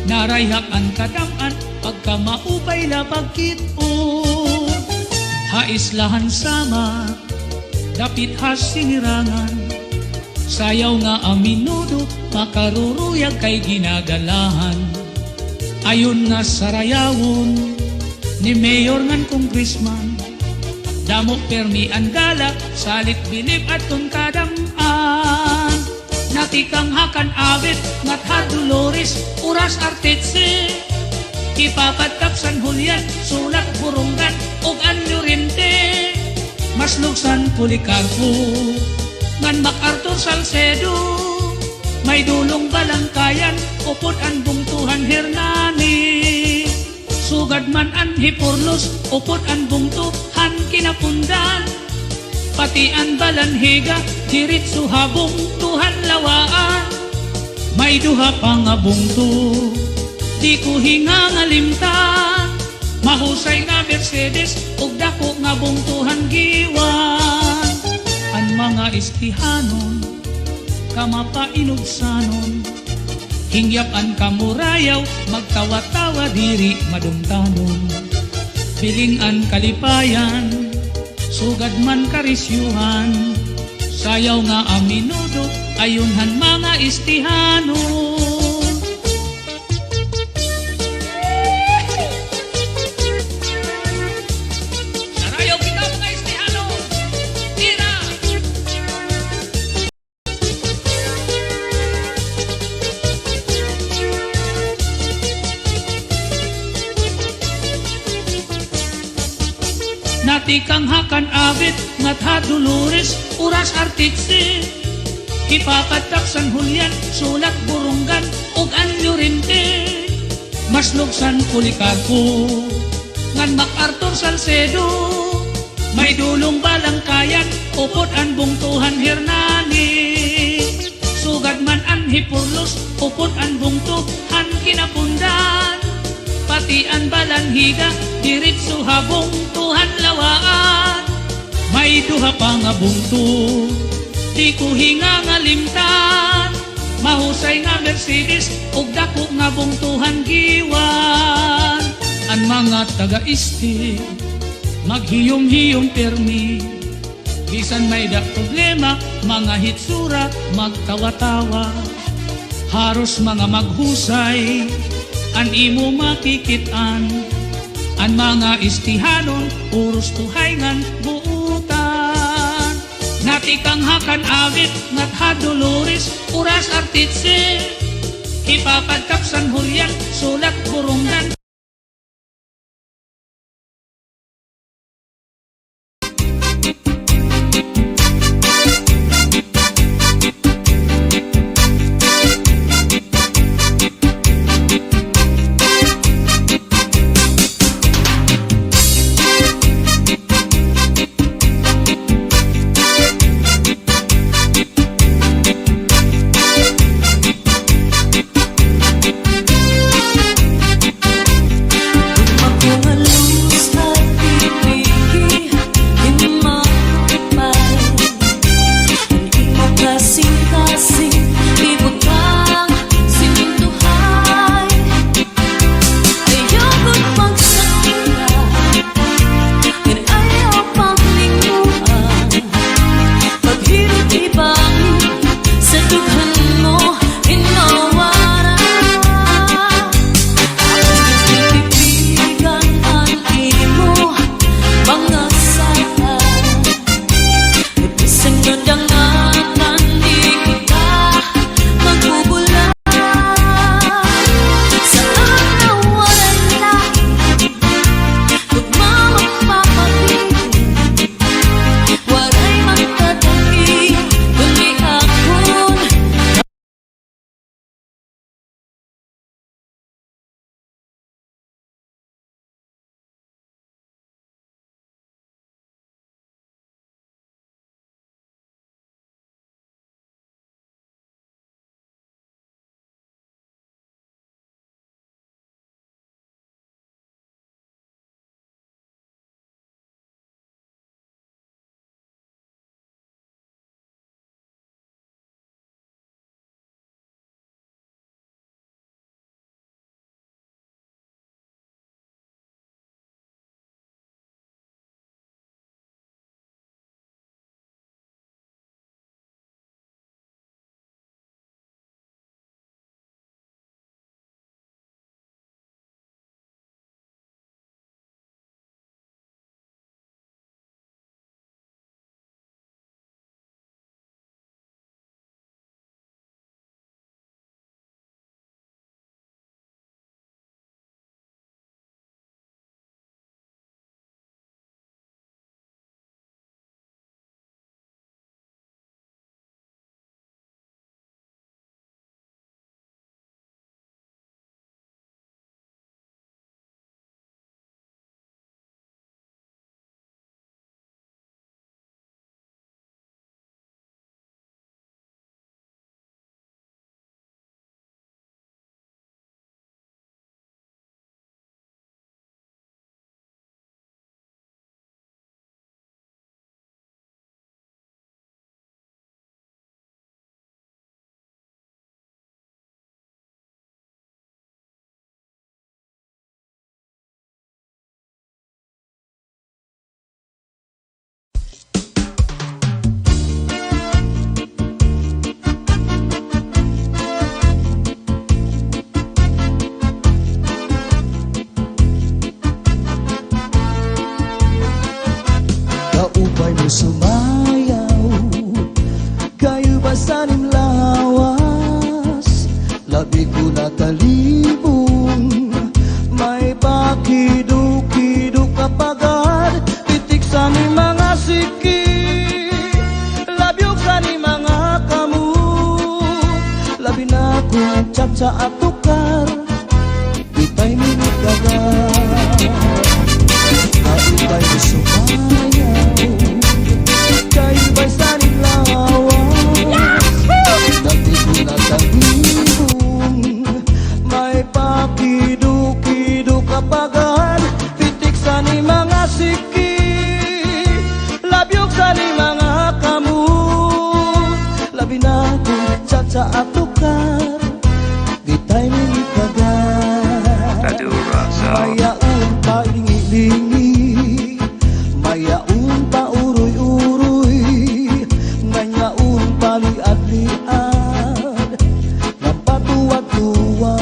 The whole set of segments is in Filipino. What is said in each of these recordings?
narayhak ang kadaman, pagka maupay lapagkit o. Haislahan sama, dapit has sinirangan, sayaw nga aminudo, makaruruyag kay ginagalahan. Ayon nga sarayawon, ni Mayor ngan Congressman, damo permi ang gala, salit bilib at kadam-an. Natikang hakan awit, ngat ha Dolores, uras artitse, ipapadkap San Julian, sulat burunggan, ug anyo rinte. Maslugsan Policarpo, ngan MacArthur Salcedo, may dulong balangkayan, upod ang bungtuhan Hernani. Sugad man an Hipurlos, upod ang bungtuhan Kinapundan, pati ang Balanhiga, diritso habong tuhan lawaan. May duha pa nga bungto, di ko hingangalimtan, mahusay nga Mercedes, ug dako nga bungtuhan giwan. Ang mga istihanon, kamapainugsanon, hingyap ang kamurayaw, magtawa-tawa diri madumtanon. Piling ang kalipayan, sugad man karisyuhan, sayaw nga aminudo, ayunhan mga istihanon. Natikang hakan awit, ngat ha Dolores, uras artitse, ipapadkap San Julian, sulat burunggan, ug anyo rinte. Maslugsan Policarpo, ngan MacArthur Salcedo, may dulong balangkayan, upod ang bungtuhan Hernani. Sugad man ang Hipurlos, upod ang bungtuhan Kinapundan, pati ang Balanhiga, diritso habong tuhan lawaan. May duha pa nga bungto, di ko hingangalimtan, mahusay nga Mercedes, ug dako nga bungtuhan giwan. Ang mga taga-isti, maghiyom-hiyom permi, bisan may da problema, mga hitsura, magtawa-tawa, haros mga maghusay, an imo makikitan. Ang mga istihanon, uros tuhayngan buutan. Natikang hakan awit, ngat ha Dolores, uras artitse, ipapadkap San Julian, sulat burunggan. natalibong may pakido-kido kapagad titik sa ni mga siki labyog sa ni mga kamu labi na kung chat sa atukar itay minikagat itay sumayaw kayo ba'y sa nilawan dati ko natalibong may pakido-kido kapagan pitik sa ni mga siki labyog sa ni mga kamu labi na kung chat sa atukar ditay minikagat mayaon pa lingi-lingi mayaon pa uroy-uroy ngayaon pa liad-liad ng patuwad-tuwad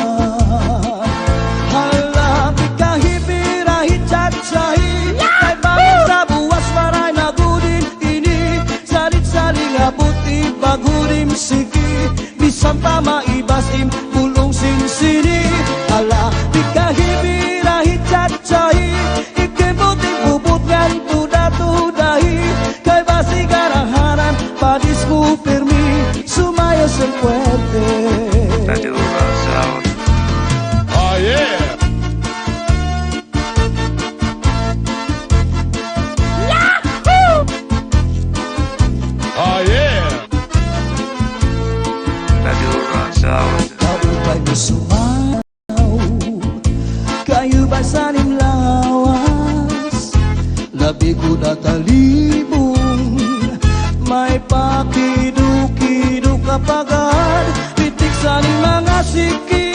halapit kahipirahi chat-sahi kay bangin sa buwas maray nagudin ini salit-saling abuti bagurim siki bisan pa maibasim pulong sinsini halapit kahipirahi chat-sahi ikibuting bubut ngan tuda-tudahi kay basi garahanan padis mo firmi sumayo sen fuerte Oh yeah! Yahoo! Oh yeah! kaupay mo sumayaw kayo ba sa nimlawas labi ko natalibong may pakido-kido kapagad pitik sa ni mga siki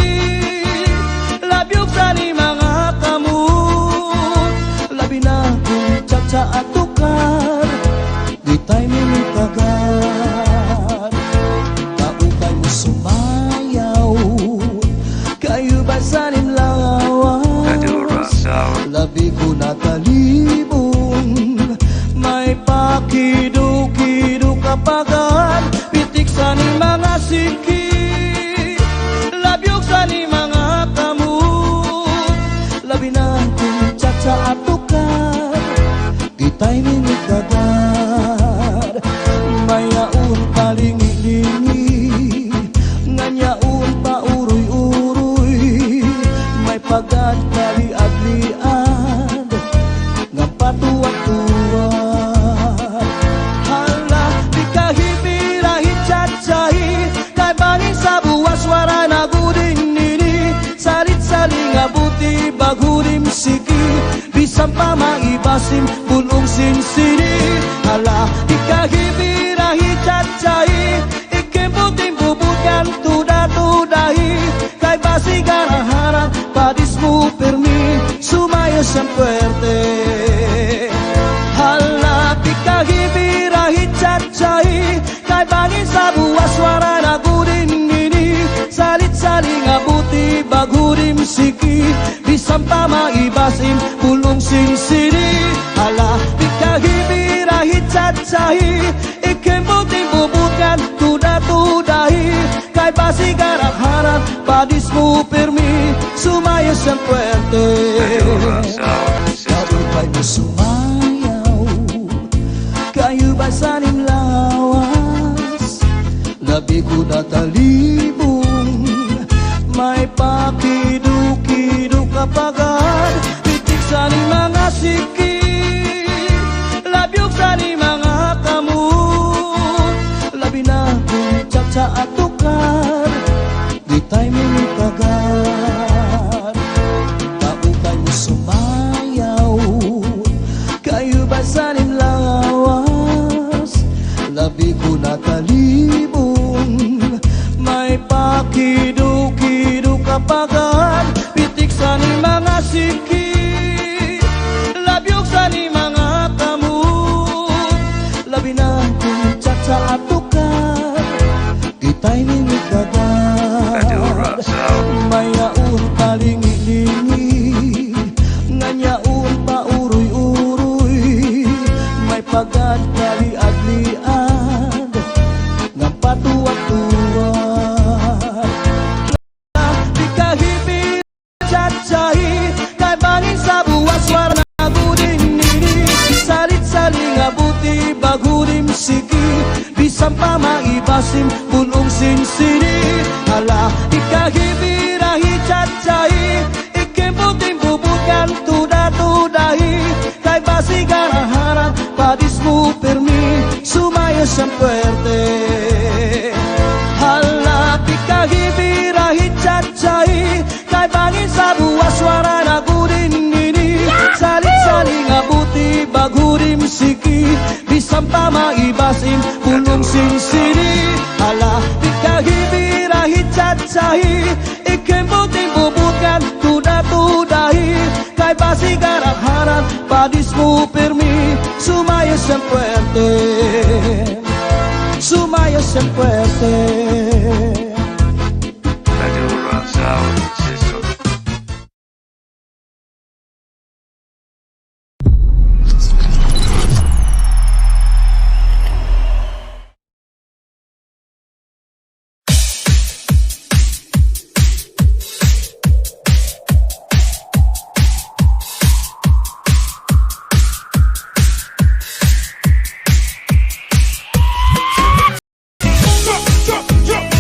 labyog sa ni mga kamut labi na kung chat sa atukar ditay minikagat kaupay mo sumayaw kayo ba sa nimlawas labi ko natalibong may pakido-kido kapagan pitik sa ni mga siki labyog sa ni mga kamut labi na kung chat sa atukar ditay minikagat mayaon pa lingi-lingi nganyaon pa uroy-uroy may pagad kaliad-liad ng patuwad-tuwad hala di kahipirahi chat-sahi kay bangin sa buwas wara nagudin nini salit-saling abuti bagurim siki bisan pa maibasim pulong sinsini hala di kahipirahi chat-sahi ikibuting bubutan tuda-tudahi kay basi garahanan padis mo permi sumayo sen fuerte halapit kahipirahi chat-sahi kay bangin sa buwas wara nagudin nini salit-saling abuti bagurim siki bisan pa maibasim pulong sinsini halapit kahipirahi chat-sahi ikibuting bubutan tuda-tudahi kay basi garahanan padis mo permi sumayo sen fuerte kaupay mo sumayaw kayo ba sa nimlawas labi ko natalibong may pakido-kido kapagad pitik sa ni mga siki labyog sa ni mga kamut labi na kung chat sa atukar ditay minikagat kaupay mo sumayaw kayo ba sa nimlawas labi ko natalibong may pakido-kido kapagad pitik sa ni mga siki labyog sa ni mga kamut labi na kung chat sa atukar ditay minikagat mayaon pa lingi-lingi nganyaon pa uroy-uroy may pagad kaliad-liad ng patuwad-tuwad bisan pa maibasim punong sinsini. Ala ikahibirahi cacai ikemputing bubukan tuda-tudahi kay basi garaharan padismu permi sumaya san puerte. Ala ikahibirahi cacai kay bangin sa buwas suara nagudin ini saling-saling abuti bagurim siki bisan pa maibasim punong sinsini. Ala ikahibirahi cacai ikemputing bubukan tuda-tudahi kay basi garaharan padismu permi sumaya san puerte, sumaya san puerte. Radio Razao Session. Jump, jump, jump.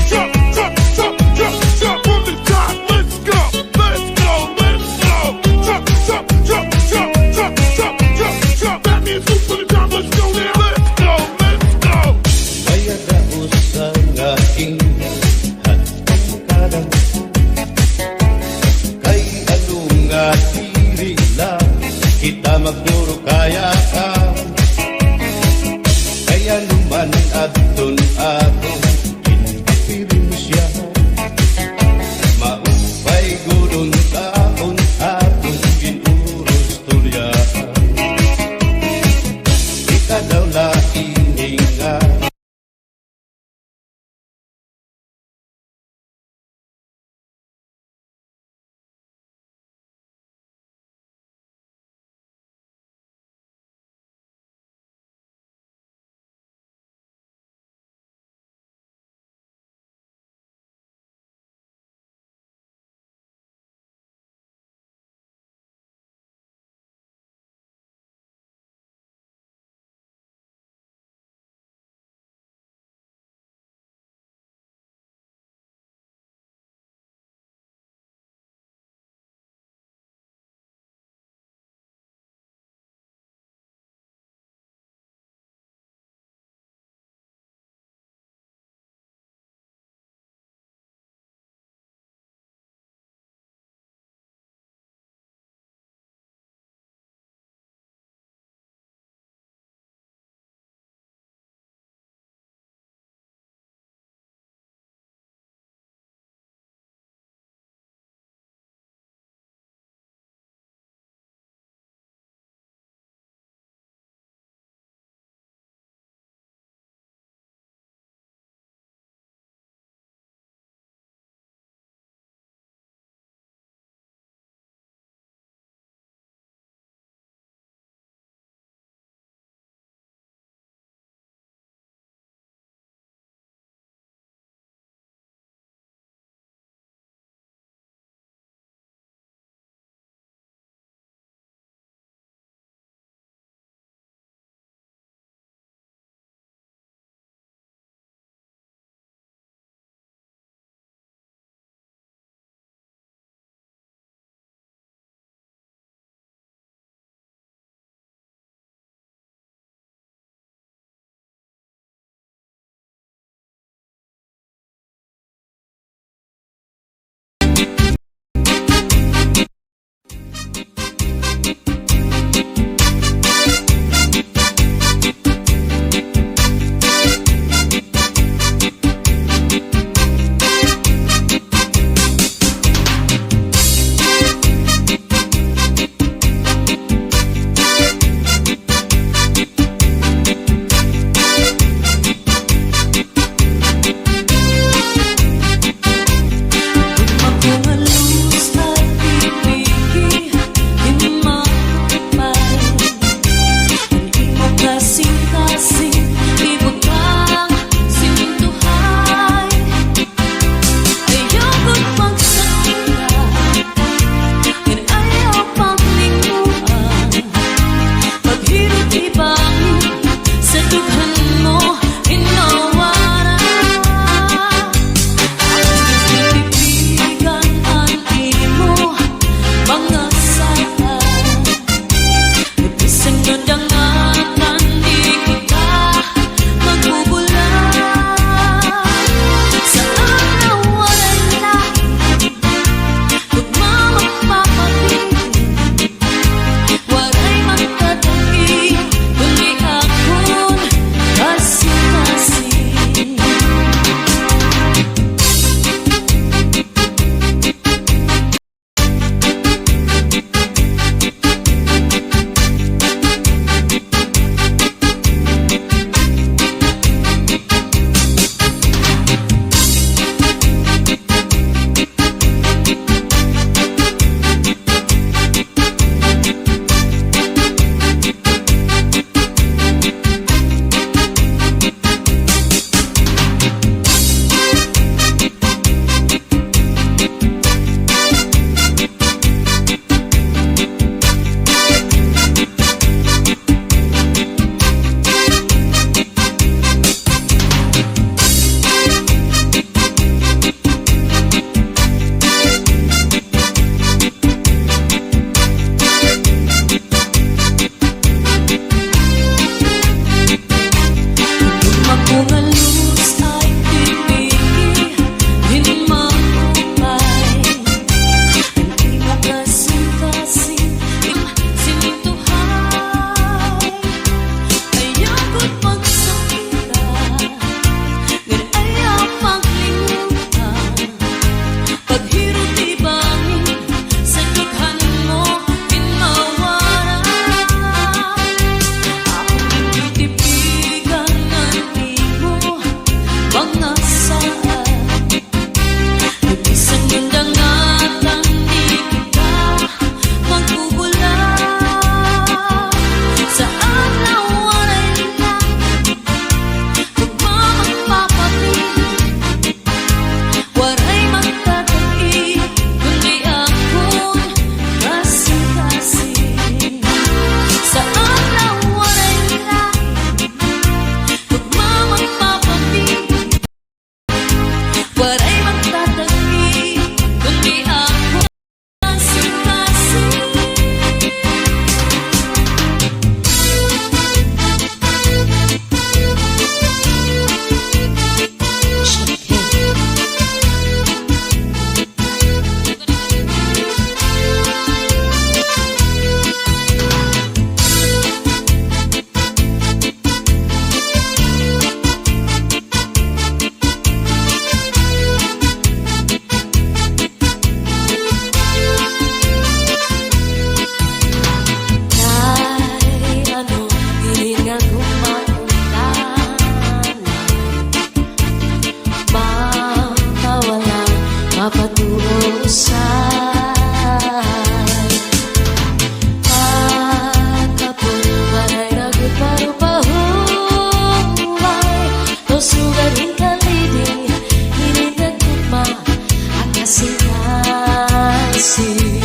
kasing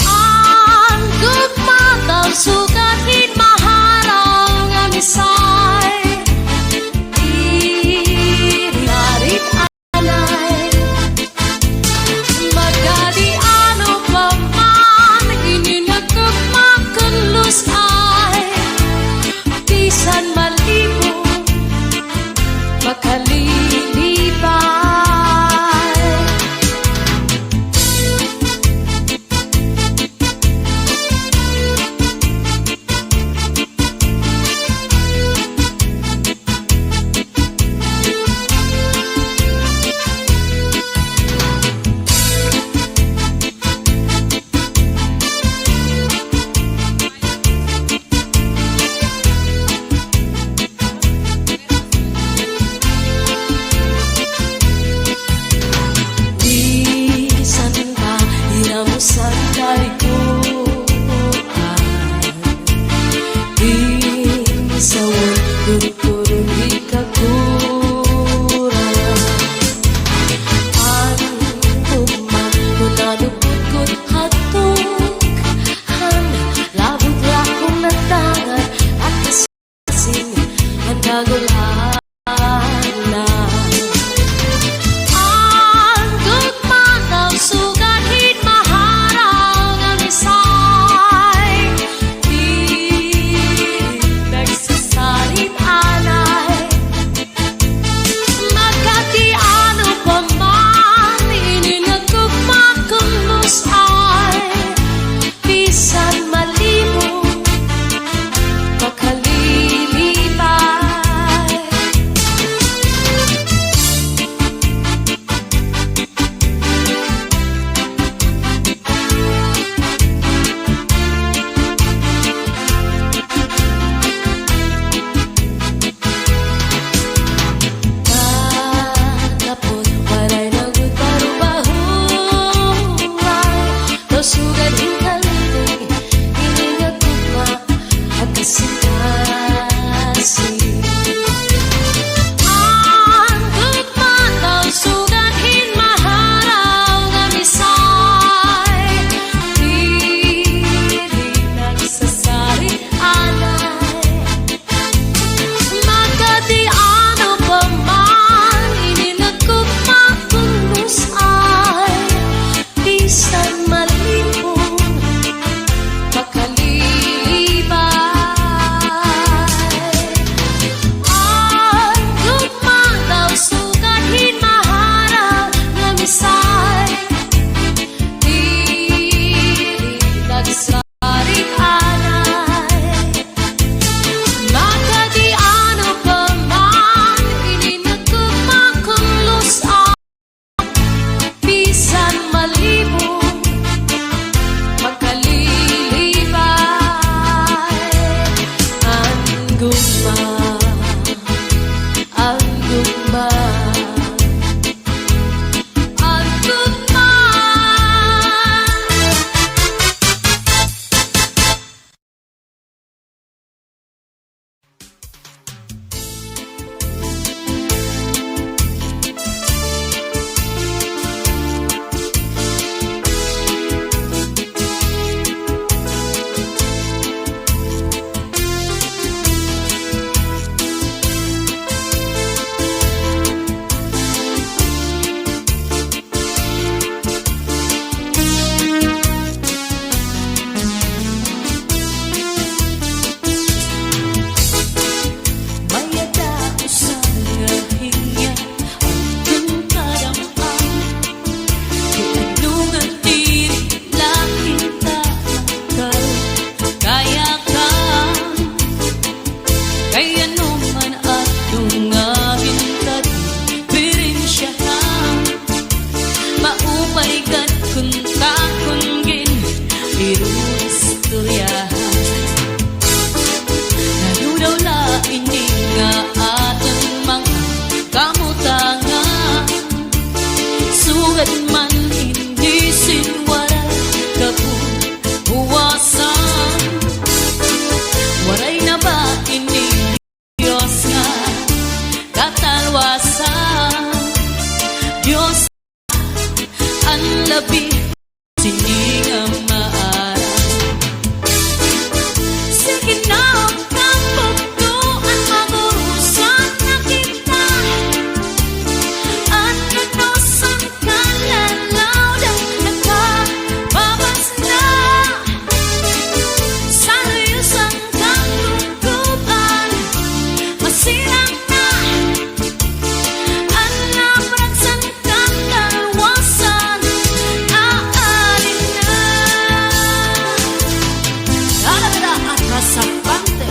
ang gugmataw sugatin maharaw nga misay iriarit anay magadi ano pa man ininagkagmakan lusay bisan malibo makalilibay bisan ka inamusan kay Isawon turun di kakurang ang ugma kunanupikot hatok han labot lakong natangan at kasing ang kagulahan ang gugmataw sugatin maharaw nga misay di nagsasalit anay magkati ano pa man ininagkugmakang labi siningang maara. Sige na ang kapagduan, magurusan na kita. Ananosan ka lalaw daw nakababas na. Sa layusan kang lungkupan, masirang na. Ang labraksan kang dalawasan, aalin na. Lalabada at kasapante.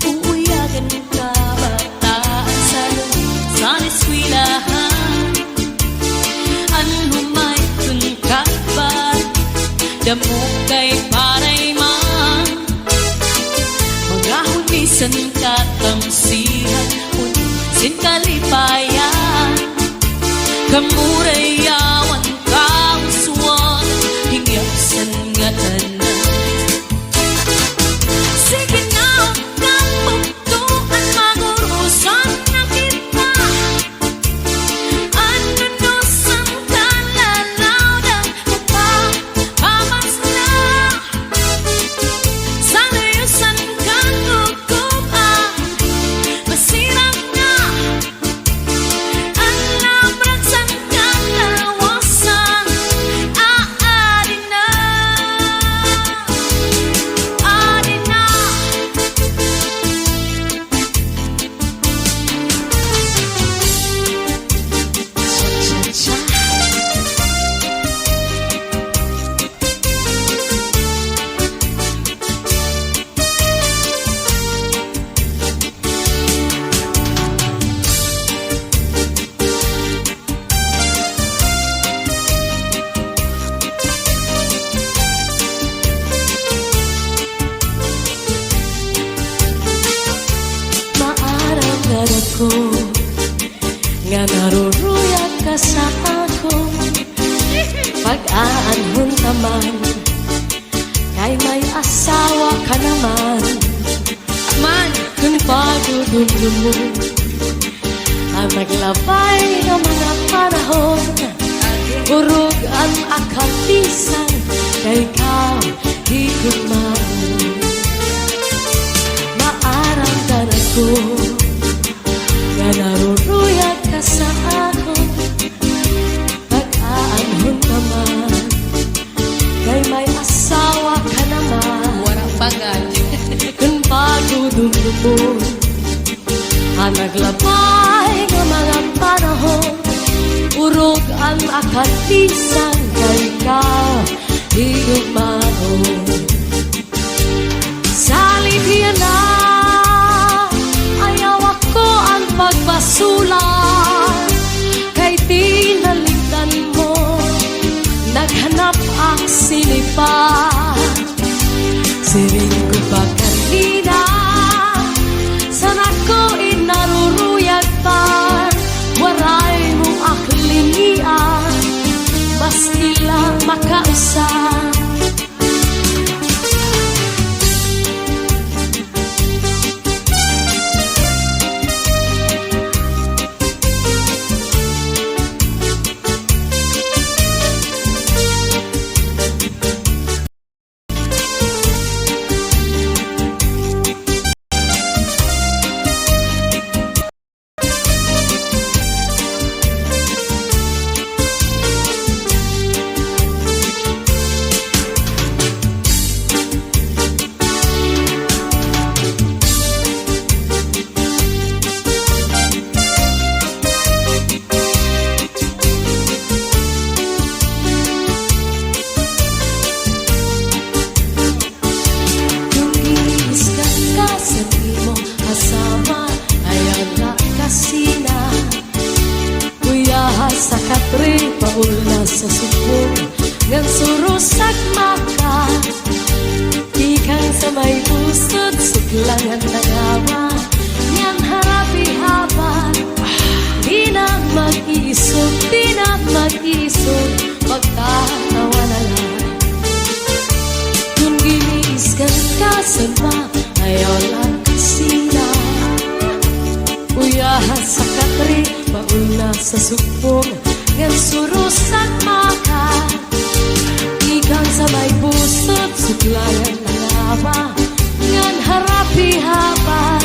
Uuyagan ka bataan sa eskwelahan. Ano may tungkaban, damo kay paray man. Mga hulisan katamsihan, unsin kalipayan. Kamurayawan kauswan, hingyasan nga tanan. Sige na ang kapagduan, magurusan na kita. Ananosan ka lalaw daw nakababas na. Sa layusan kang gugupan, masirap na. Ang labraksan kang dalawasan, aalin na. Aalin na. Maarang ganat ko nga naruruyag ka sa ako. Pag-aanhon naman kay may asawa ka naman. Man, kung pagdudulong mo ang naglabay ng mga panahon, urog ang akatisan kay ikaw higugmaon. Maarang ganat ko nga naruruyag ka sa ako. Pag-aanhon naman kay may asawa ka naman. Warang bagay. Kung pagdudulong mo ang naglabay ng mga panahon, urog ang akatisan kay ikaw higugmaon. Salibyan na, ayaw ako ang pagbasulan. Kay tinaligdan mo, naghanap ang sinipan. Siring ko ba kanina, sana ko inaruruyag pa. Waray mong aklinian, maski lang makausap. nangawa niyang harapi-hapan. Di na mag-iisog, di na mag-iisog, magtatawa na lang. Kung giniisgan ka sa ayaw lang kasina. Uyahan sa katri, mauna sa sukpong, ngan surusan maka. Ikan sa may pusot, suklayan ng ama, ngan harapi-hapan.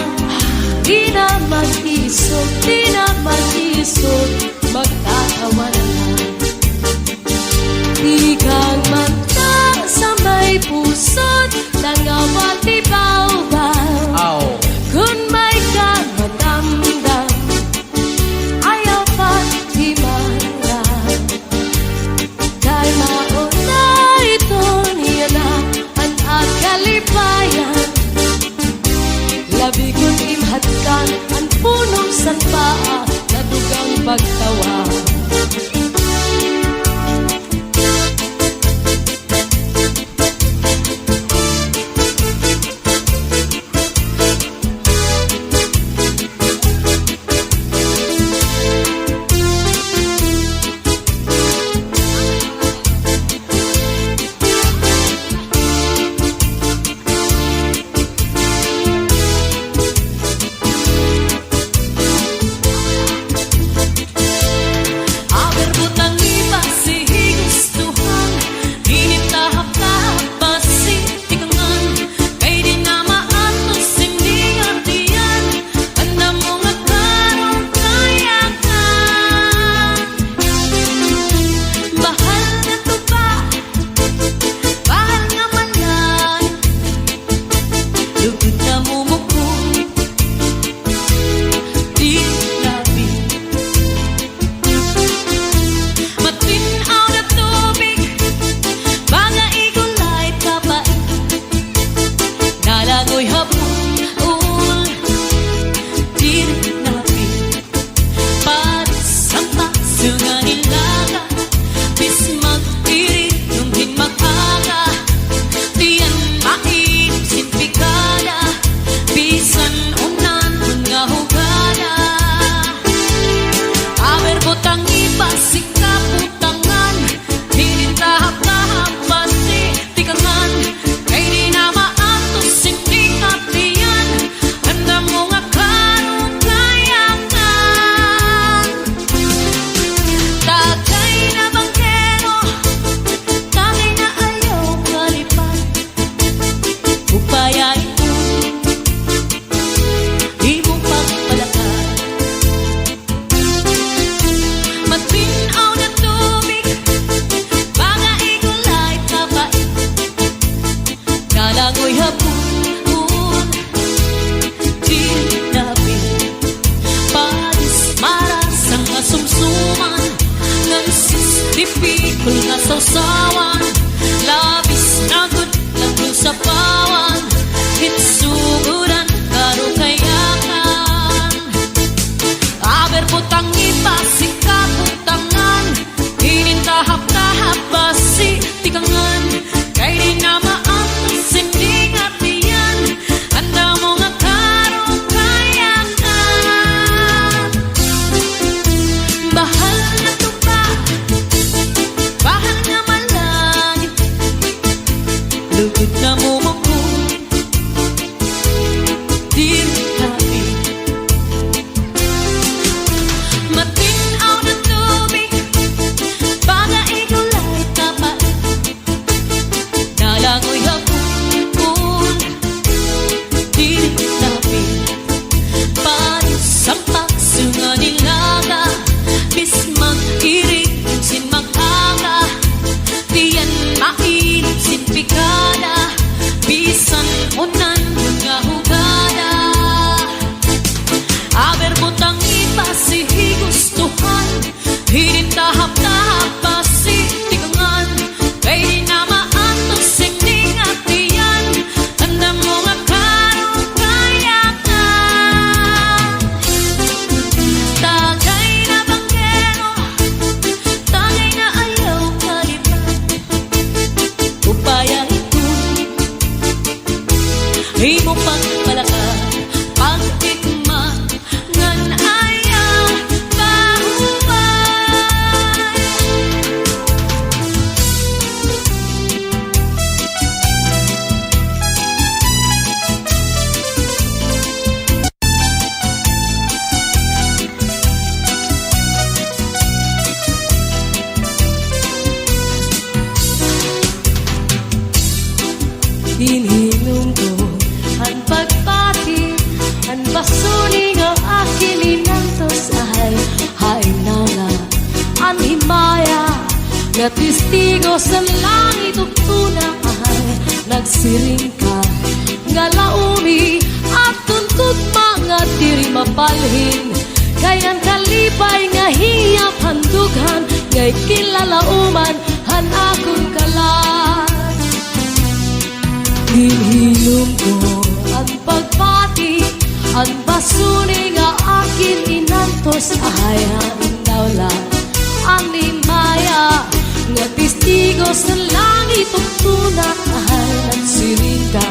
Di na mag-isog, di na mag-isog, magtatawa na lang. Ikan mata sa may pusot, nangawa di baw-baw. Kung may kamadamdam, ayaw pa't himalang. Dahil mauna ito niya na ang agalipayan. Labi ko't imhatkan ang punong sanpaa na dugang pagtawa. Dipikul na sausawan, labis na good lang sa pawan. Hitsuguran, karukayakan. Aber putang ipasik kaputangan, hinintahap-tahap basi tikangan. Kay di na maantos, hindi nga tiyan, anda mo nga karukayakan. Bahal na tupa, bahal nga mala. Nga testigo sa langit ug tunay nagsiring ka nga laumi at tuntut mga diri mapalhin kay ang kalipay nga hiyap handughan ngay kilalauman han akong kalan hinhilom ko ang pagpati ang basuri nga akin inantos ahayan dawla ang limaya nga testigo sa langit ug tunay nagsiring ka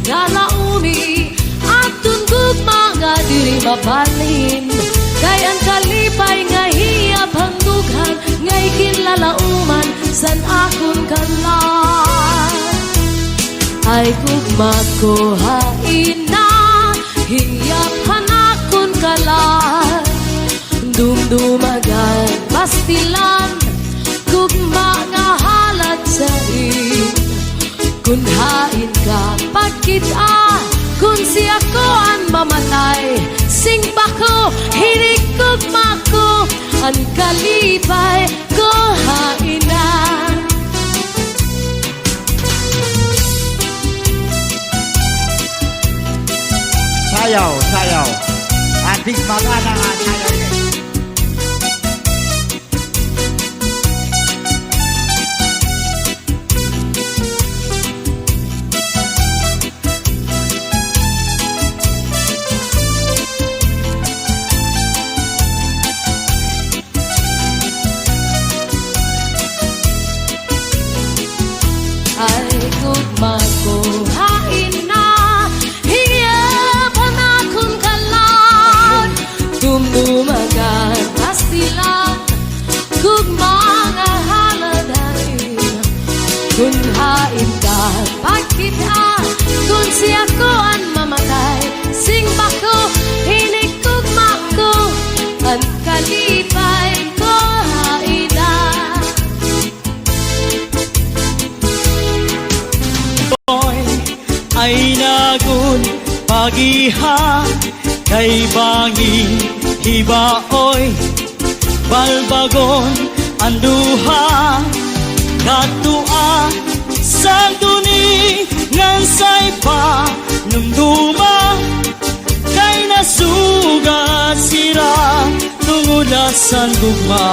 nga laumi at tundog mga diri mabalhin kay ang kalipay nga hiyap handughan ngay kinlalauman san akong kalan ay gugma ko hain na hiyap hanakon kalan dumdumagan pastilan gugma nga halat sa kun hain ka pagkita kun siya ko ang mamatay sing pa ko hinigugma ko ang kalipay ko hain na Sayaw, sayaw. Ating magana nga sayaw niya. ay gugma ko hain na hiyap hanakon kalan dumdumagan pastilan gugma nga haladain kun hain ka pagkita kun siya ko ang mamatay sing bako hinigugma ko ang kalipay ko hain na ay nagun pagiha kay bangin hibaoy balbagon anduha katua sang duni ngan say pa numduma kay nasuga sira tungulasan gugma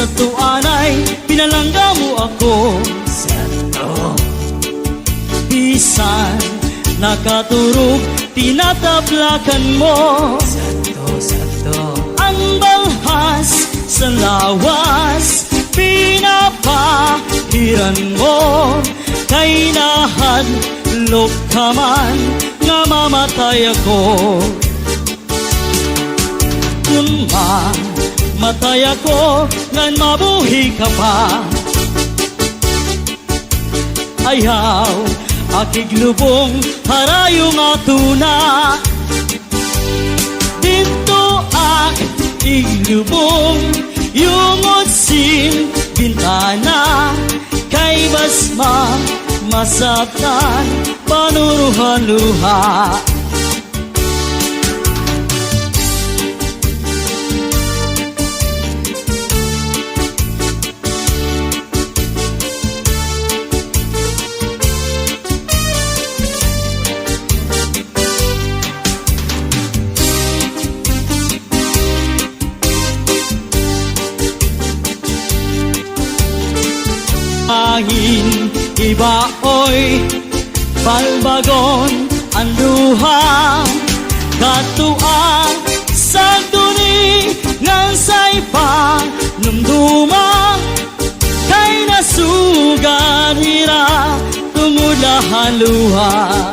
sa tuanay pinalangga mo ako Santo bisan nakaturog tinatablakan mo Santo Santo ang balhas sa lawas pinapahiran mo kay nahadlok ka man nga mamatay ako kung matay ako ngan mabuhi ka pa ayaw akiglubong harayong atuna dito ak iglubong yung otsin bintana kay basma masatan panuruhan luha angin ibaoy balbagon anduha katua sa duni ngan say pa numduma kay nasugan hira tumulahan luha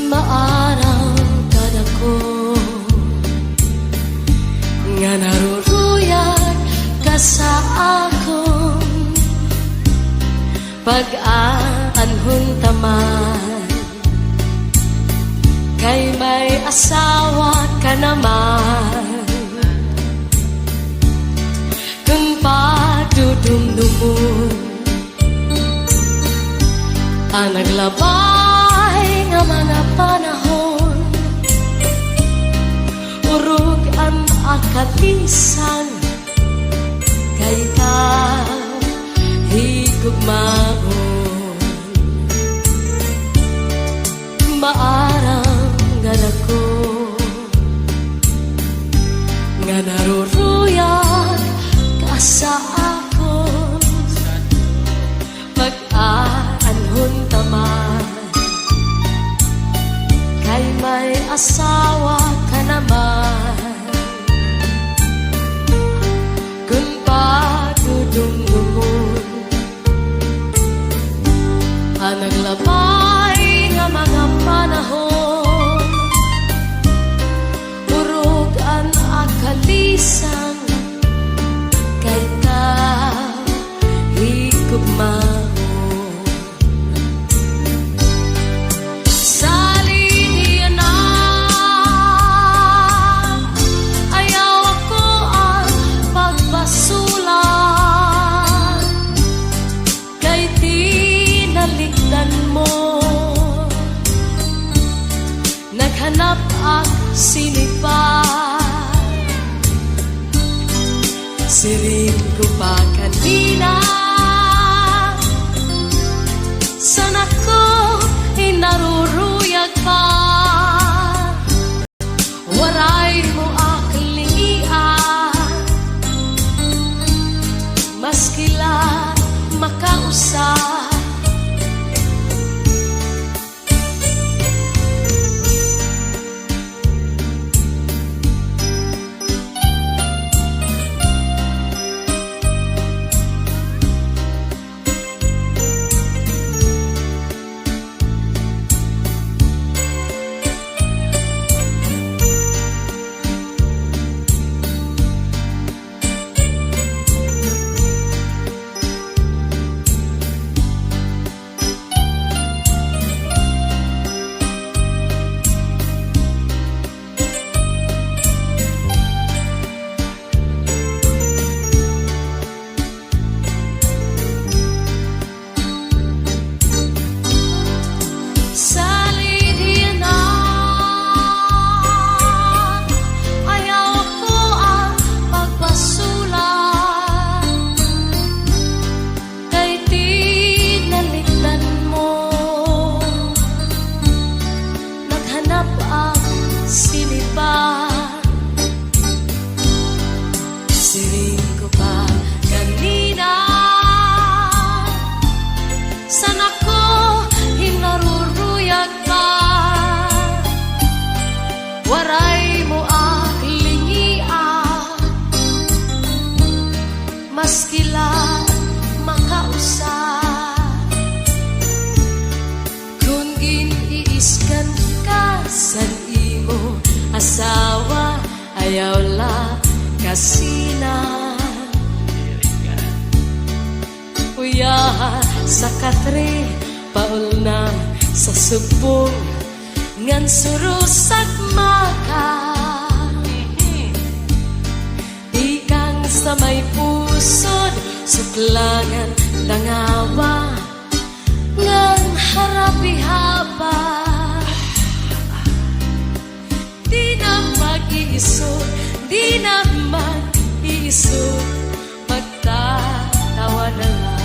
maaraw ka na ko pag-aanhon taman, kay may asawa ka naman. Kung padudumdumon ang naglabay nga mga panahon, urog ang akatisan, kay ka higugmaon. Maarang ganako nga naruruyag ka sa akon, pag-aanhon taman, kay may asawa ka naman. Kung padudumdumon ang naglabay nga mga panahon, urog ang akalisang, kay ka higugmaon. Salin na, ayaw ako ang pagbasulan, kay tinalikdan mo, naghanap ang sinipan. Siring ko pa kanina, sana ko inaruruyag pa, waray mo aklingian, maskila makausap. Waray mo aklingian, maskila makausap. Kung giniiskan ka sa imo asawa, ayaw la kasina. Uya sa katre, paul na sa subong, ngan surusag maka. Ikang sa may pusod, suklangan dangawa, ngan harapi haba. Di na mag-iisod, di na mag-iisod, magtatawa na lang.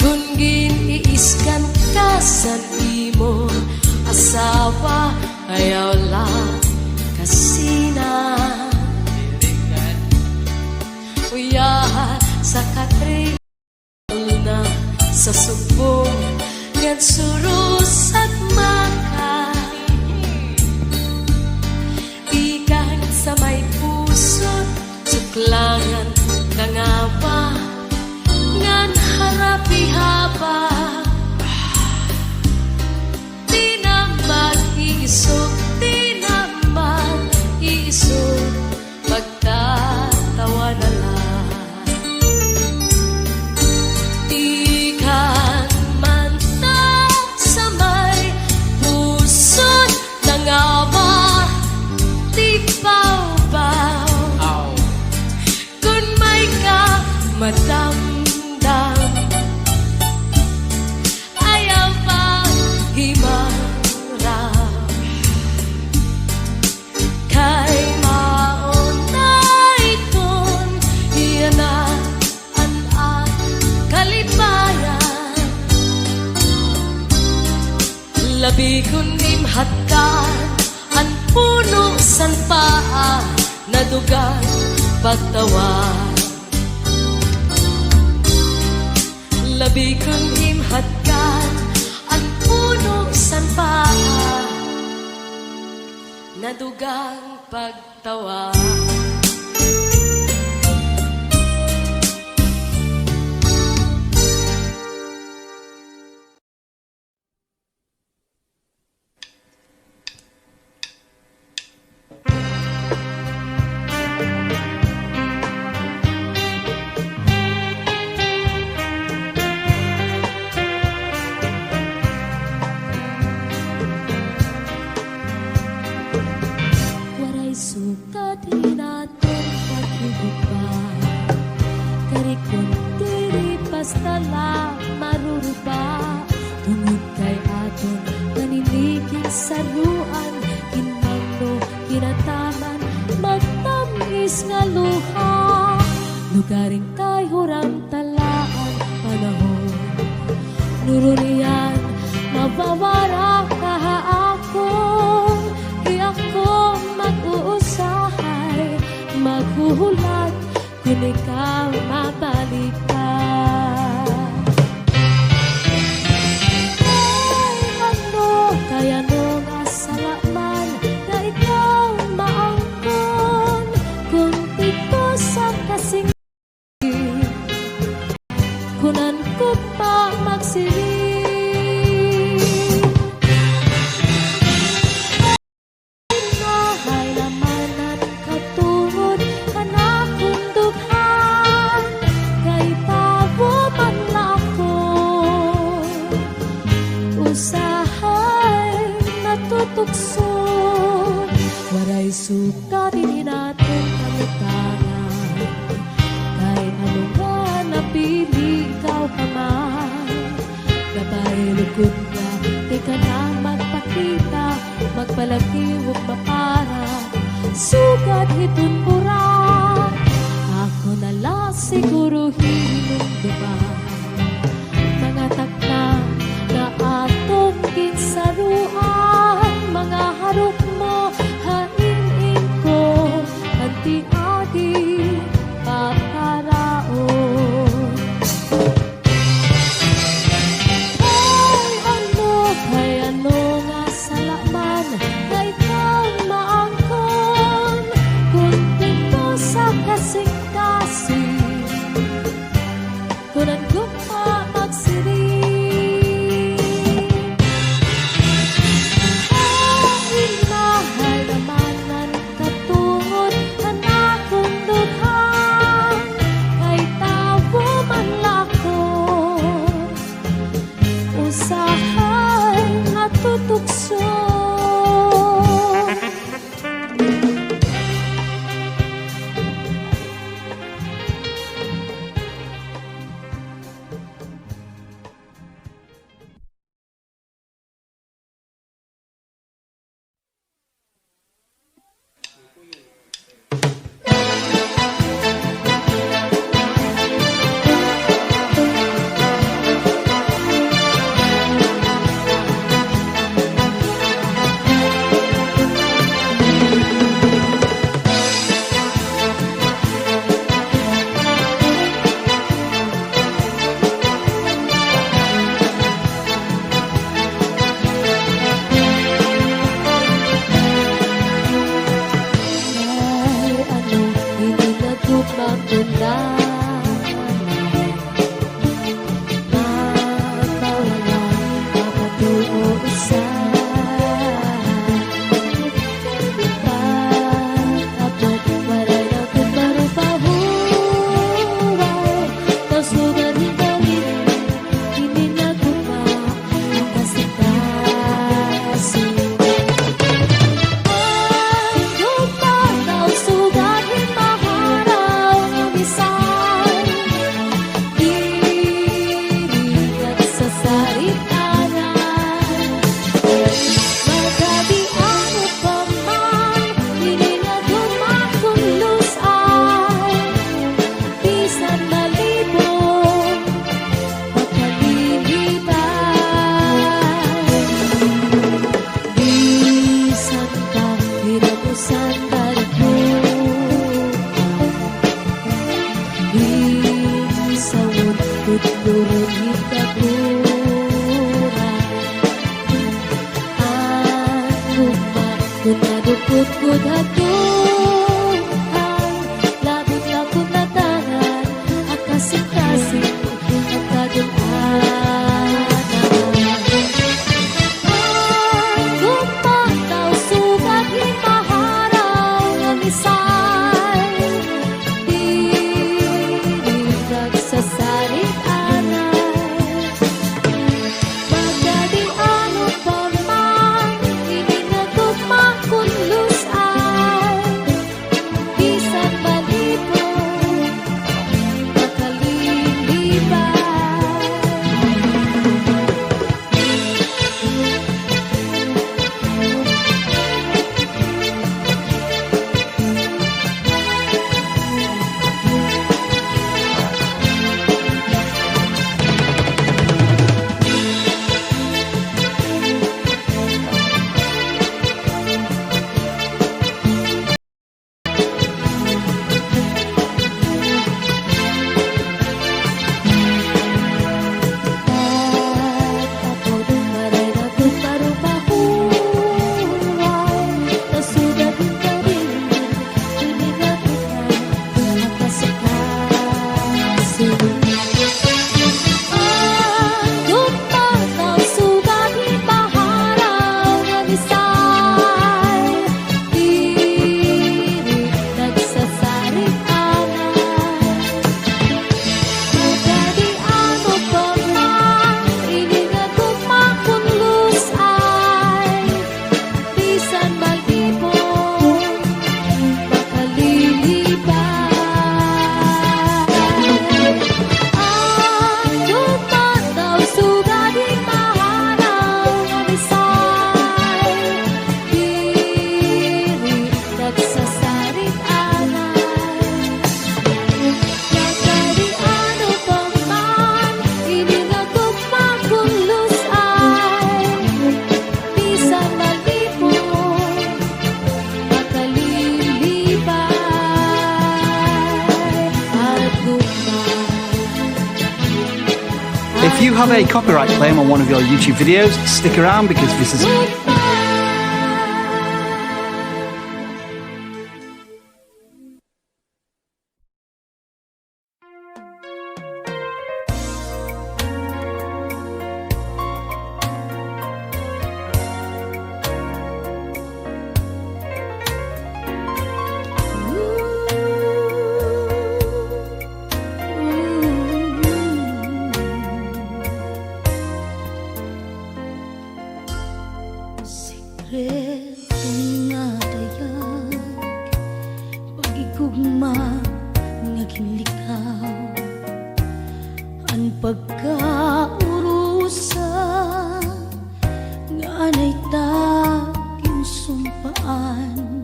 Kung giniiskan ka sa imo asawa, ayaw lang kasina. Uya sa katre, na sa subong, ngan surus at maka. Ikan sa may pusod, suklangan kangawa, ngan harapi haba. Di na mag-iisog, di na mag-iisog, magtatawa na lang. Labi kunim hatkan ang puno san paa nadugan pagtawan. Labi kunim hatkan ang puno san paa nadugang pagtawan. Waray sukat hinaton pag-ibig karikon diri basta lang maruruba tungod kay aton kanimigin saruan kinmangno kinataman magtamis nga luha lugaring kay huram talaan panahon nurunian mabawara kahaakong di ako mag-uusahay maghuhulat kung ikaw mabalikan. Ay, ano kaya nung asalaman na ikaw maangkon kung dito sa kasing kunan ko pa magsiring. Ay naman at katungod ka na kundughan kay tawo man na ako usahay natutukso waray suka din natin kamutangan kay ano nga napili ikaw ka man gabay lukod nga di ka na magpakita magpalagi huwag mapara sugat hitun pura ako nala siguro hinumduman mga takna na atong ginsaruan mga harap mo hainin ko anti-adi paparaon. Ay ano kay ano nga salaman na ikaw maangkon kung dito sa kasing-kasing kunan ko Sunadupot ko hatong labot-labot na tanan akasing-kasing at kadunganan. Ang gumataw sugat himaharaw nga misay dinigag sa sarit-anay. Magdadi ano pa man ininagugma kung lusay bisan malibog makalilibay. If you have a copyright claim on one of your YouTube videos, stick around because this is Sikretong nga dayag pag-igugma nga ginlikaw ang pagkaurusa nga anay taging sumpaan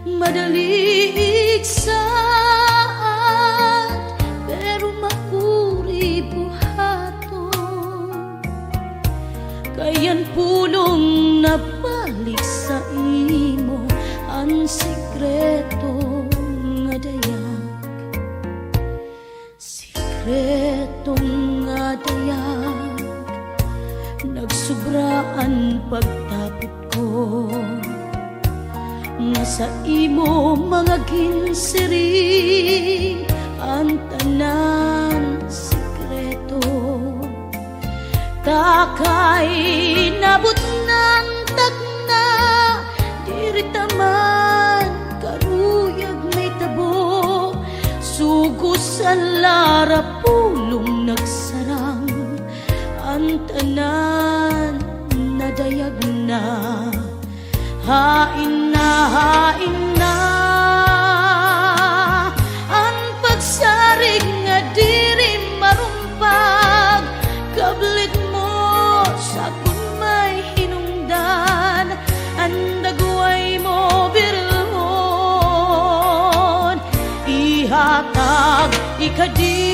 madali igsaat pero makuri buhaton kayan pulong nabalik sa imo ang sikreto nga dayag sikreto nga dayag nagsubraan pagtapot ko nga sa imo mga ginsiri ang tanan sikreto takay nabot ng tagna diri taman karuyag may tabo sugos sa lara pulong nagsarang ang tanan nadayag na hain na ang pagsarig nga diri marumpag kablit mo sa kung may hinungdan ang dagway mo birhon ihatag ikadi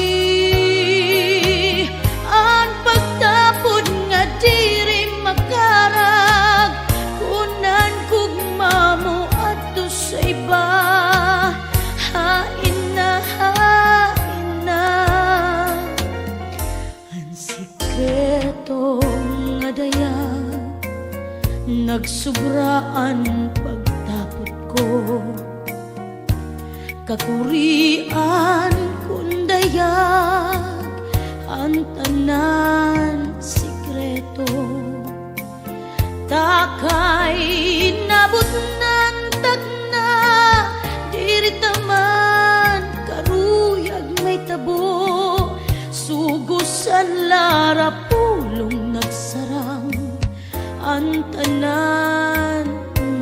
ang pagtapod nga diri makarag kunan kugma mo adto sa iba hain na ang sikreto nga dayag nagsubraan pagtapot ko. Kakurian kundayag ang tanan sikreto. Takay nabot ng tagna, diri taman karuyag may tabo. Sugusan lara pulong nagsarang, ang tanan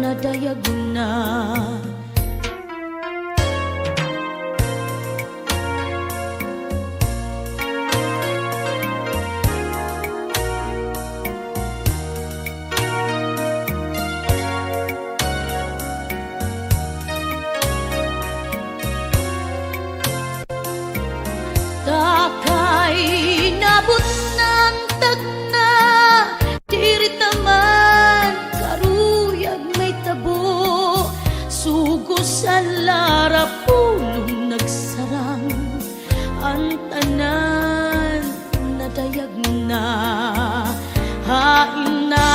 nadayag na. Takay nabot ng tagna, diri taman karuyag may tabo. Sugusan lara pulong nagsarang, ang tanan nadayag na. Hain na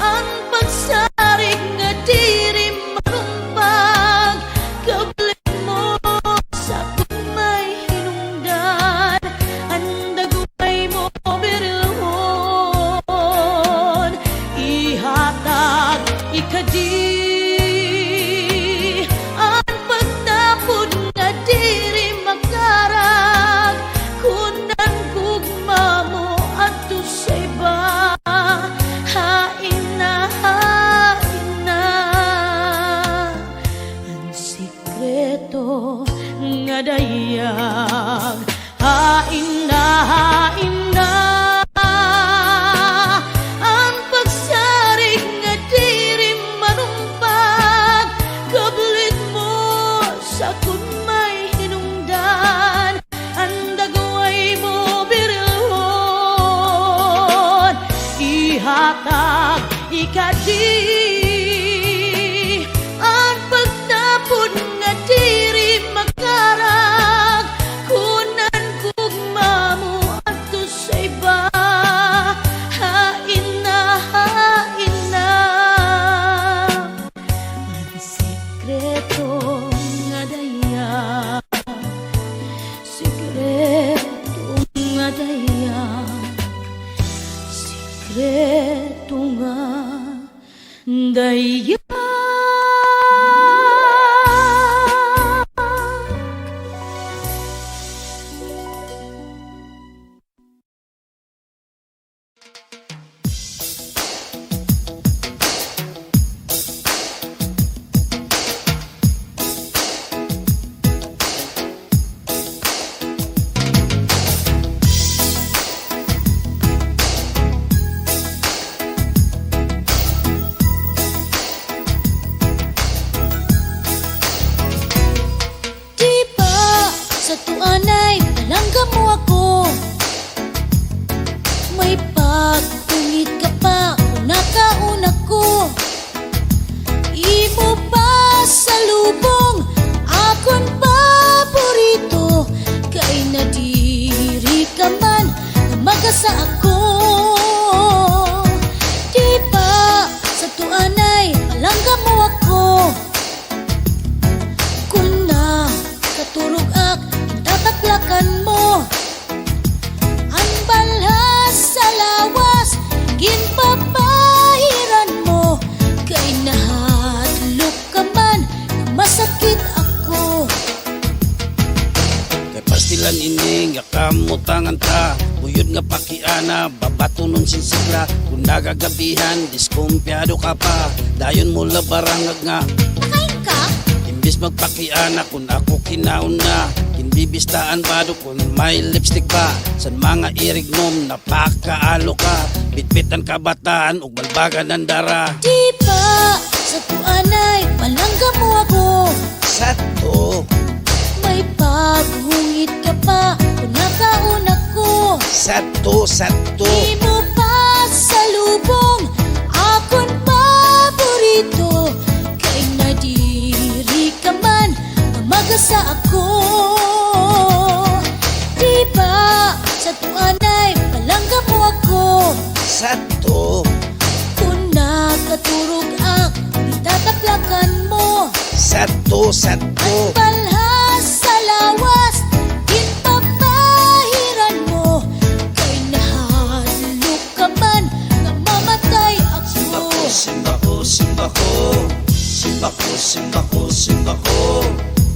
ang pagsarig nga diri marumpag. Kablit mo sa kumay hinungdan, ang dagway mo birilhon. Ihatag ikadi ang pagtapod nga diri magkarag. Kunan gugma mo adto sa iba. Hain na ang sikreto nga dayag. Hain na ang pagsarig nga diri marumpag. Kablit mo sa kumay hinungdan, ang dagway mo birilhon. Ihatag ikadi ang pagtapod nga diri magkarag. Kunan gugma mo adto sa iba. Hain na ang sikreto nga dayag. Sikreto nga dayag. Sikreto nga dayag. Di ba sa tuanay palangga mo ako? May pagtungit ka pa kung nakauna ko. Imo pa sa lubong akon paborito. Kay nadiri ka man na magasa ako. Di ba sa tuanay palangga mo ako? Kung na katurog ak tataklakan mo, ang balas sa lawas ginpapahiran mo. Kay nahadlok ka man na masakit ako. Kay pastilan ining yakamutangan ta, buyod nga pakiana babatunon sinsigla. Kung nagagabihan diskumpyado ka pa, dayon mo labarangag nga. Nakain ka? Imbis magpakiana kung ako kinauna, kinbibistaan ba do kung may lipstick pa. San mga irignom napakaalo ka, bitbitan kabataan ug balbagan ng dara. Di ba sa tuanay palangga mo ako? Sato, May paghungit ka pa kung nakauna ko. sato, sato. Di mo pa sa lubong akon paborito. Kay nadiri ka man na magasa ako. Di ba sa tuanay palangga mo ako? Sato, Kung nakaturog ak, itataplakan mo. sato, sato. Palhas sa lawas, ginpapahiran mo. Kay nahadlok ka man, nga mamatay ako. Simba ko, simba ko. Simba ko, simba ko, simba ko.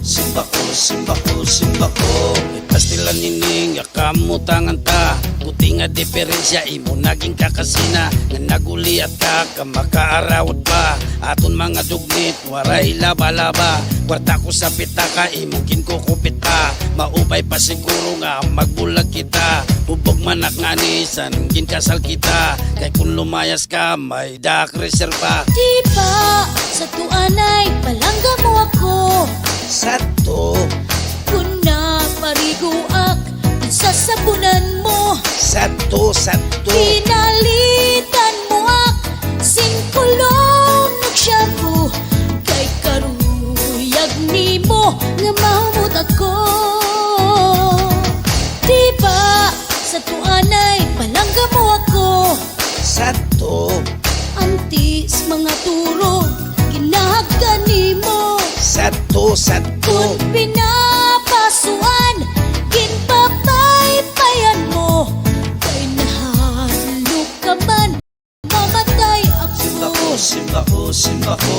Simba ko, simba ko, simba ko. Ipastilan nining, akamutangan ta. Buti nga diferensya, imo naging kakasina. Nga naguliat ka, kamakaarawat pa. Aton mga dugmit, waray laba-laba. Kwarta ko sa pitaka, imugin ko kupit pa. Maubay pa siguro nga, magbulag kita. Hubog manak nga ni, sanggin kasal kita. Kay kung lumayas ka, may dak reserva. Diba, sa tuanay, palangga mo ako. Sato, Kung napariguak, sasabunan mo. sato, sato. Pinalitan mo ak, singkulong nagsyago. Kay karuyag ni mo, nga mahumot ako. Diba, sa tuanay, palangga mo ako. Sato, Antis mga turog, ginahagkan ni mo. sato, sato. Kung pinapasuan, ginpapaypayan mo. Kay nahadlok ka man, mamatay Simba ko, ako. simba ko, simba ko.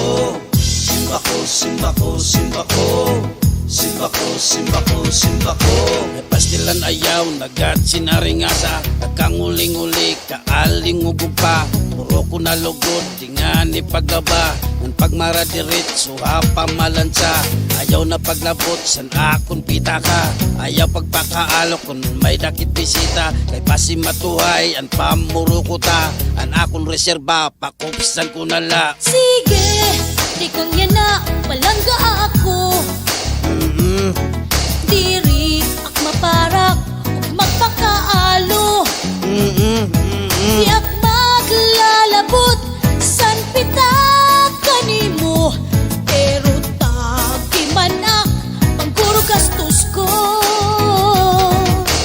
Simba ko, simba ko, simba ko. Simba ko, simba ko, simba ko. May pastilan ayaw, nagat sinaringasa. Nagkanguling-uli, kaaling pa. Puro ko nalugod, di nga ni paglaba. Nang pagmaradirit, suha pamalansa. Ayaw na paglabot, san akon pitaka. Ayaw pagpakaalok, kung may dakit bisita. Kay pasimatuhay, an pamuro ko ta. An akon reserba, pakupsan ko nala. Sige, di kang yan na, palangga ako. Diri ak maparak, ug magpakaalo. Di ak maglalabot, san pitakan nimo. Pero tagi man ak, pangpuro gastos ko.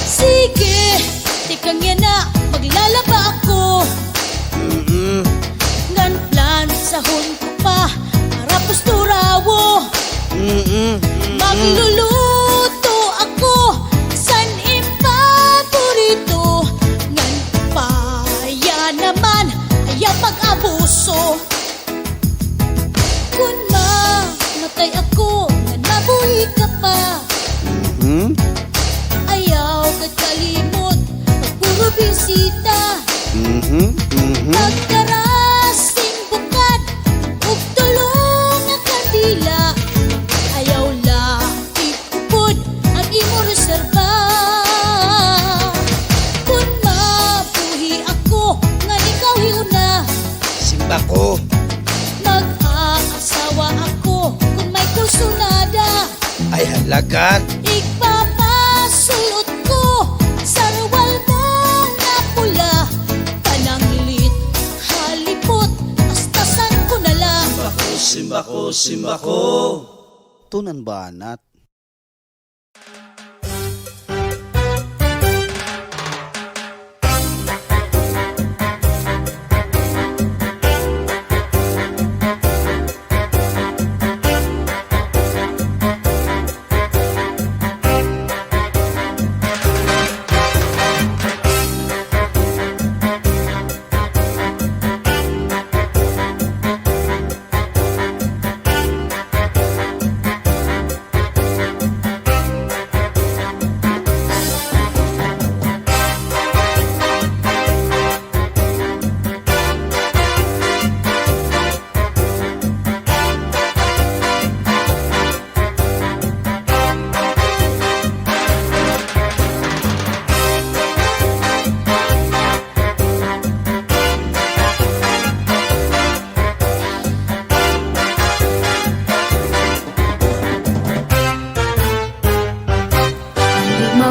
Sige, di kang yan na, maglalaba ako. Ngan plan sahon ko pa, para posturawo. Magluluto ako, san ipaborito. Ngan paya naman, ayaw pag-abuso. Kung mamatay ako, ngan mabuhi ka pa. Ayaw kat kalimot, pagpuro bisita. Pagkarasing bukad, ug tulong nga kandila. Ayaw lang ikupod ang imo reserba. Kung mabuhi ako, nga ikaw hiuna. Simba ko, Mag-aasawa ako, kung may kursunada. ay halagat. Ipapasuot ko sa rawal mo nga pula. Pananglit, halipot, tastasan ko na lang. Simba ko, simba ko. Tunan banat.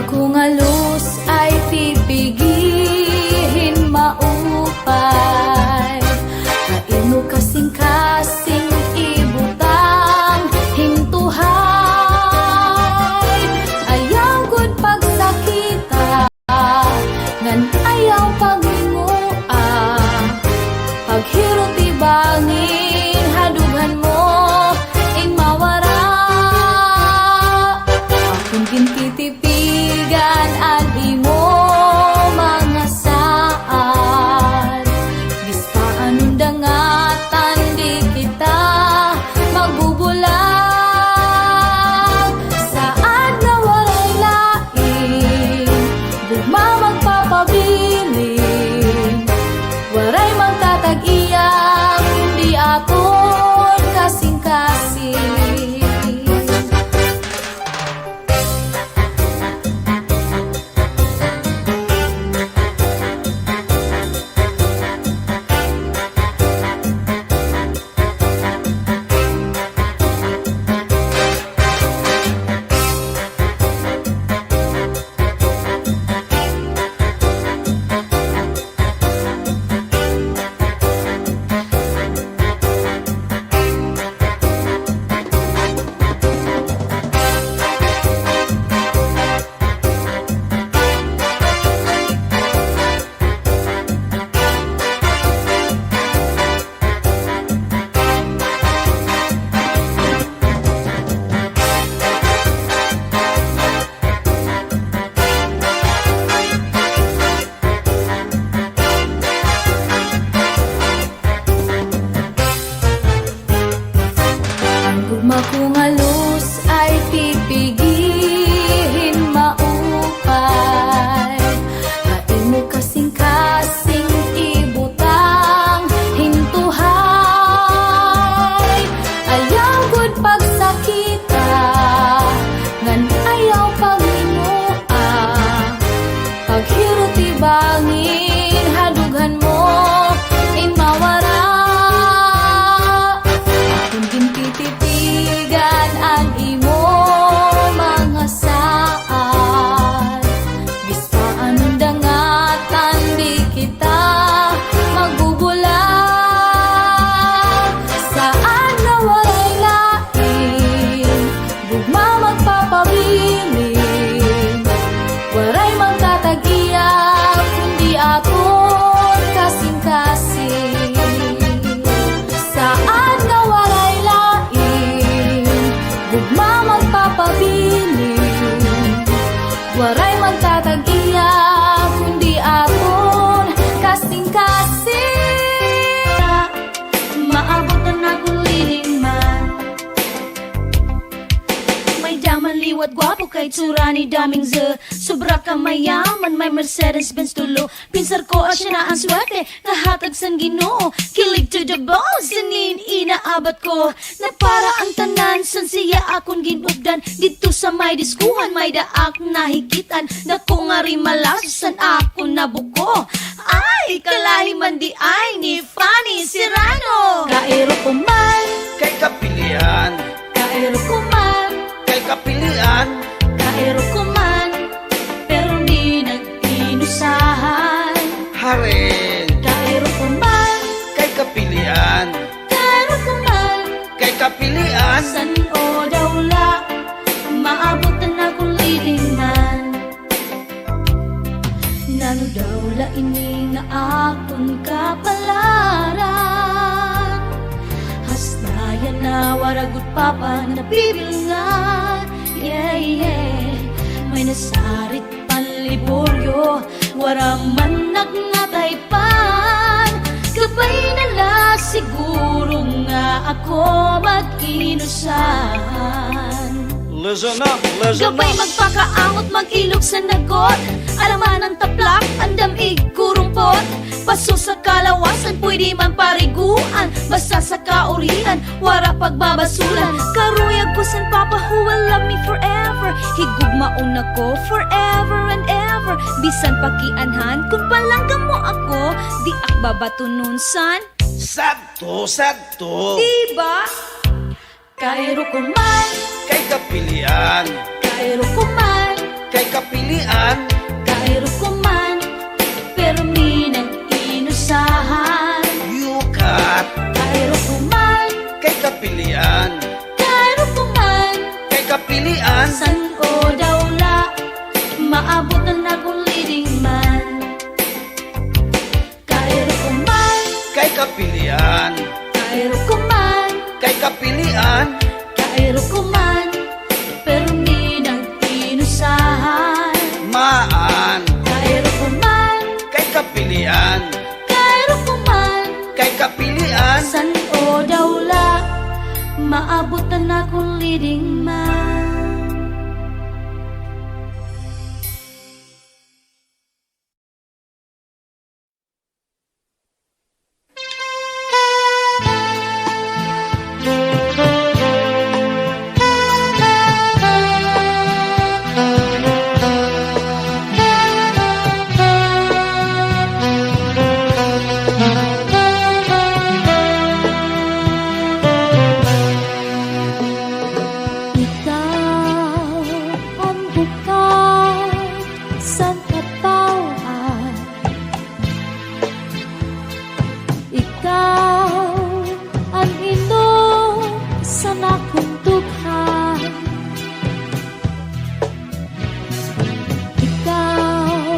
Kung alus ay pipigihin maupay, kaino kasing-kasing ibutang hintuhay. Ayaw gud pagsakita, ngan ayaw paghinguan. titigan ang imo mga saan. Bista anong dangatan di kita magbubulang. Saan na walay lain, gugma magpapabilin. Waray magtatag-iyang di aton kasing-kasing. Gugma kong alus ay pipigihin maupay. Hain mo kasing-kasing ibutang hintuhay. Ayaw gud pagsakita, ngan ayaw paghinua. Paghirot ibangin, hadughan mo in mawara. Titigan ang imo mga saan. Bista anong dangatan di kita magbubulang. Saan na walay lain, gugma magpapabilin. Waray magtatag-iyang kundi aton kasing-kasing. Saan na walay lain, gugma magpapabilin. Waray magtatag-iya kundi aton kasing-kasing. Maabot na naguliling man, may daman liwat gwapo kay tsura ni daming ze. Sobra ka mayaman, may Mercedes-Benz tulo. Pinsar ko at siya na ang swerte, nahatag san Ginoo. Kilig to the bones, sanin inaabat ko. Na para ang tanan, san siya akong ginugdan. Dito sa may diskuhan, may daak nahikitan. Dako nga rin malasan ako nabuko. Ay, kalahi man di ay ni Fanny Serrano. Kairo ko man, Kay kapilian, kairo ko man, kay kapilian, kairo ko man, pero di nag-inusahan. haren. Kairo ko man, Kay kapilian, kairo ko man, kay kapilian, san o dawla, maabot na akong leading man. Nano dawla ini nga akong kapalaran. Hasnayan na waragut papa na bibilngan. Yeah, yeah. May nasarit panliboryo, waraman nagnataypan. Gabay na la siguro nga ako mag-inusan. listen up, listen Gabay up. magpakaangot, mag-ilog sa nagot. Alaman ng taplak, andamig kurumpot. Paso sa kalawasan, pwede man pariguan. Basta sa kaurian, wara pagbabasulan. Karuyag ko san papa who will love me forever. Higugmaon ako forever and ever. Bisan pakianhan, kung palangga mo ako, di akbabatunun san. Sakto, sakto. Diba? Kairo ko man, Kay kapilian, kairo ko man, kay kapilian, kairo ko man, pero mi nag-inusahan. yukat. Kairo ko man, Kay kapilian, kairo ko man, kay kapilian, san o dawla, maabot na akong leading man. Kairo ko man, kay kapilian, kairo ko man, kay kapilian, kairo ko man, pero mi nag-inusahan. leading man. Ikaw ang bukat sa katawan. Ikaw ang inom sa nakuntuhan. Ikaw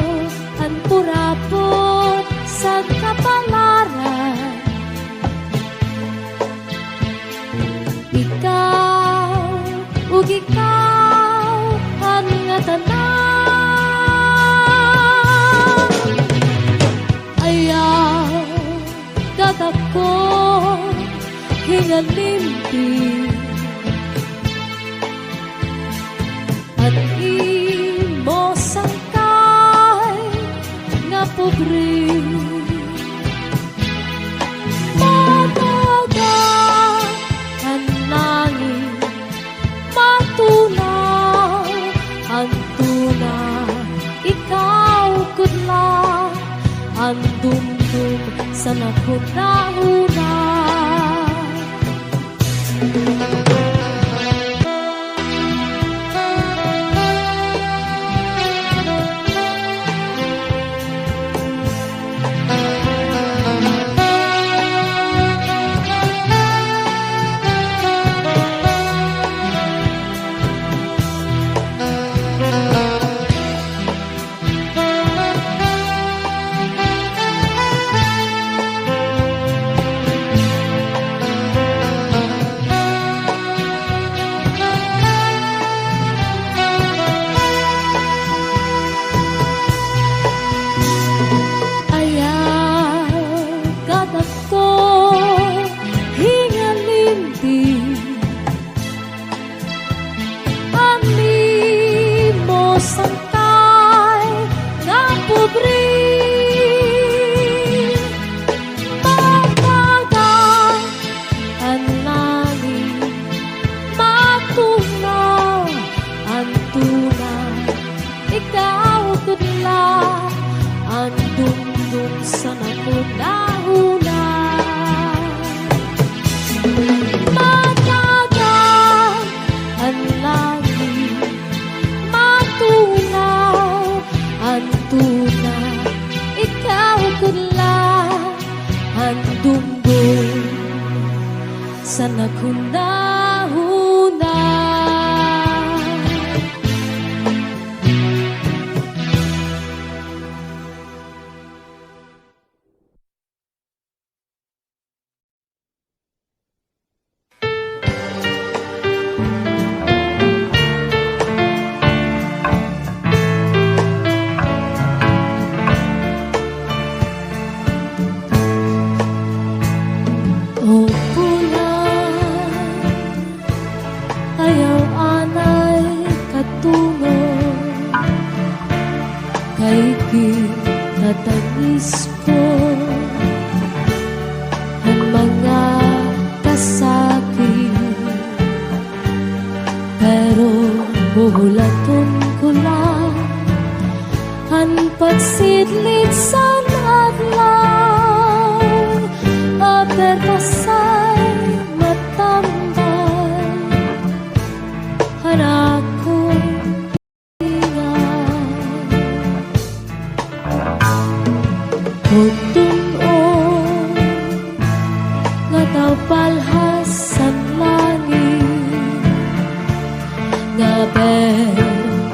ang purapot sa kapalaran. Ikaw ug ikaw ang nga tanan. Ayaw dadako hingalimpi at imo sangkay nga pobre. Matagal ang langit, matunaw ang tuna. Ikaw kudla ang dumdum sa nakunahuna. Ayaw kadako hingalimpi ang imo sangkay nga pobre. Matagal ang langit, matunaw ang tuna. Ikaw kudla ang dumdum sa nakunahuna. Matagal ang langit, matunaw ang tuna. Ikaw kudla ang dumdum sa nakunahuna. O bulan, ayaw anay katungo kay kinatagis ko ang mga kasakit, pero buhulaton ko lang ang pagsidlit sa adlaw. Aperpasay matambay hanakong ingat. Kung tunon nga daw palhas sa langit, nga ber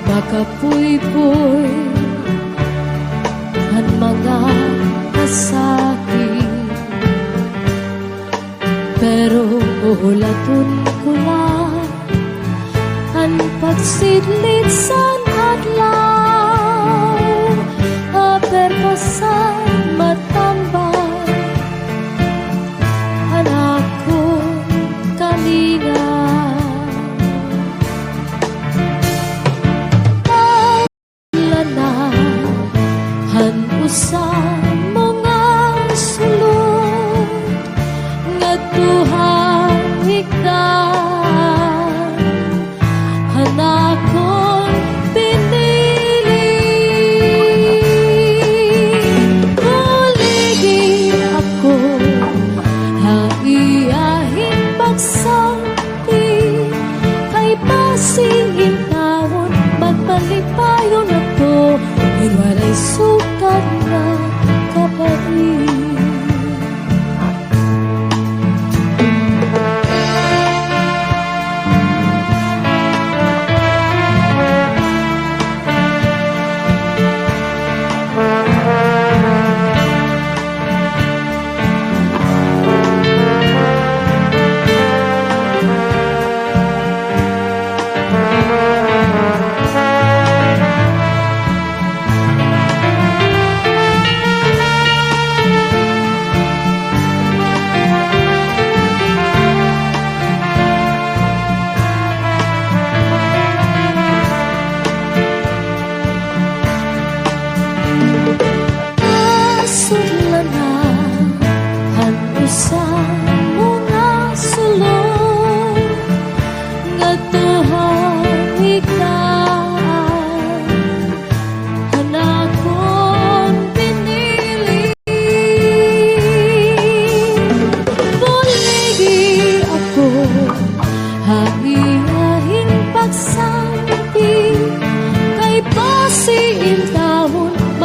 makapuy-puy ang mga kasakit, pero uhulaton ko lang ang pagsidlit sa adlaw. Aperpasay matambay anak kong kalinga. sa mga sulod nga tuhang ikan hanakon pinili kuligi ako haiyahin pagsanti kay pasingin taon magpalipayon ako Iwaray sukat na kapatid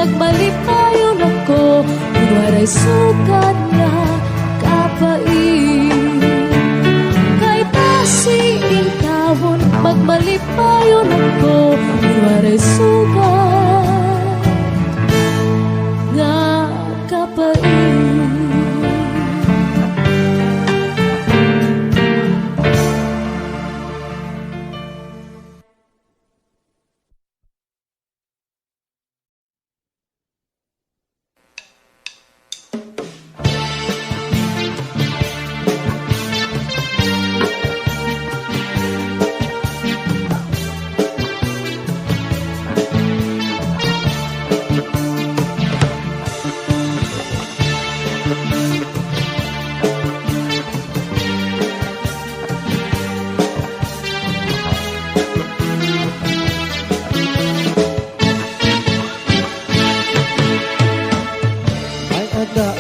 Magbalipayon ako Iwaray sukat na kapait Kay pasiin tawon Magbalipayon ako Iwaray sukat na kapait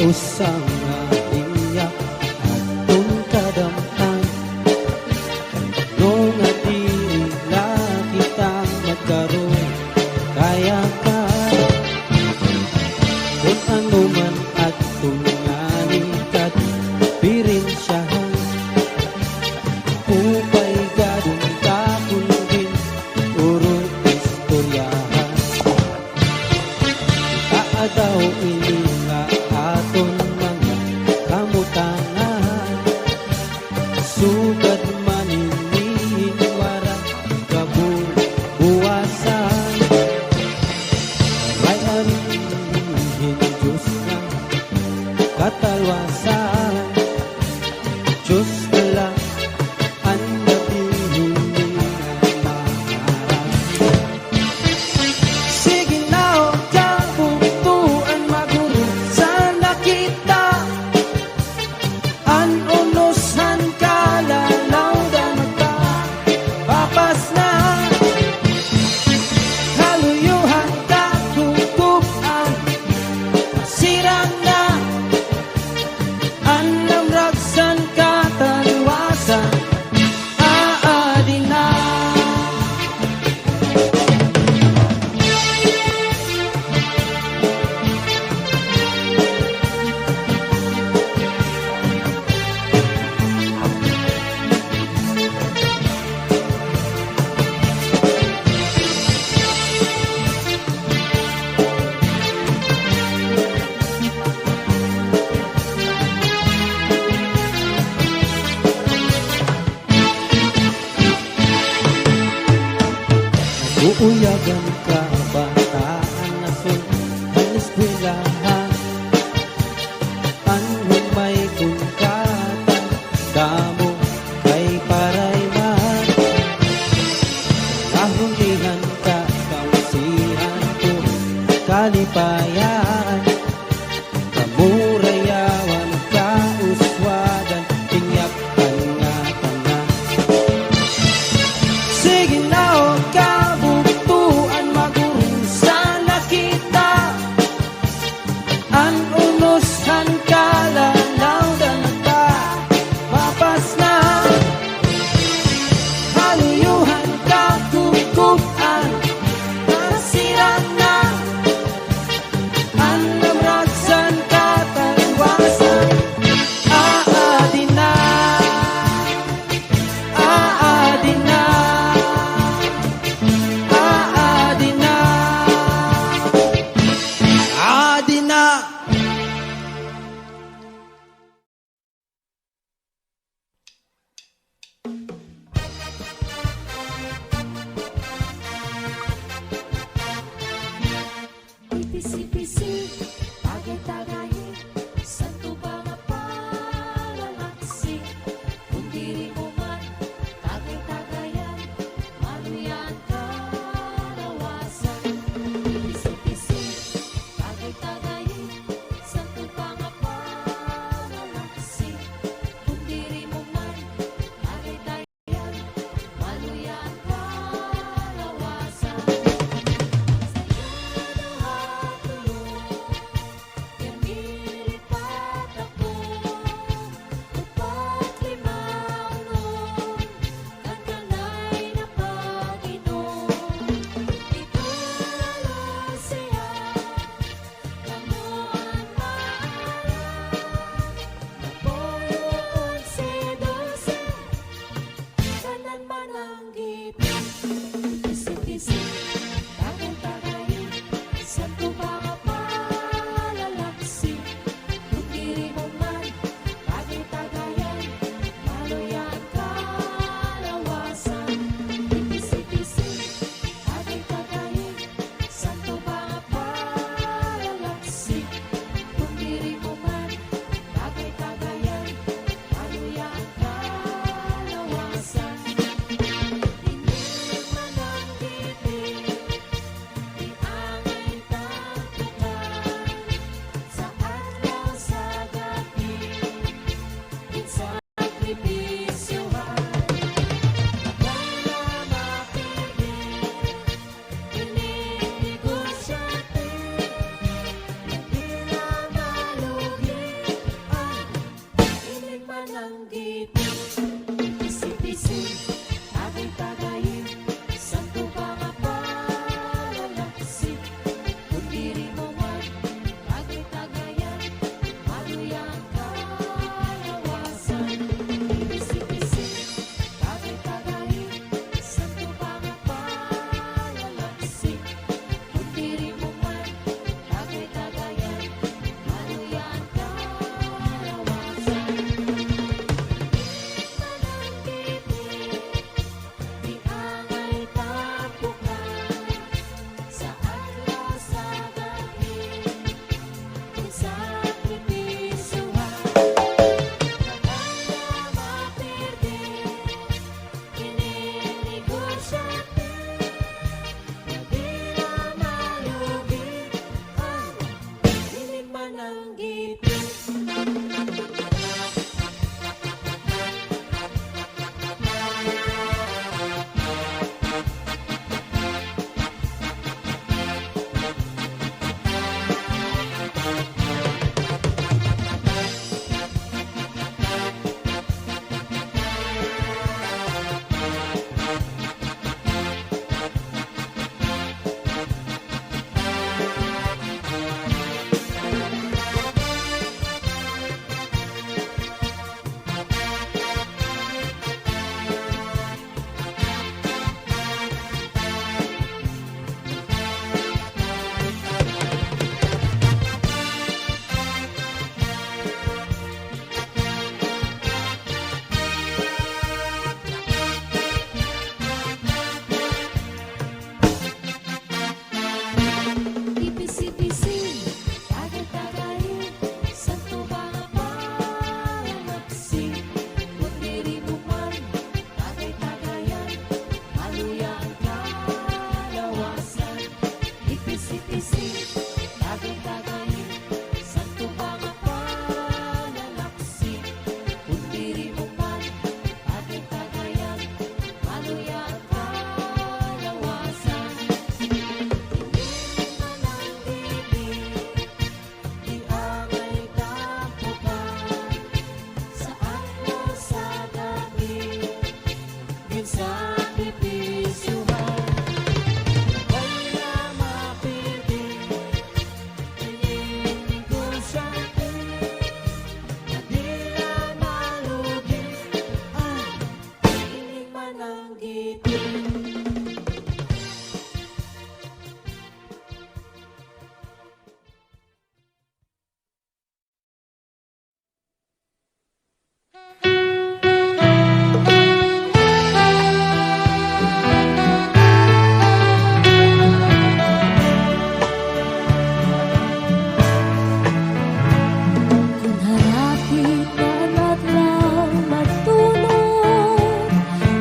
Usang inya atong kadamtan nung adila kita magkaroon kaya ka kung ano man at tunganin kat pirin siyahan upay gadong tapon din urong istoryahan kaadaw inila aton mga kamutangan sugad maninin wara kabuwasan may arihin Diyos na katalwasan Diyos na lang ang nabihin na maharap sige na o kabutuan maguro sana kita an unusan kalalaw da mata papas na kaluyuhan katutupan sirang na an namragsan katalwasan aadin na uuyagan ka bataan na sun ang eskwelahan anong may kunkata damo kay parayman lahundihan ka kausihan ko kalipayan. Kamurayawan kauswagan, tingyapan nga tanga. Sige na o kabuktuan, magurong sana kita. An unusan kalalaw dan ta papas na. Haluyuhan kakukuan, nasirang na. An namragsan katalwasan, aadi na, aadi na, aadi na, aadi na. Ipisi-pisi, tagay-tagay, santo ba nga palalaksi? Kung diri mo man, tagay-tagayan, maluyan kalawasan. Ipisi-pisi, tagay-tagay, santo ba nga palalaksi? Kung diri mo man, tagay-tagayan, maluyan kalawasan. Sayado hatulog galaksi, tagay-tagayin, santo mga panalaksi, kung diri mo man, tagay-tagayan, maluya at kalawasan. Hindi man ang ibig, di angay dapugan, sa araw sa gabi, ginsakripisyuhan. Wala mapigil, tingin ko sa akin, na di na malugi, ay, inig man ang gitin. Kung harapit na natlaw matulog,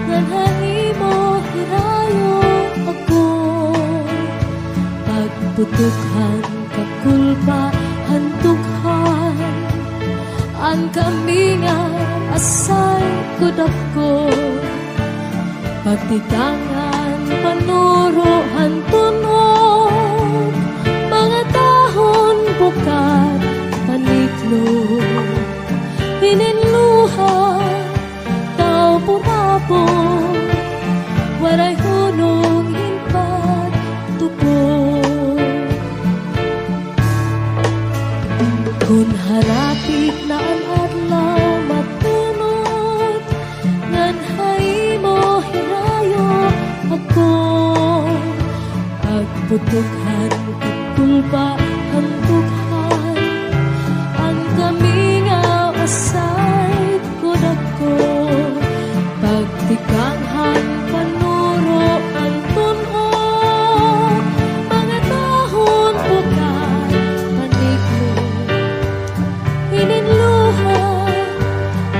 nganhani mo hirayo ako. Pagputukhan kakulpa hantukhan, ang kami nga asay kudako. Pagtitangan panuro hantunog, mga dahon bukat paniklog, hininluha tao purapon, waray hunong hinpat tupon. Kung harapit na ang adlaw matunod, nganhay mo hirayo ako. Pagputukhan kakulpa hantukhan, ang kami nga asay kudako. Pagtikanghan panuro ang tunog, mga dahon bukat paniklog, hininluha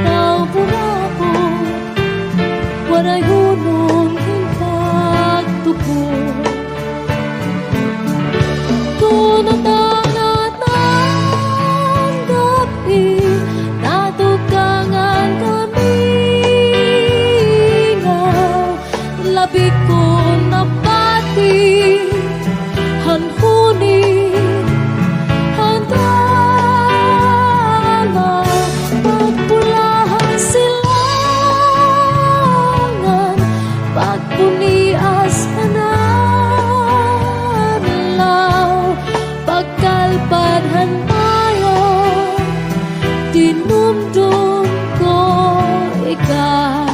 tao purapon, waray hunong hintagtupon. Tunod ang gabi, natukangan kami nga, labi ko napati, hanhunin, handala, pagpulahan silangan, pagpunias hanalaw, pagkalpad hantayo, dinumdum ko ikaw.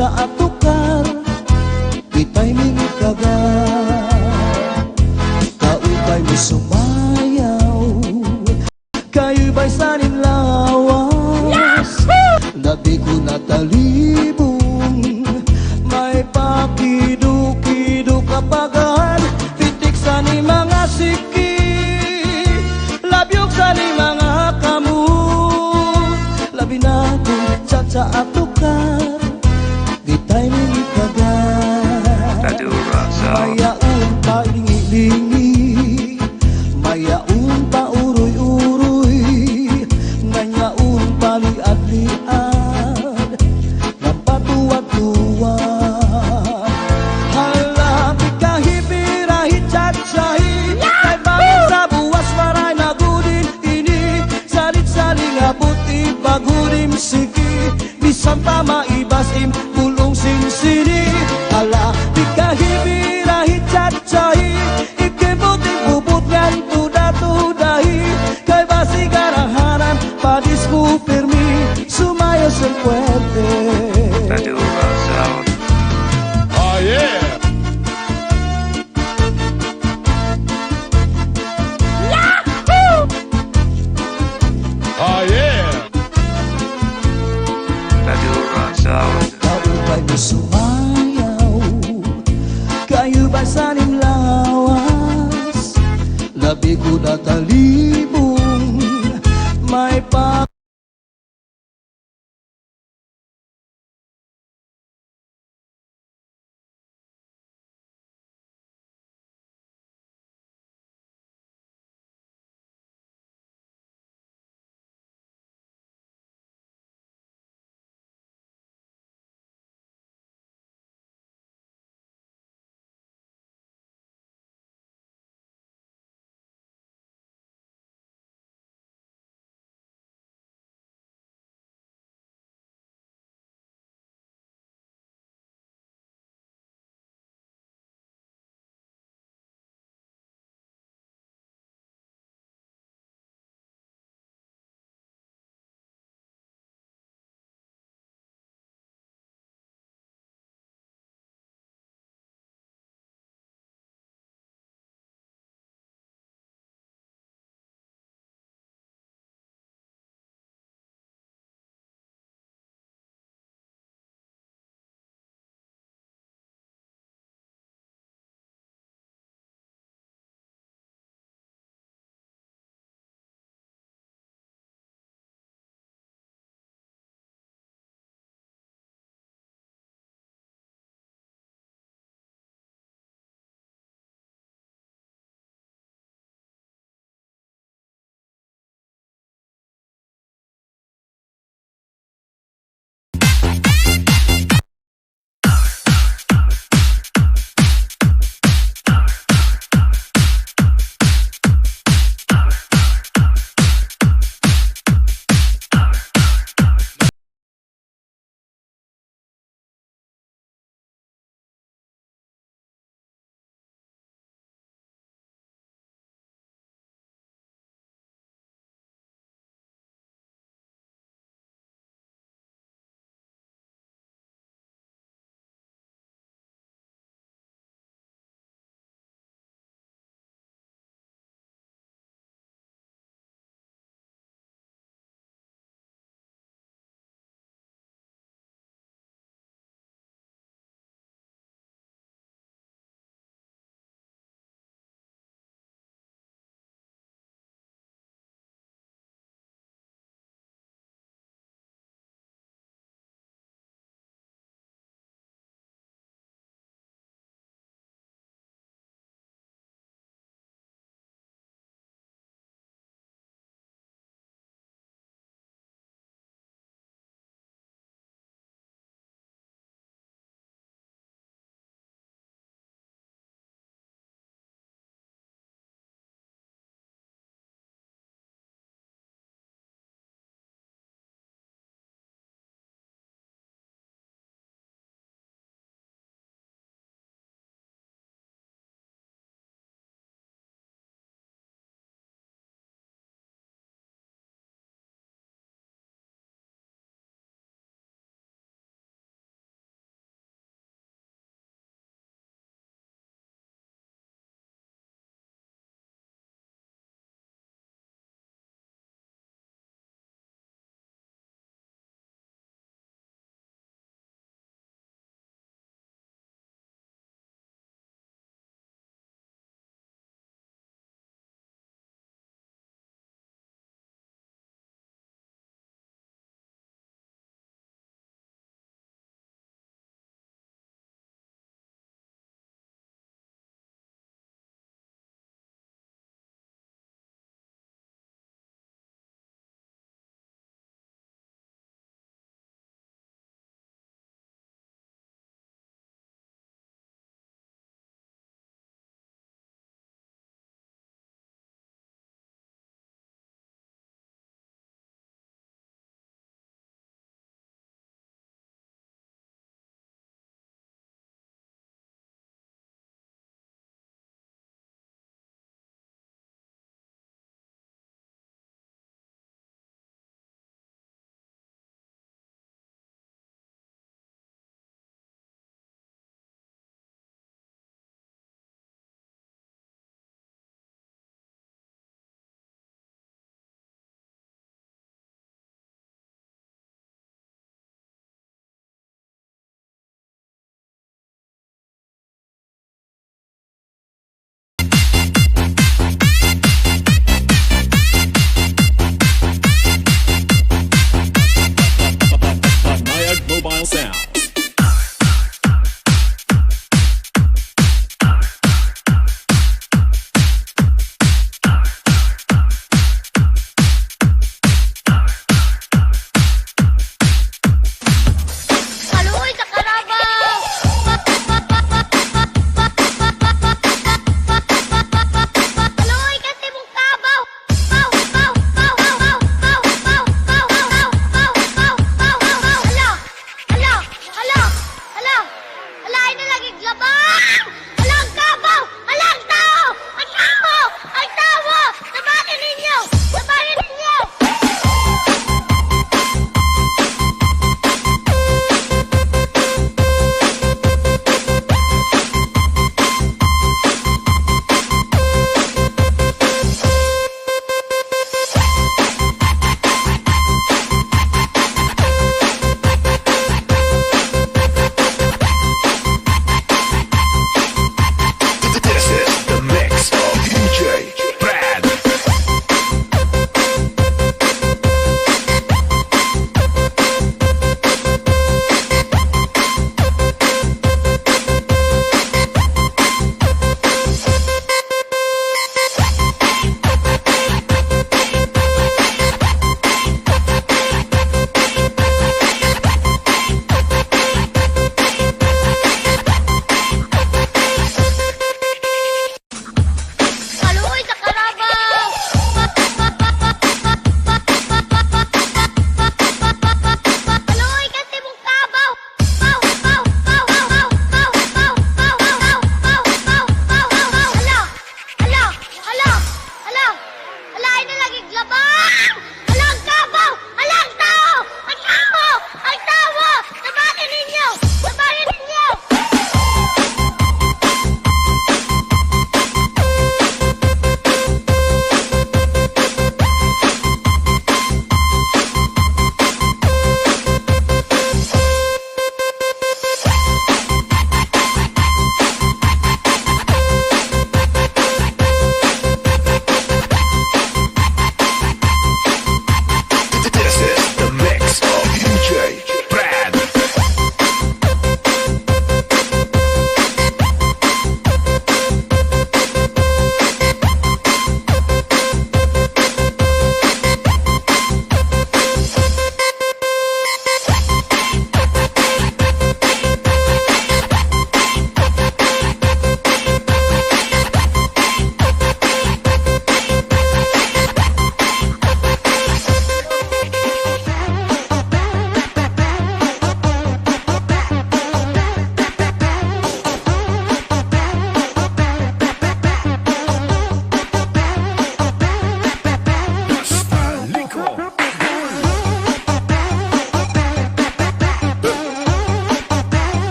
caca at tukar Kita'y minikagat Kaupay mo sumayaw Kayo'y ba'y saninlawas Labi ko na talibong May pakido-kido kapagan Pitik sa ni mga siki Labyog sa ni mga kamot Labi na ko caca at tukar Kita'y minikagat Madura Sound. Mayaon pa lingi-lingi Mayaon pa uroy-uroy Nanyaon pa liad-liad Napatuwad-tuwad Hala, pikahipirahi chat-chahi Kay bangin sa buwas maray nagudin ini Salit-saling abot ipagudim siki Bisan pa maibasim pulong sinsini Hala, pikahipirahi chat-chahi Ikibuting bubut ngan tuda-tudahi Kay basi garahanan padis mo firmi Sumayo sa puwerte Madura Sound. Oh yeah. Oh yeah. Madura Sound. Kaupay mo sumayaw Kayo ba sa lawas Labi ko na talibong May pa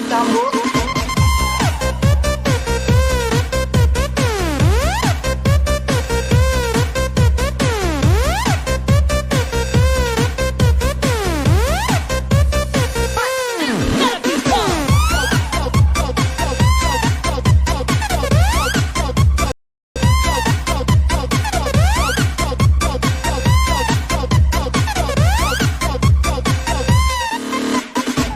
kamot.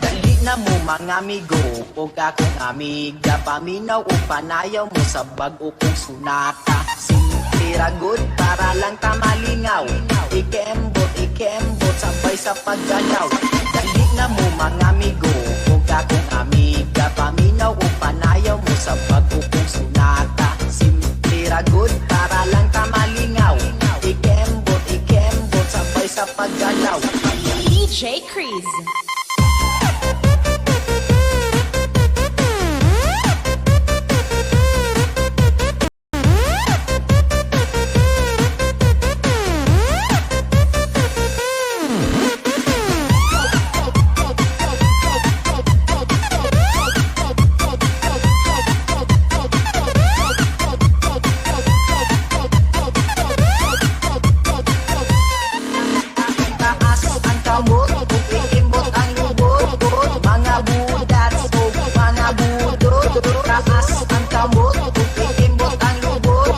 Dali na mo mga amigo, o akong amiga, paminaw o panayaw mo sa bag-o kong sunata. Simple ra good para lang ka malingaw, ikembot, sabay sa paggalaw. Dali na mo mga amigo, o akong amiga, paminaw o panayaw mo sa bag-o kong sunata. Simple ra good para lang ka malingaw, ikembot, sabay sa paggalaw. DJ Crease. Taas ang kamot, iimbot ang lubot, mga budat o mga budot. Taas ang kamot, iimbot ang lubot,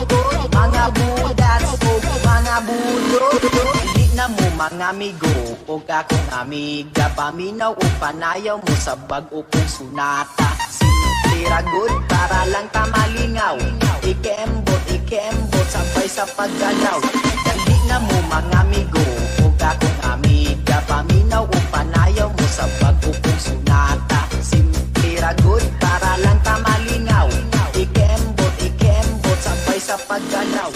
mga budat o mga budot. Hindi na mo mga amigo, o akong amiga, paminaw o panayaw mo sa bag-o kong sunata. Simple ra good para lang ka malingaw, ikembot, sabay sa paggalaw. Dali na mo mga amigo, o akong amiga, paminaw o panayaw mo sa bag-o kong sunata. Simple ra good para lang ka malingaw, ikembot, sabay sa paggalaw.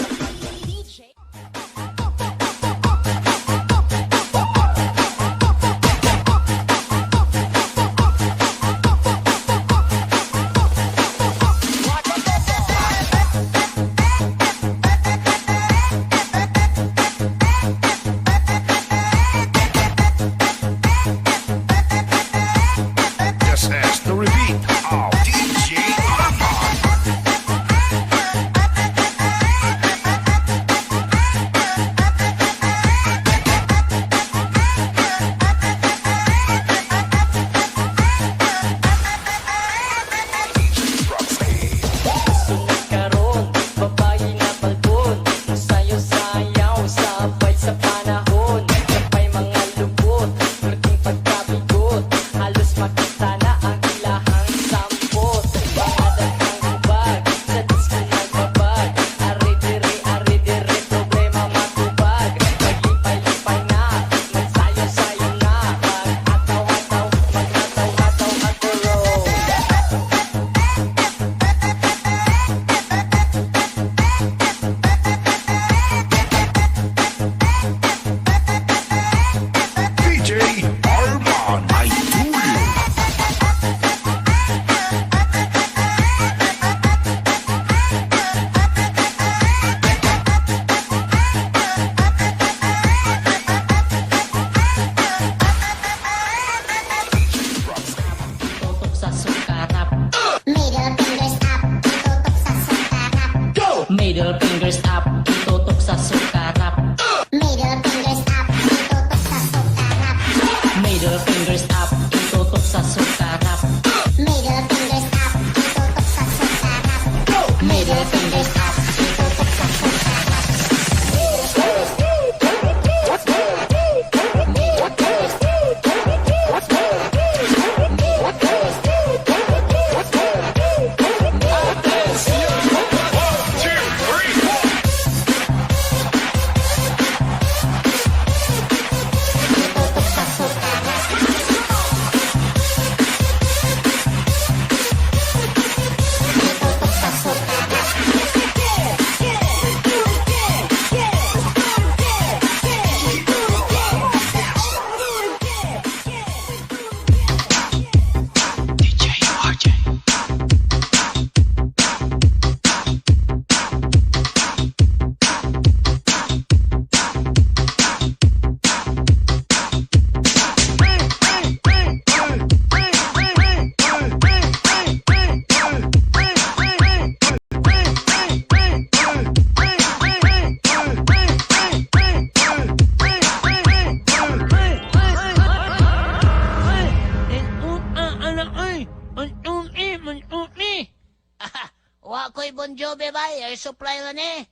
Wa ko'y Bon Jovi ba? Air supply na ni.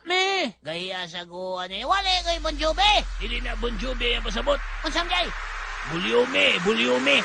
May. Gaya sa guwan ni. Wala ko'y Bon Jovi. Dili na Bon Jovi ang pasabot. Unsam jay? Bulyome. Bulyome.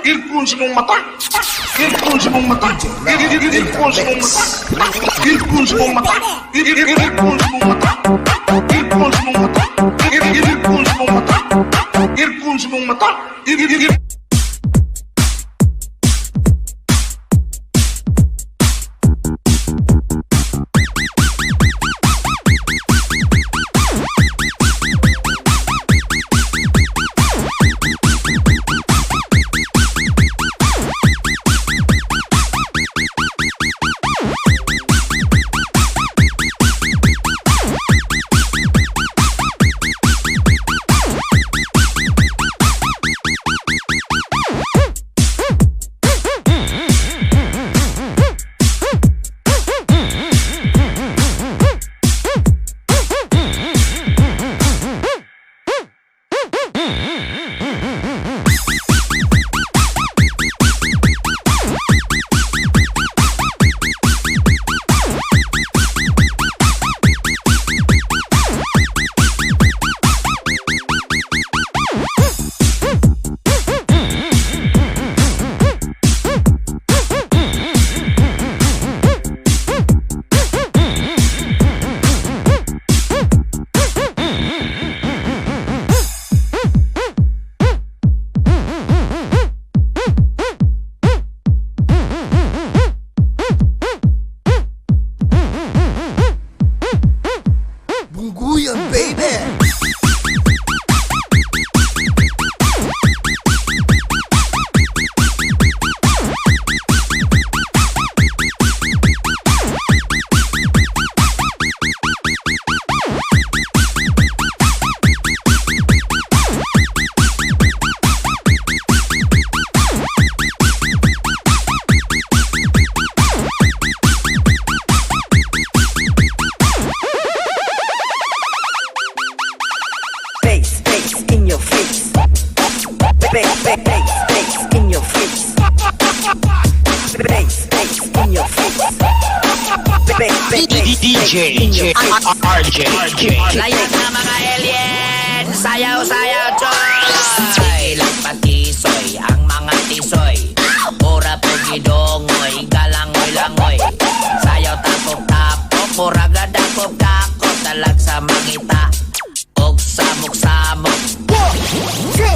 Il Irpulso mong mata. Irpulso mong mata. Irpulso mong mata. Irpulso mong mata. Irpulso mong mata. Irpulso mong mata. Irpulso mong mata. Irpulso mong mata. DJ RJ. Layak na mga alien, sayaw-sayaw choy. Ilang patisoy, ang mga tisoy. Pura pugidongoy, galangoy-langoy. Sayaw tapok-tapok, pura gadakop-dakop. Talag sa mangita, og samok-samok. 1, 2,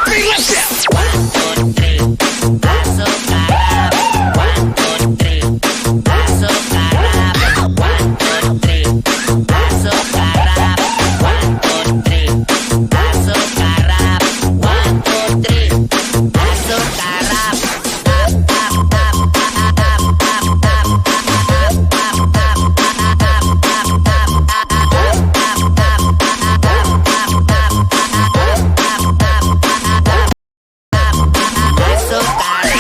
3, let's go! 1, 2, 3, pasok karap. 1, 2, 3, pasok karap. 1, 2, 3, pasok karap. 1, 2, 3, pasok karap. 1, 2, 3, pasok karap. Tap, tap, tap, tap, tap, tap, tap, tap, tap, tap, tap, tap, tap, pasok karap. Pasok karap.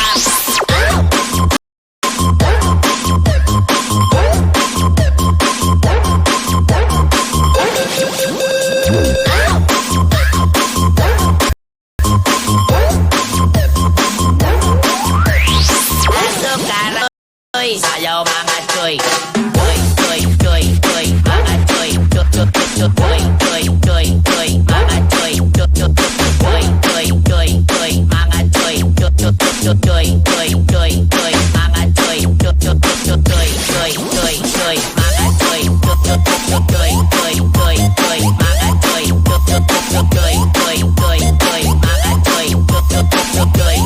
Sayaw mga choy. Choy, choy, choy, choy. Mga choy. Choy, choy, choy, choy, choy, choy. Mga choy. Choy, choy, choy, choy, choy, choy. Mga choy. Choy, choy, choy, choy, choy, choy, choy. Mga choy. Choy, choy, choy, choy, choy, choy, choy. Mga choy. Choy, choy, choy, choy, choy, choy, choy. Mga choy. Choy, choy, choy, choy, choy, choy, choy. Mga choy. Choy, choy, choy, choy, choy,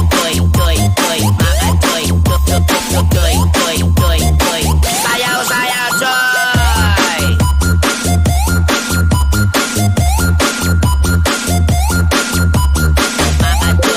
choy, choy. Mga choy. Choy, choy, choy, choy, choy, choy, choy. Sayaw, sayaw, choy. Mga choy. Mga choy.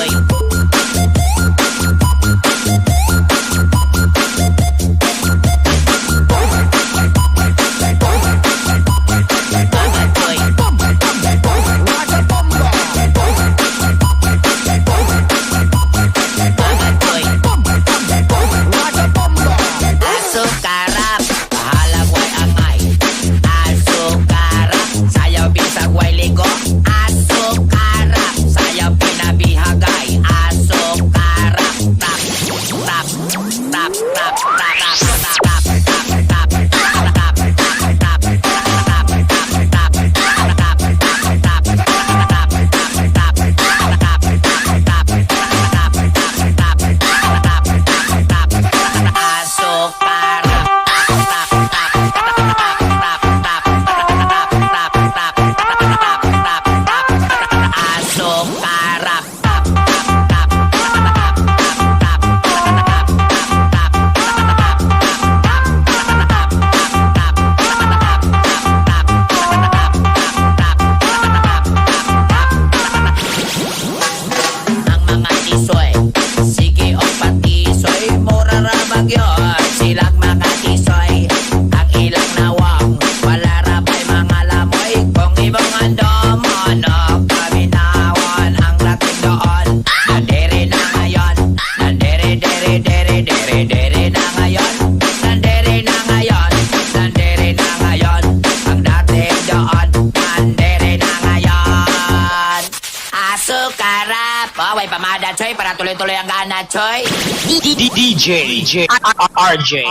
pamada, Choy, para tuloy-tuloy ang gana, Choy. DJ RJ.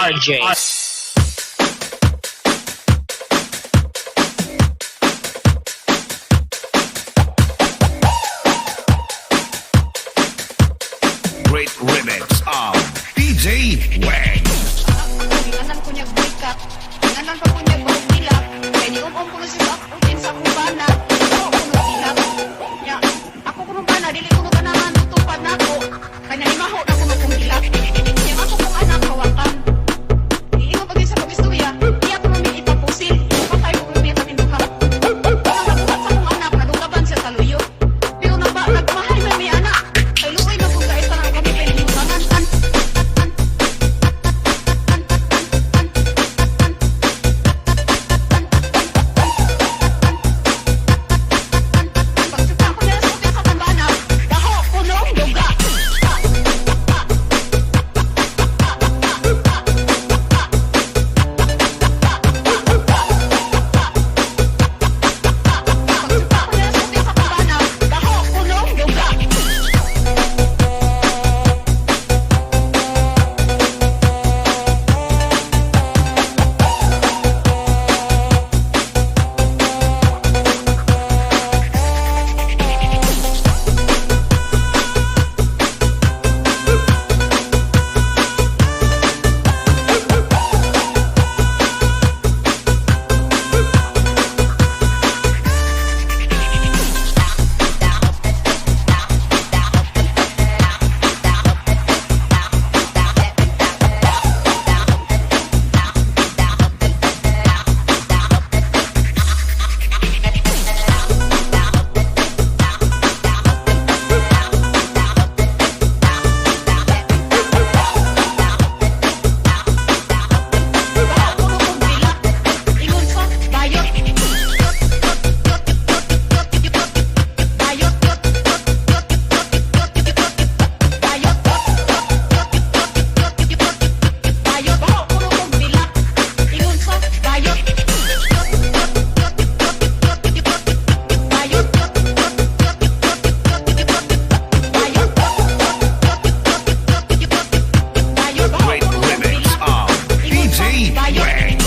Great remix of DJ Wang. Inganan ko niya breakup. Inganan ko niya bahog dilap. Kaya di ko na siya sa utin sa kubana. Ako kuno dilap. Ya, ako kuno bana dili kuno ganahan tutupad nako. Kanya imaho na kuno kung dilap. Kaya ako kung anak kawakan. Iingon pag sa pag-istorya, iya ko man itapusil. Patay ko kung may duha. Ang nabuhat sa kong anak nadugaban siya sa luyo. Pero nagmahay na may anak. Kay luoy na kung kaisa na kami pinilutangan. Pagsutan ko nila sa utin sa tambana, daho punong duga. Pagsutan ko nila sa utin sa tambana, daho punong duga. Great remix of DJ Wang.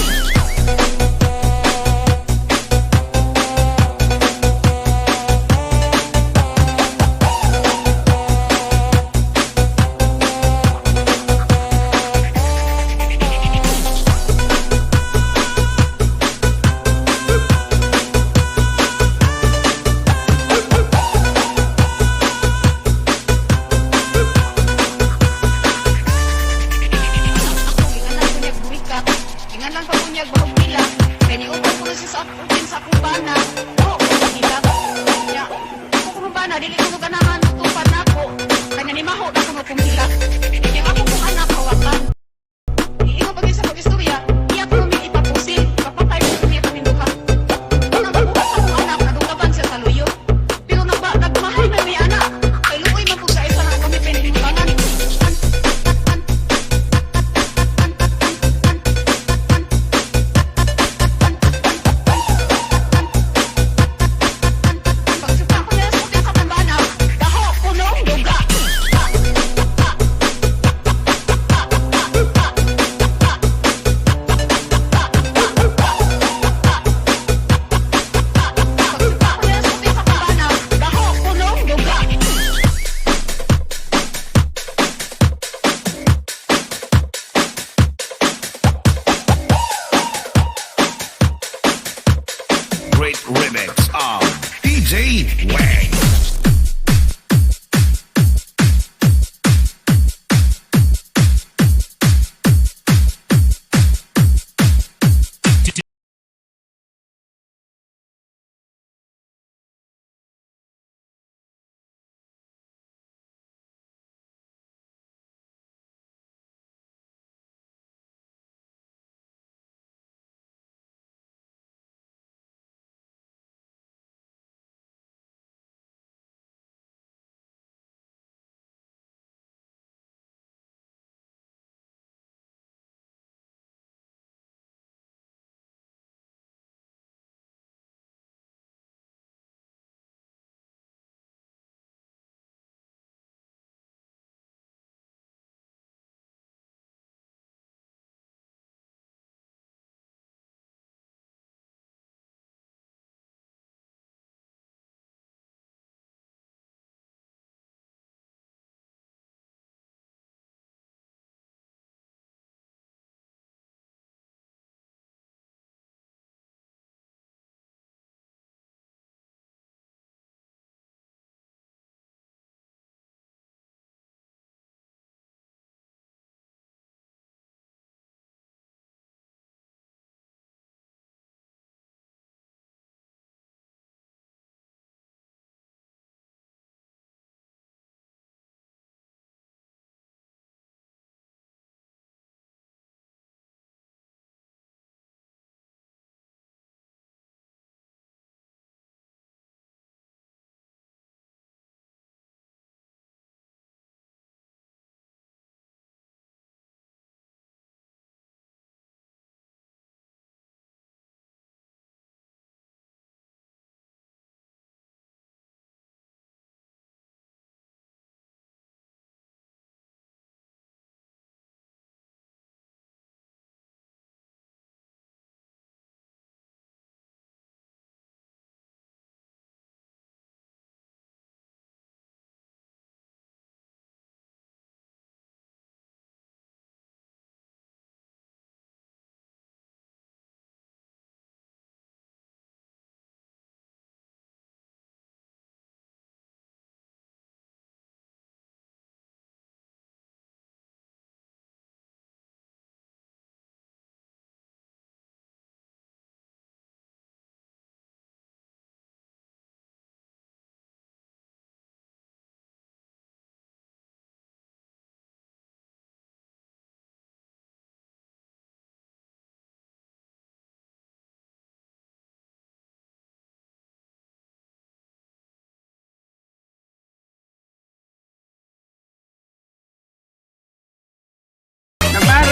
Inganan ko niya bahog dilap. Kaya di ko na siya sa utin sa kubana. Daho punong dilap. Ya, ako kuno bana dili kuno ganahan tutupad nako. Kanya ni maho na kuno kung dilap. Kaya ako kung anak kawakan. Iingon pag sa pag-istorya, iya ko may itapusil. Kapatay ko kung may duha. Ang nabuhat sa kong anak nadugaban siya sa luyo. Pero nagmahay na may anak. Kay luoy man po sa isa na kami pinilutangan. Pagsutan ko nila sa utin sa tambana, daho punong duga. Pagsutan ko nila sa utin sa tambana, daho punong duga. Great remix of DJ Wang.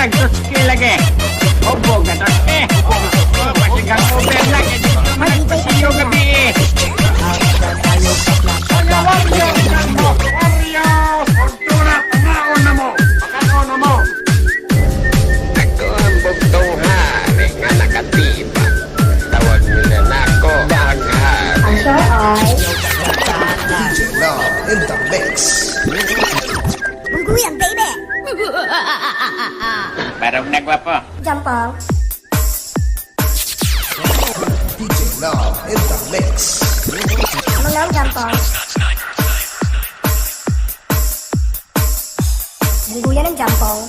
nagtuski lagi. Hubog na tuski. Pasigang over lagi. Dito man nagpasiyo gabi. Ako ang bugtong hari nga nakatiba. Tawag nila na ako Baghari. Bungguyan, baby! Barog na gwapo. Jampong. Menang jampong. Bungguyan ng jampong.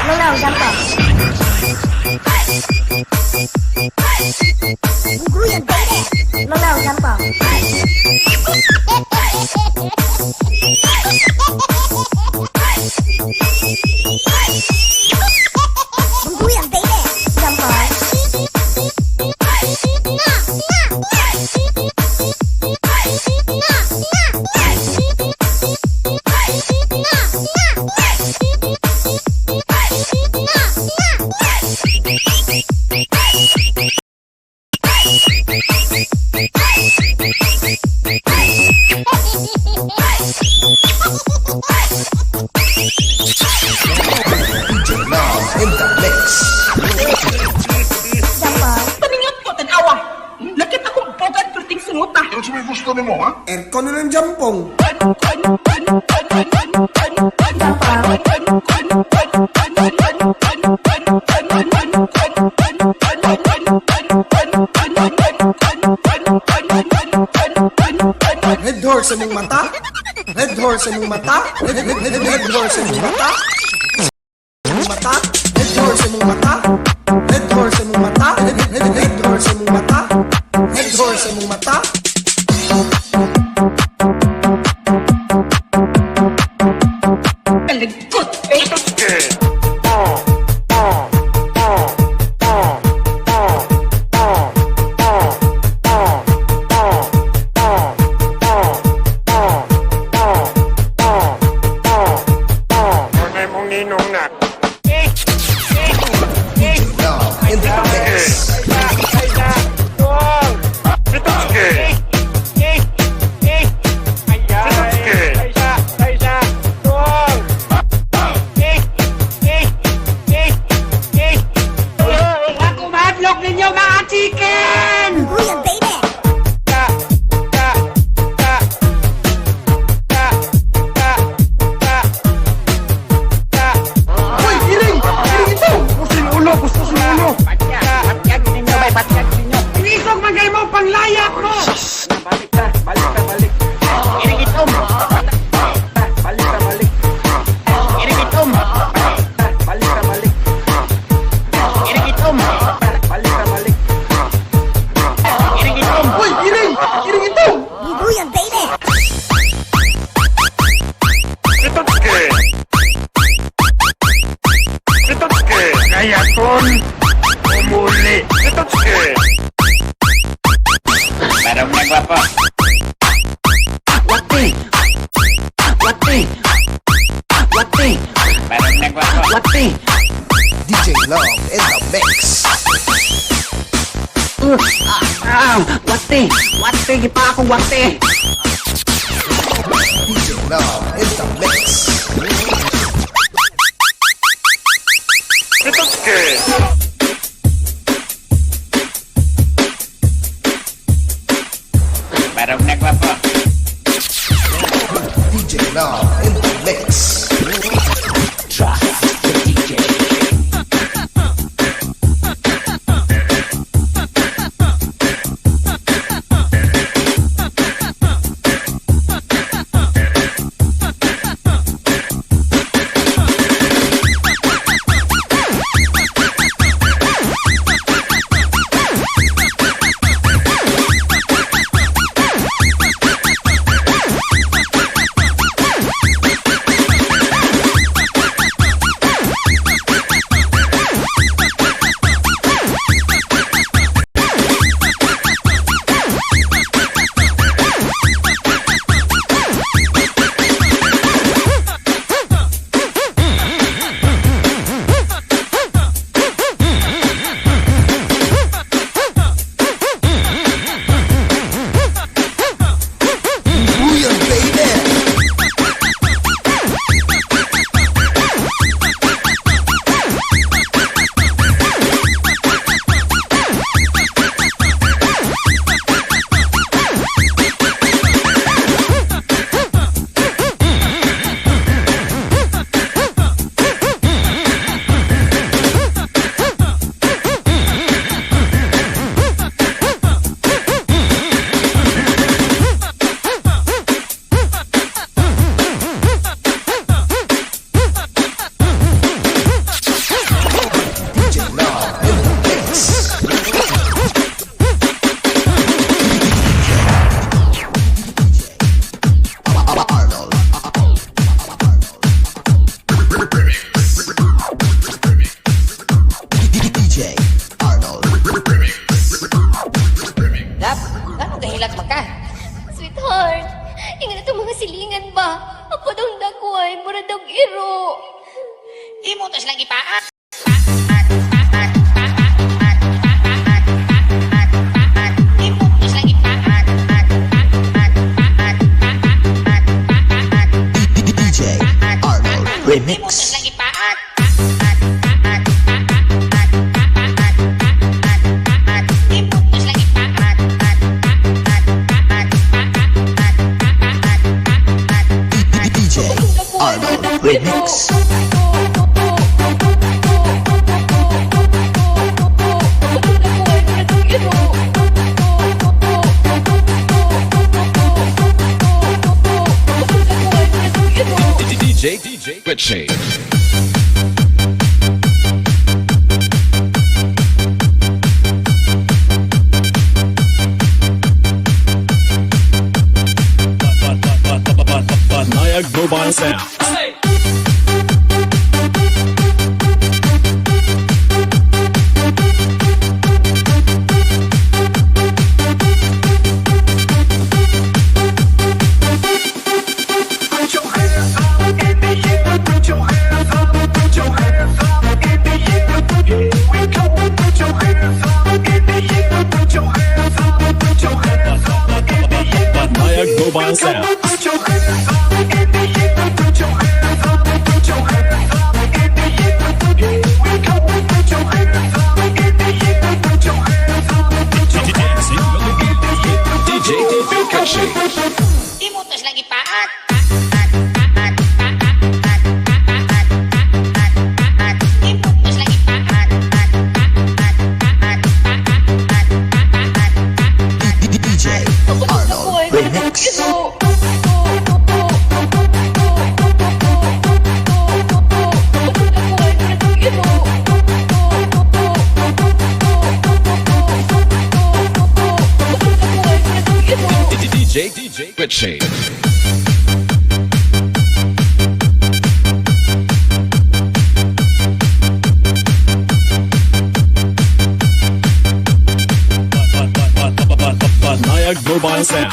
Menang jampong. Bungguyan, baby! Menang jampong. Bungguyan, baby! Jampong. Jampong. Paningat po, tanawa. Nakita kong bogad perting sunguta. Yung sumay gusto ni mo, ha? Aircon na ng jampong. Red horse sa mong mata? Red horse sa mong mata? Red horse sa mong mata? Mata? Red horse sa mong mata? Red horse sa mong mata? Red horse sa mong mata? Red horse sa mong mata? Taligkot! Bungguyan, baby! Uy, iring! Iring ito! Gusto yung ulo! Gusto yung ulo! Patyag ninyo, bay. Patyag ninyo. Inisog magay mo panglayak mo! Balik ka. Iring itom. Balik ka. Iring itom. Balik ka. Iring itom. Balik ka. Iring itom. Uy, iring! Iring ito! Bungguyan, baby! Kayaton! Umuli! Barog na gwapo. Wati. Barog na gwapo. Wati. DJ Love in the mix! Wati. Gipa ako, wati. DJ Love in the mix! Barog na gwapo. DJ Love in the mix! DJ Arnold. Dap, anong gahilat mo ka? Sweetheart, ingat na mga silingan ba? Ako daw dagway, mura daw iro. Imutas lang ipaan. Imutas lang ipaan. DJ Arnold Imutas Remix. lang ipaan. Imutas lang ipaan. DJ Arnold Remix. DJ Richie. Naya Global Sound. Naya Global Sound. DJ Pikachu. Imutas lang ipaan. Imutas lang ipaan. DJ Arnold Remix. DJ Richie. Naya Global Sound.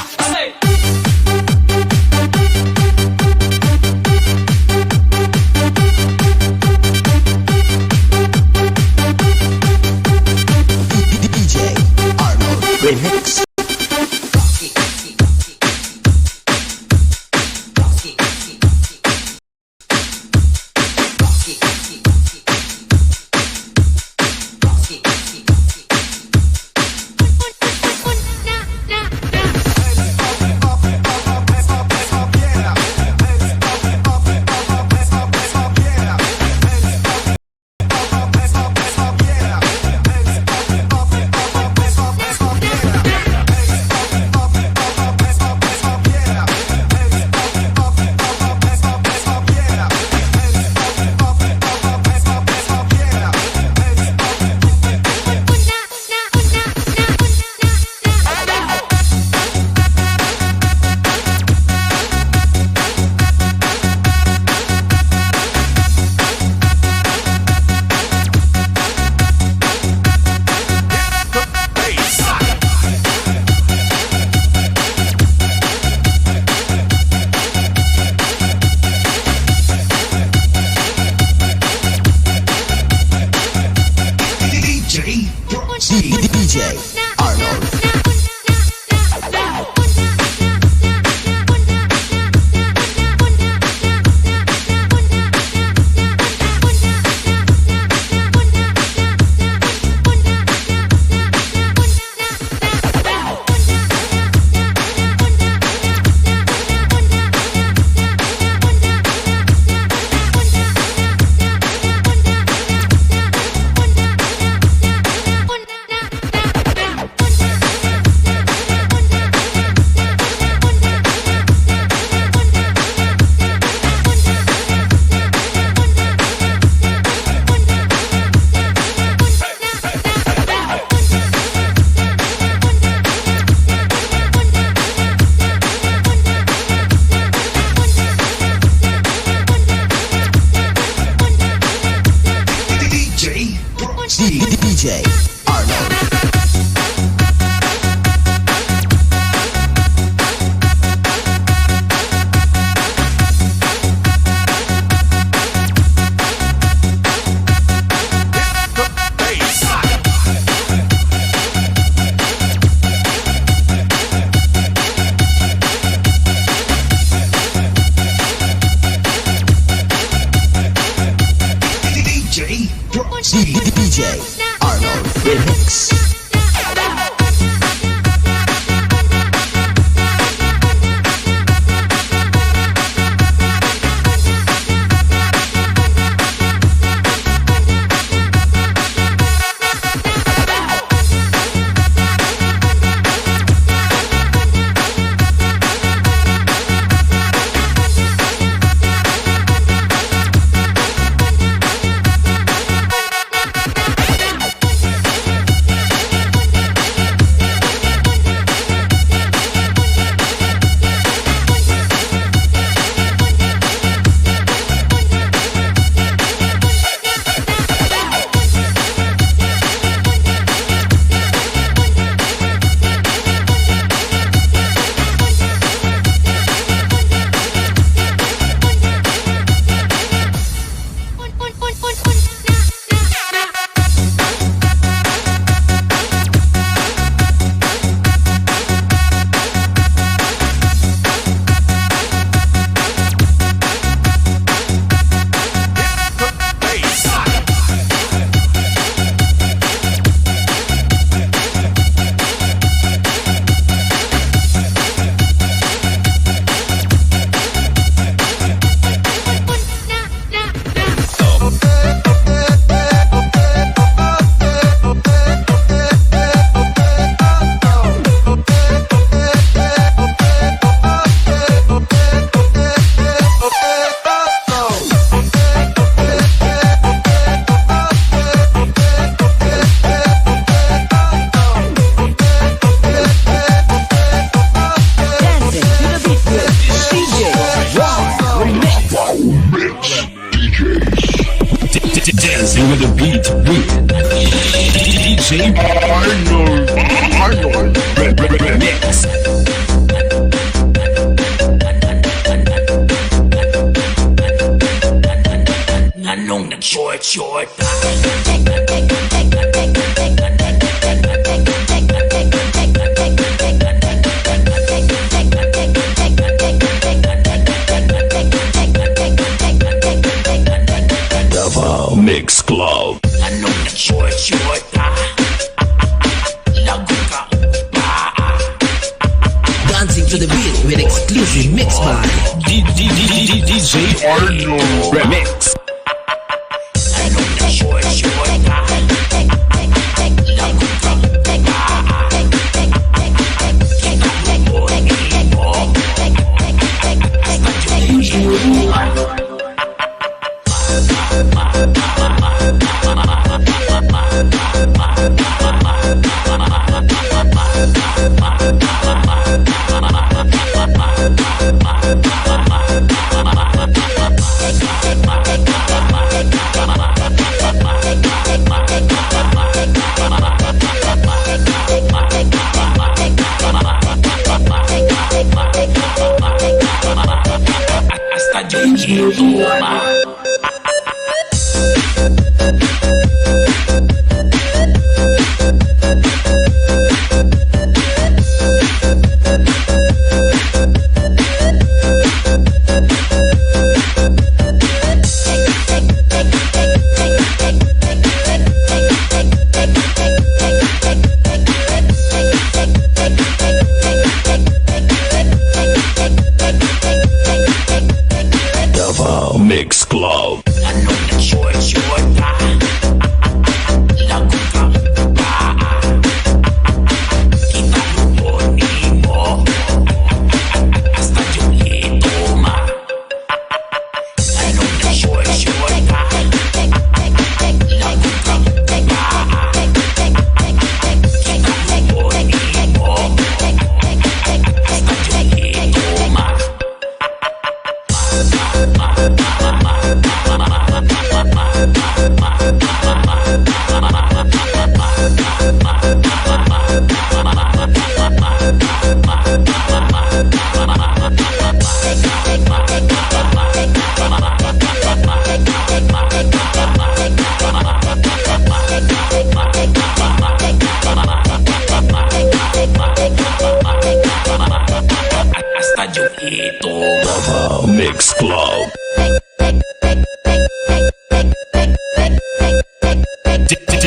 DJ Arnold Remix. DJ Arnold. DJ Arnold. DJ Arnold Remix. Dancing with the beat with DJ Arnold Remix. Nanong nag-short. Davao Mix Club. Nanong nag-short. Lago ka ba? Dancing to the beat with exclusive mix by DJ Arnold Remix. Nanong nag-short. Lago ka ba? Alpha Mix Club.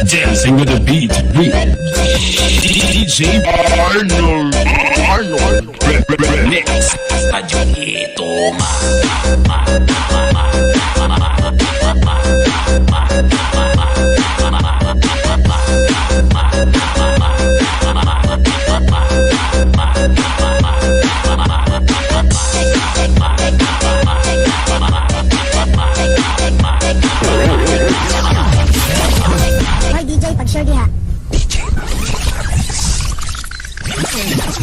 Dancing with the beat with DJ Arnold. Remix. Hoy DJ, pag-share diha.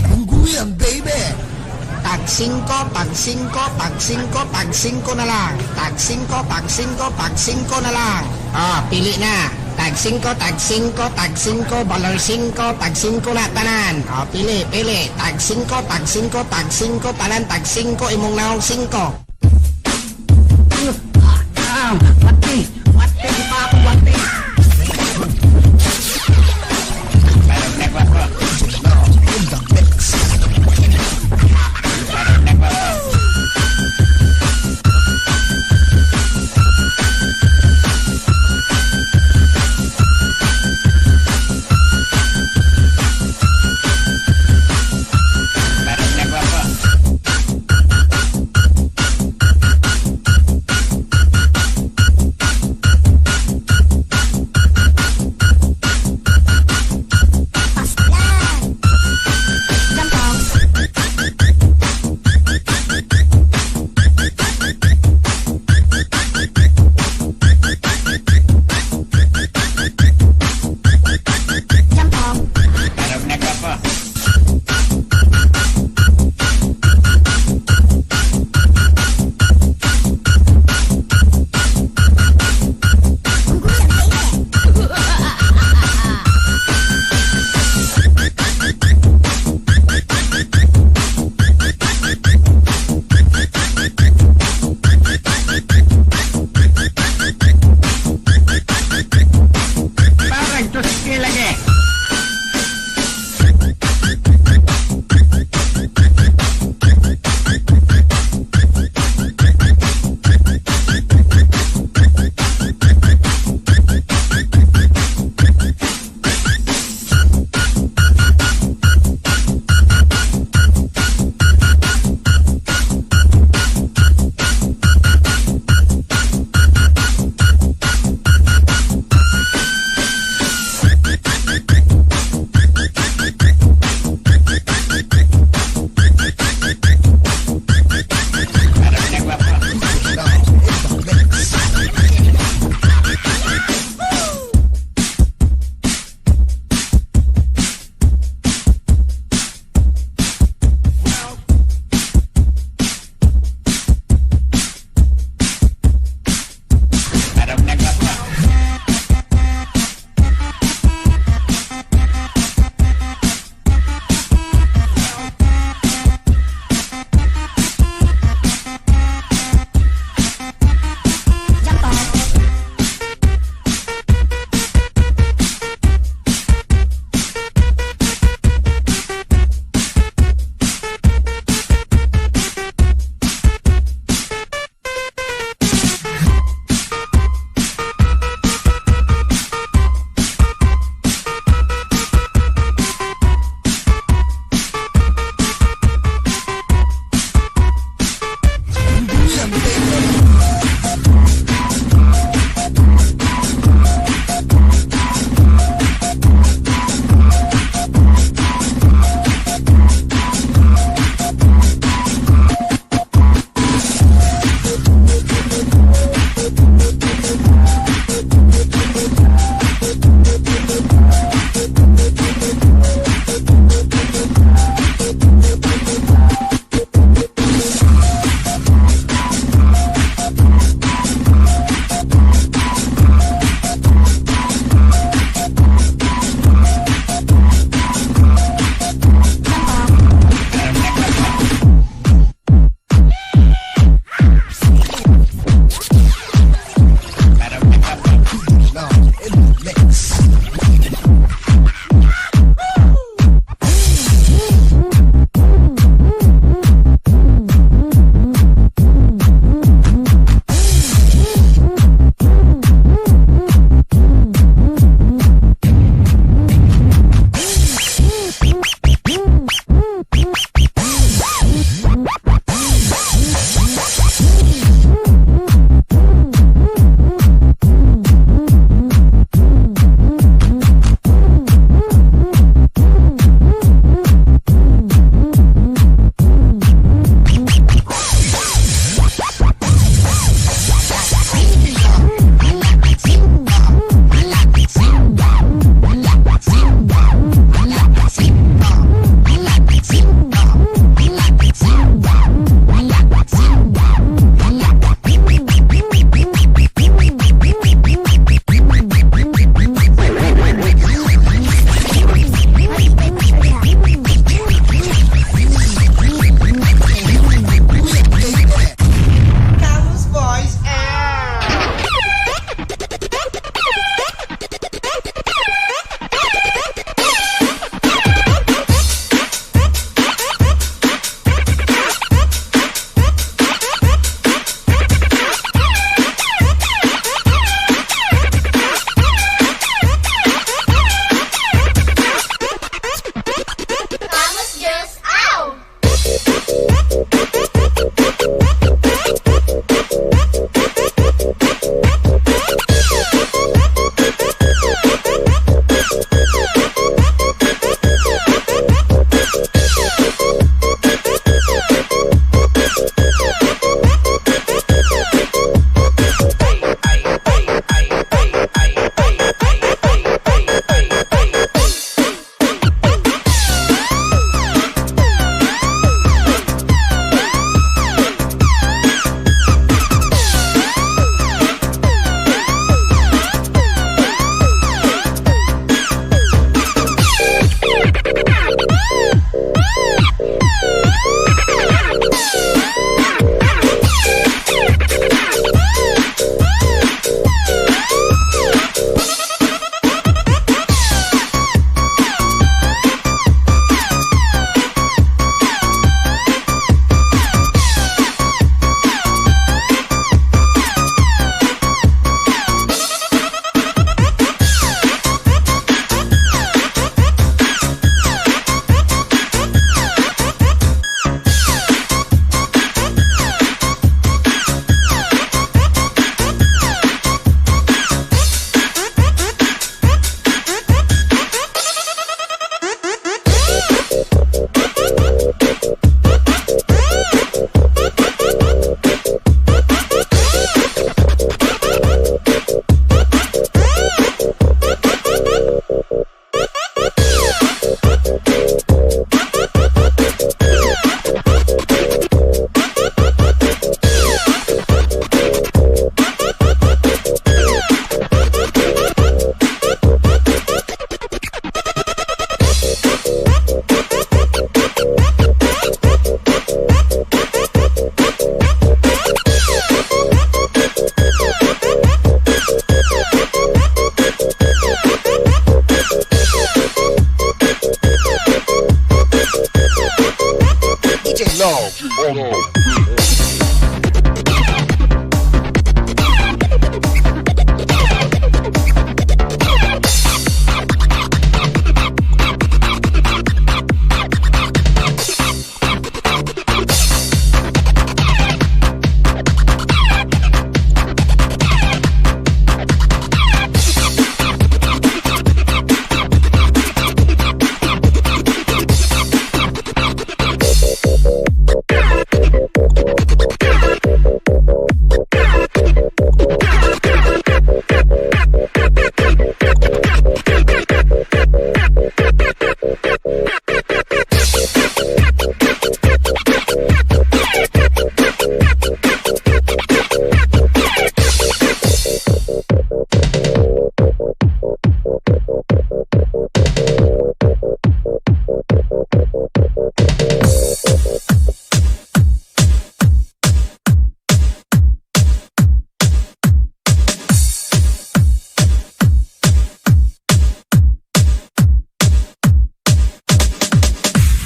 Gungguyan, baby! Tag 5, pag 5, pag 5, pag 5 na lang. Tag 5, pag 5, pag 5 na lang. Ah, pili na. Tag 5, tag 5, tag 5, balar 5, tag 5 na tanan. Ah, pili. Tag 5, tag 5, tag 5, tanan, tag 5, imong naong 5. Mati pa ako, mati.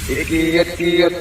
Ikiyat-kiyat.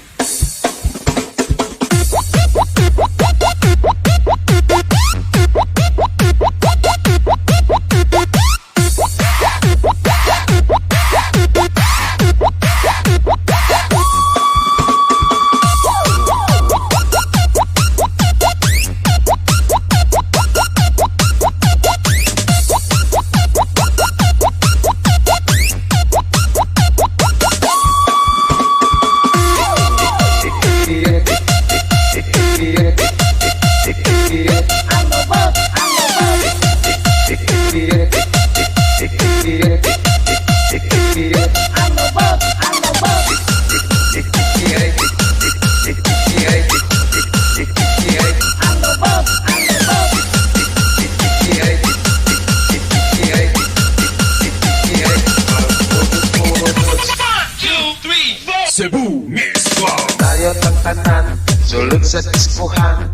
Cebu Mix Club. Tayo ng tanan, sulod sa diskuhan.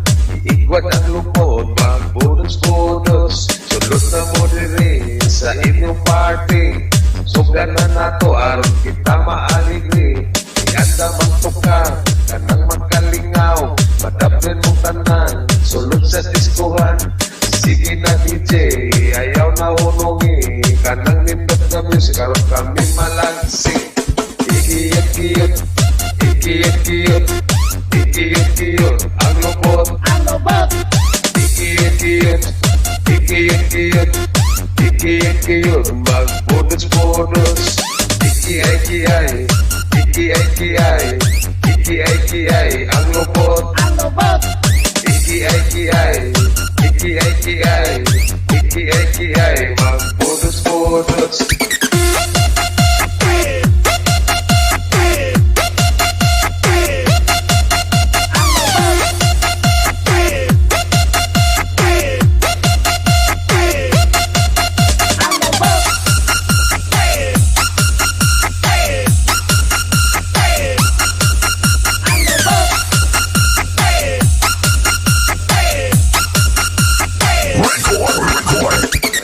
Iigwat ang lupod, magbudos-budos. Sulod na mo diri sa inyong party. Sugan na nato, aron kita maaligri. Ianda magtukar, kanang magkalingaw. Madapin mong tanan, sulod sa diskuhan. Sige na DJ, ayaw na hunungi. Kanang nindot na music, aron kami malagsik. Ikiyat-kiyat, ikiyat-kiyat, ikiyat-kiyat, ang lupot, ikiyat-kiyat, ikiyat-kiyat, ikiyat-kiyat, magbudos-budos, ikiyay-kiyay, ikiyay-kiyay, ikiyay-kiyay, ang lupot, ikiyay-kiyay, ikiyay-kiyay, ikiyay-kiyay, magbudos-budos.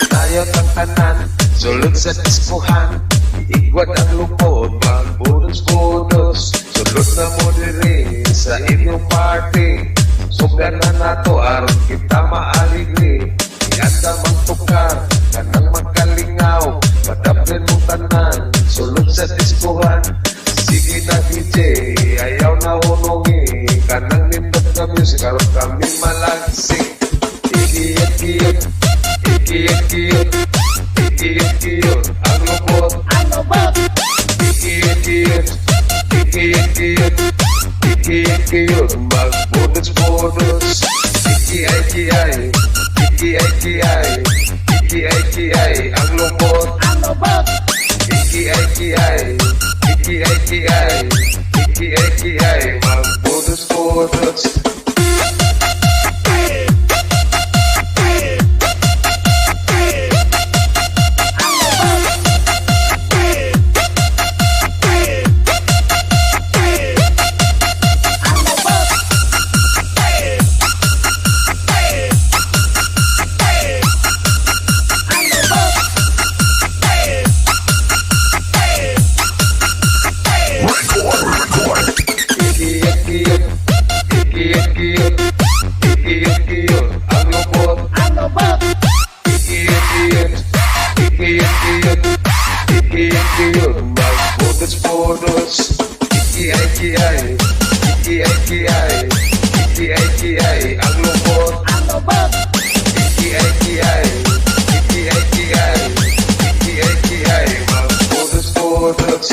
Tayo ng tanan, sulod sa diskuhan. Iigwat ang lupod, magbudos-budos. Sulod na mo diri sa inyong party. Sugan na nato, aron kita maaligri. Ianda magtukar, kanang magkalingaw. Madapin mong tanan, sulod sa diskuhan. Sige na DJ, ayaw na hunungi. Kanang nindot na music, aron kami malagsik. Ikiyat-kiyat, ikiyat-kiyat, ikiyat-kiyat, ang lupot, ikiyat-kiyat, ikiyat-kiyat, ikiyat-kiyat, magbudos-budos, ikiyay-kiyay, ikiyay-kiyay, ikiyay-kiyay, ang lupot, ikiyay-kiyay, ikiyay-kiyay, ikiyay-kiyay, magbudos-budos. Ikiyat-kiyat, ikiyat-kiyat, ikiyat-kiyat, ang lupot, ikiyat-kiyat, ikiyat-kiyat, ikiyat-kiyat, magbudos-budos, ikiyay-kiyay, ikiyay-kiyay, ikiyay-kiyay, ang lupot, ikiyay-kiyay, ikiyay-kiyay, ikiyay-kiyay, magbudos-budos.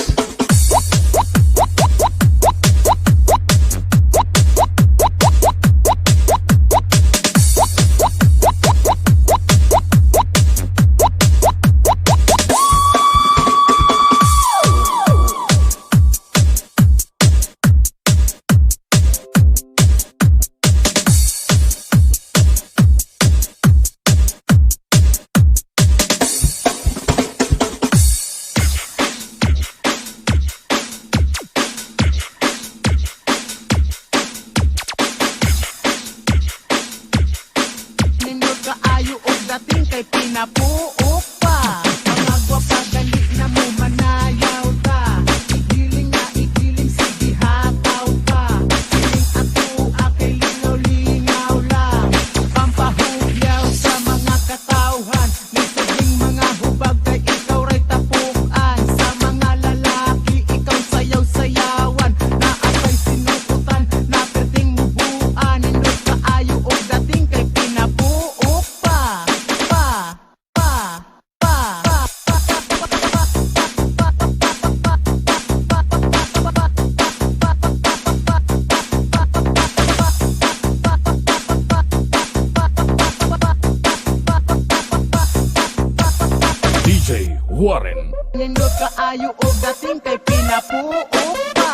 Nindot kaayo og dating kay pinapuok pa.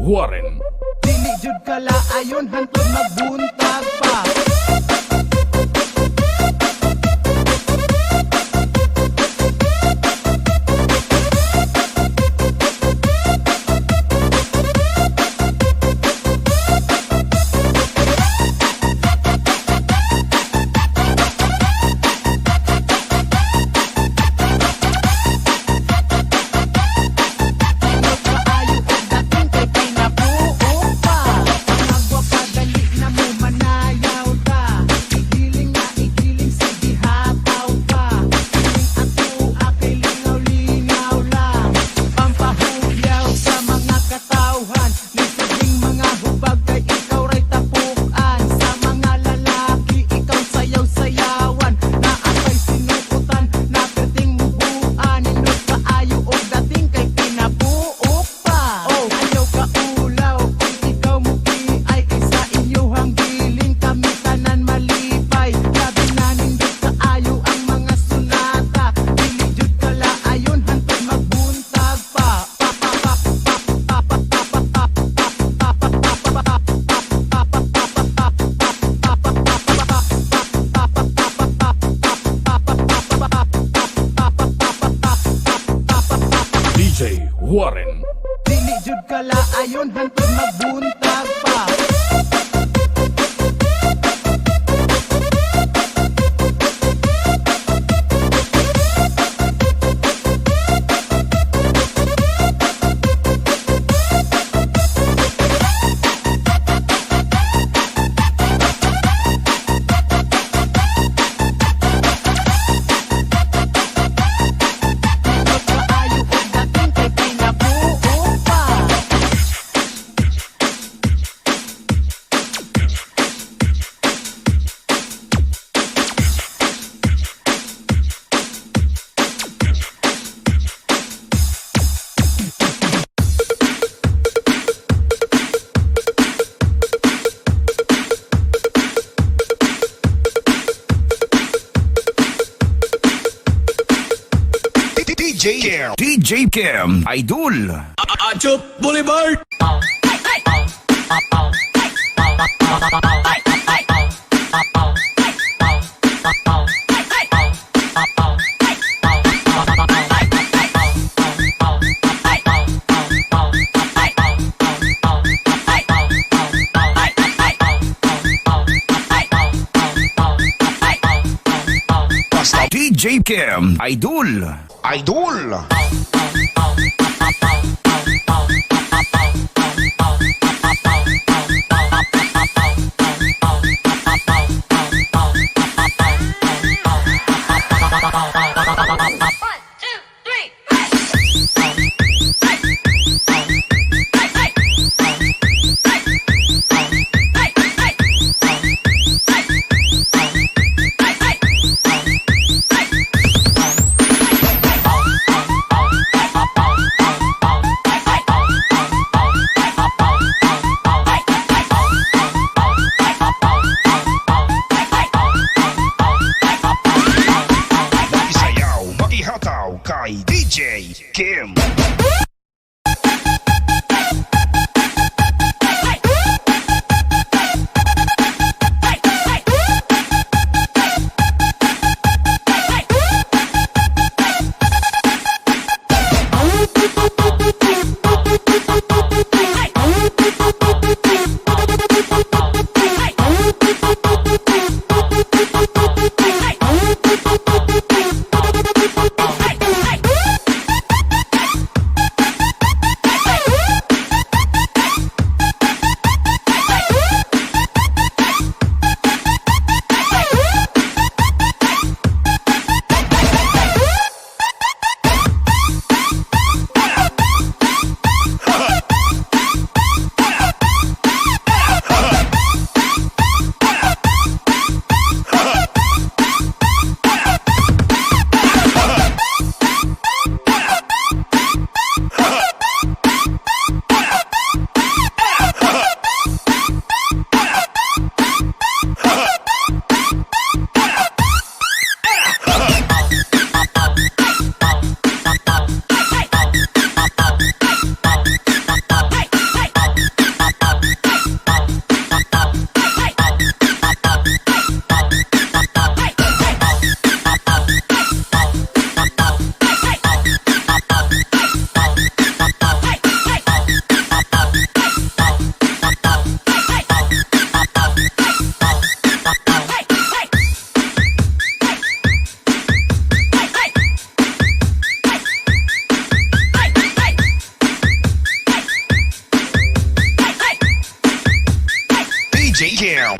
Warren. Dili jud kala ayon hantod magbuntag pa. Warren. Dili jud kala ayon hantod magbuntag pa. DJ Cam Idol. Achop Boulevard. DJ Cam Idol. Idol.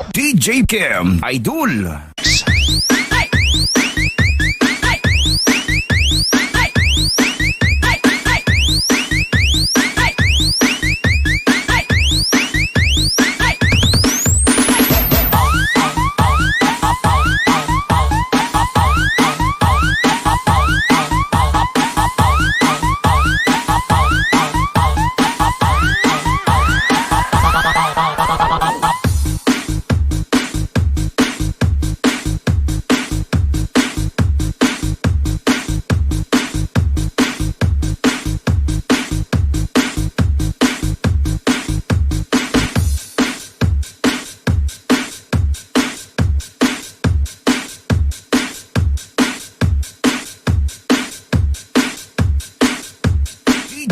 DJ Kim Idol.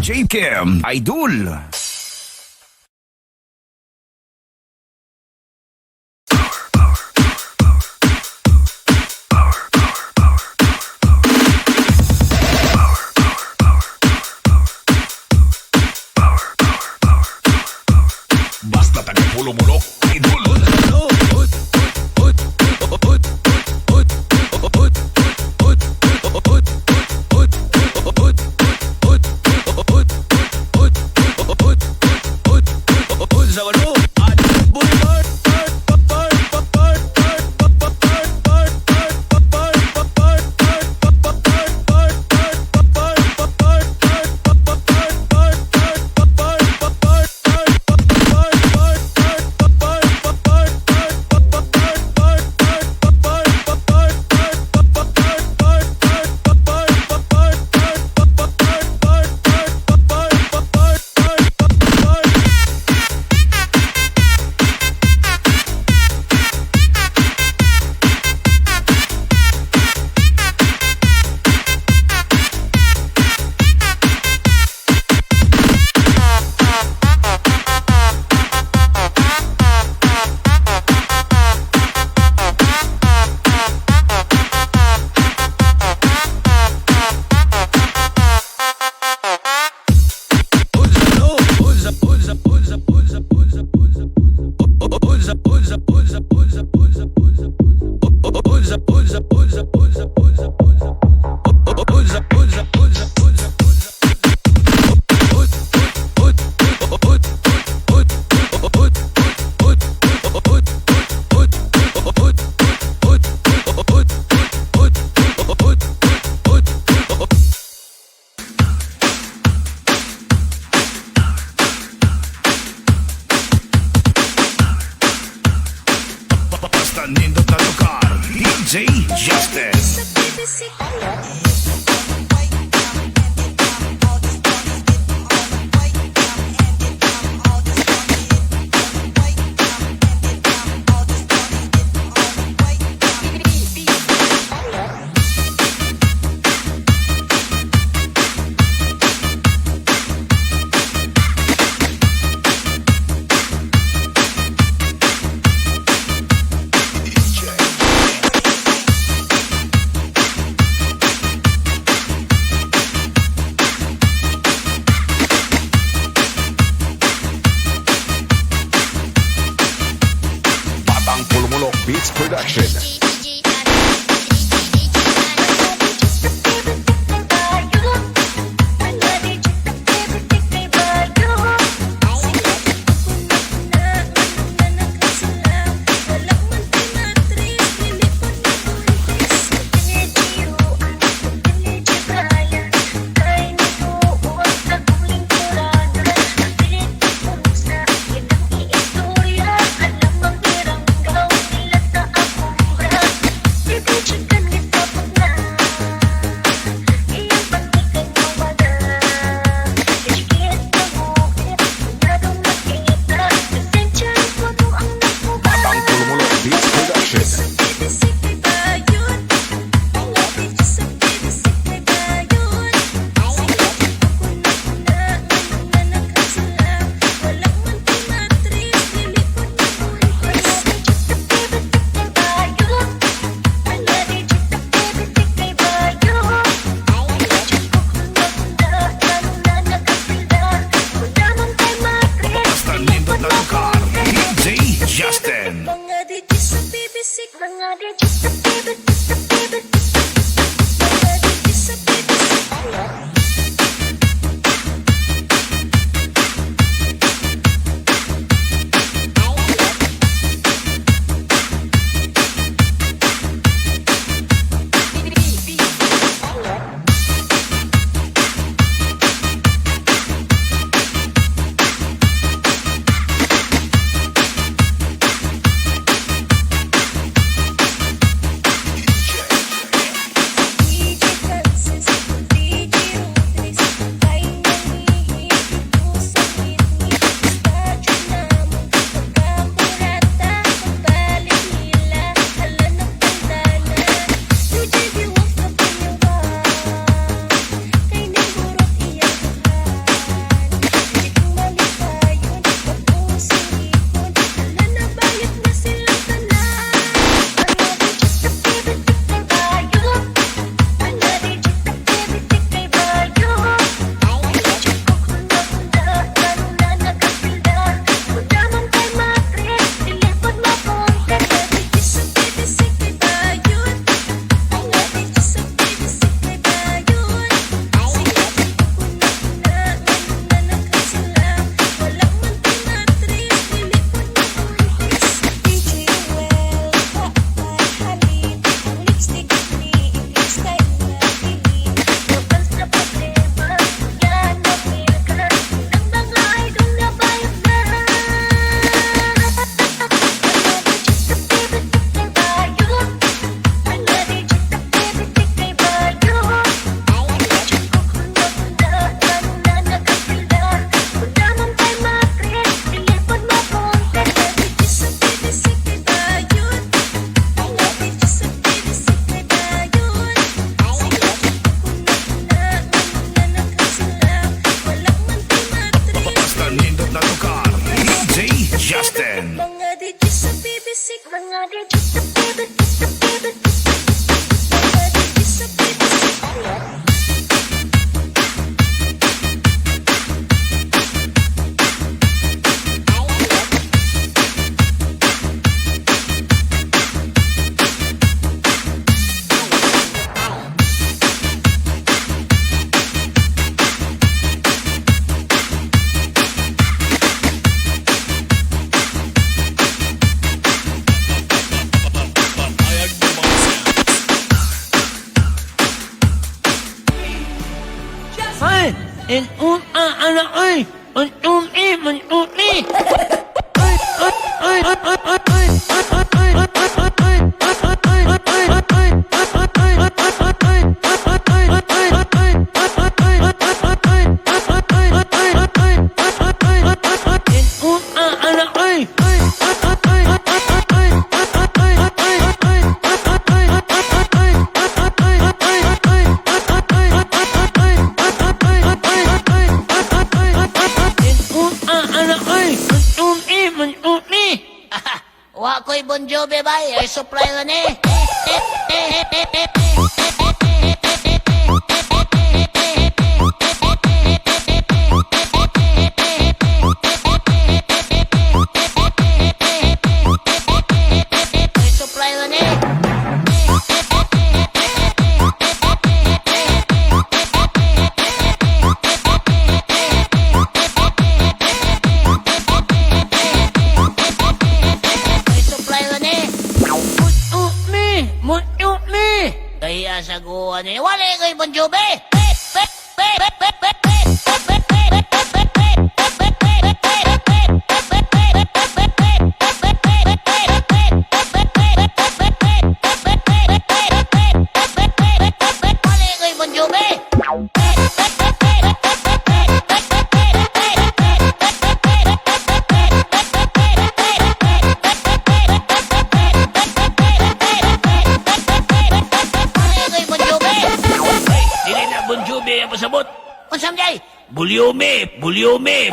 DJ Kim Idol. Basta taga-pulo-mulok, idol. Nindot na lugar, DJ Justice. Beats Production. Wa ko'y Bon Jovi ba? Air supply na ni. Air supply na ni. Kaya sa guwan ni wala ko'y Bon Jovi. Pasabot. Unsam jay? Bulyome, bulyome.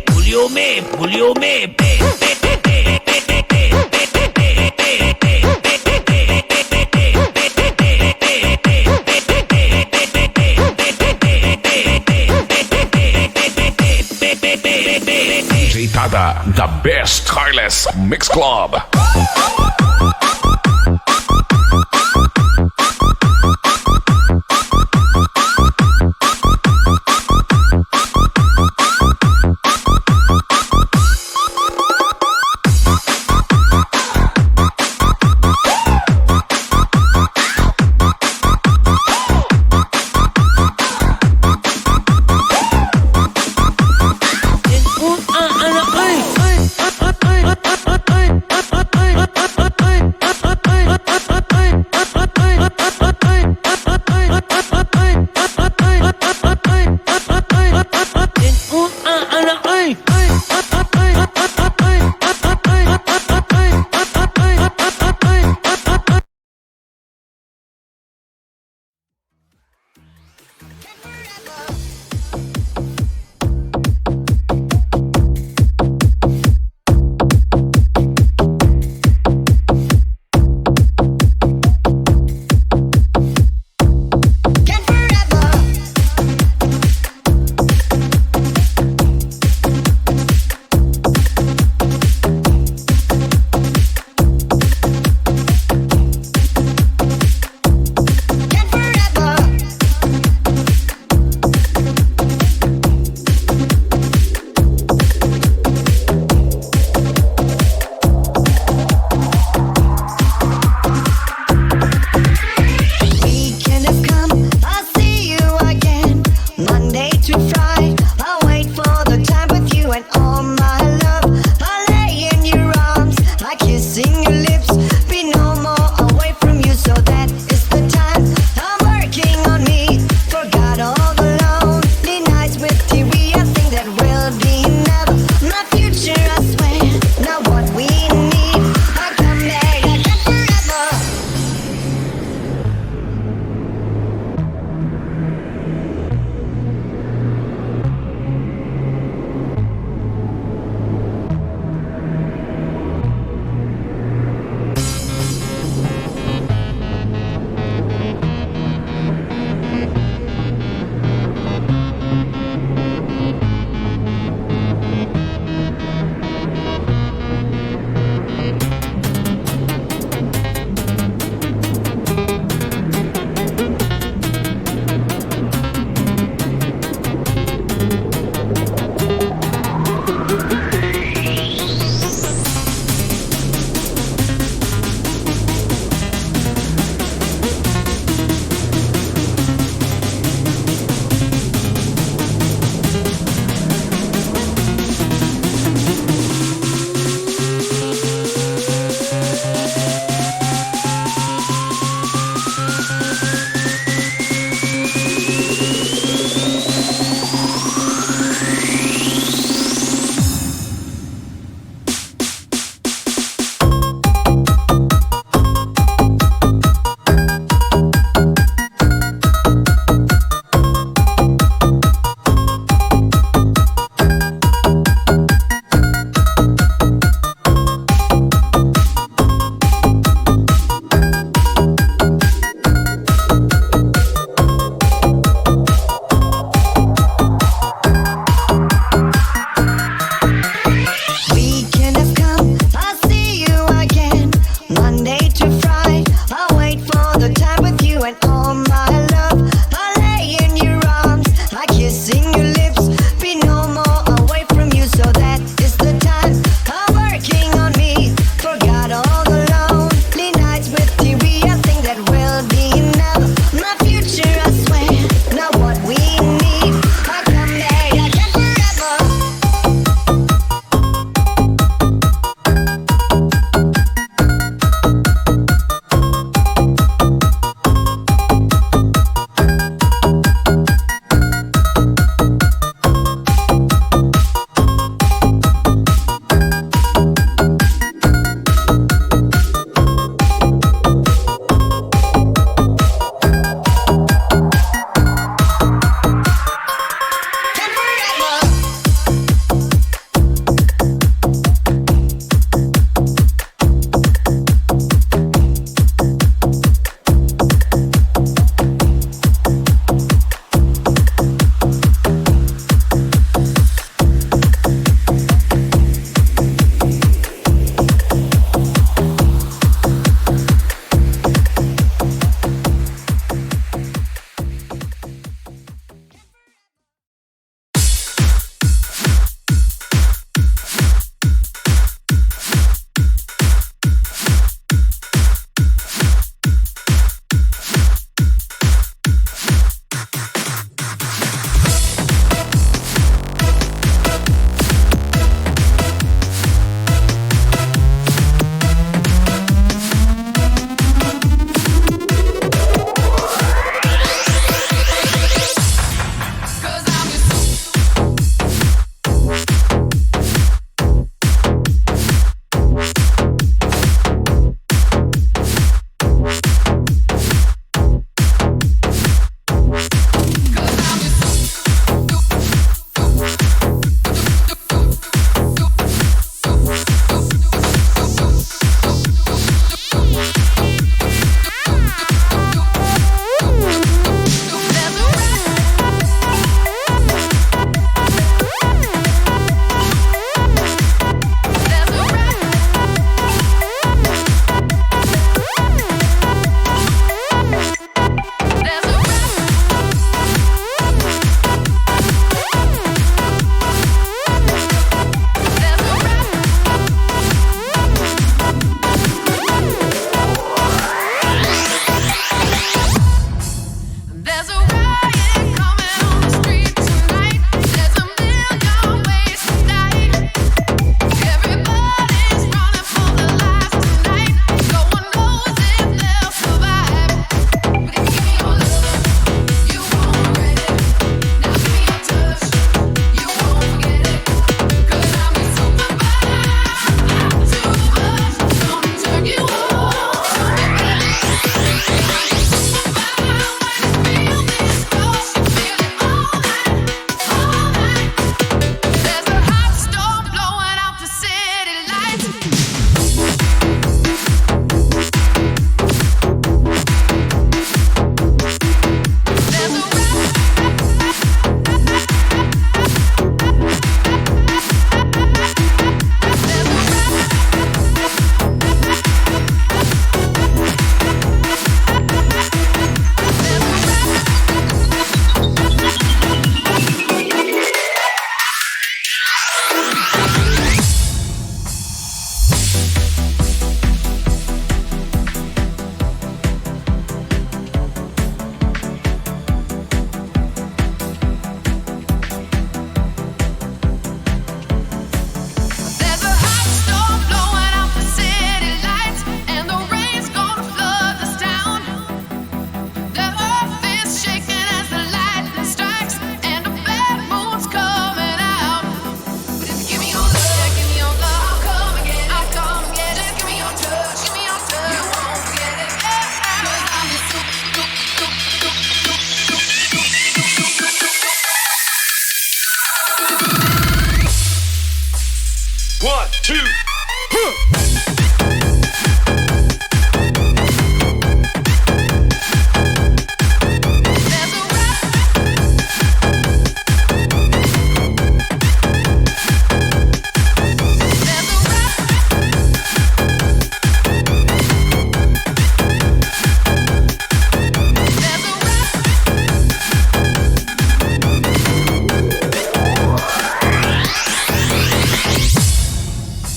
Bulyome, bulyome. sa The Best Careless Mix Club. Ay, ay, ay, ay, ay, ay, ay, ay, ay, ay, ay, ay,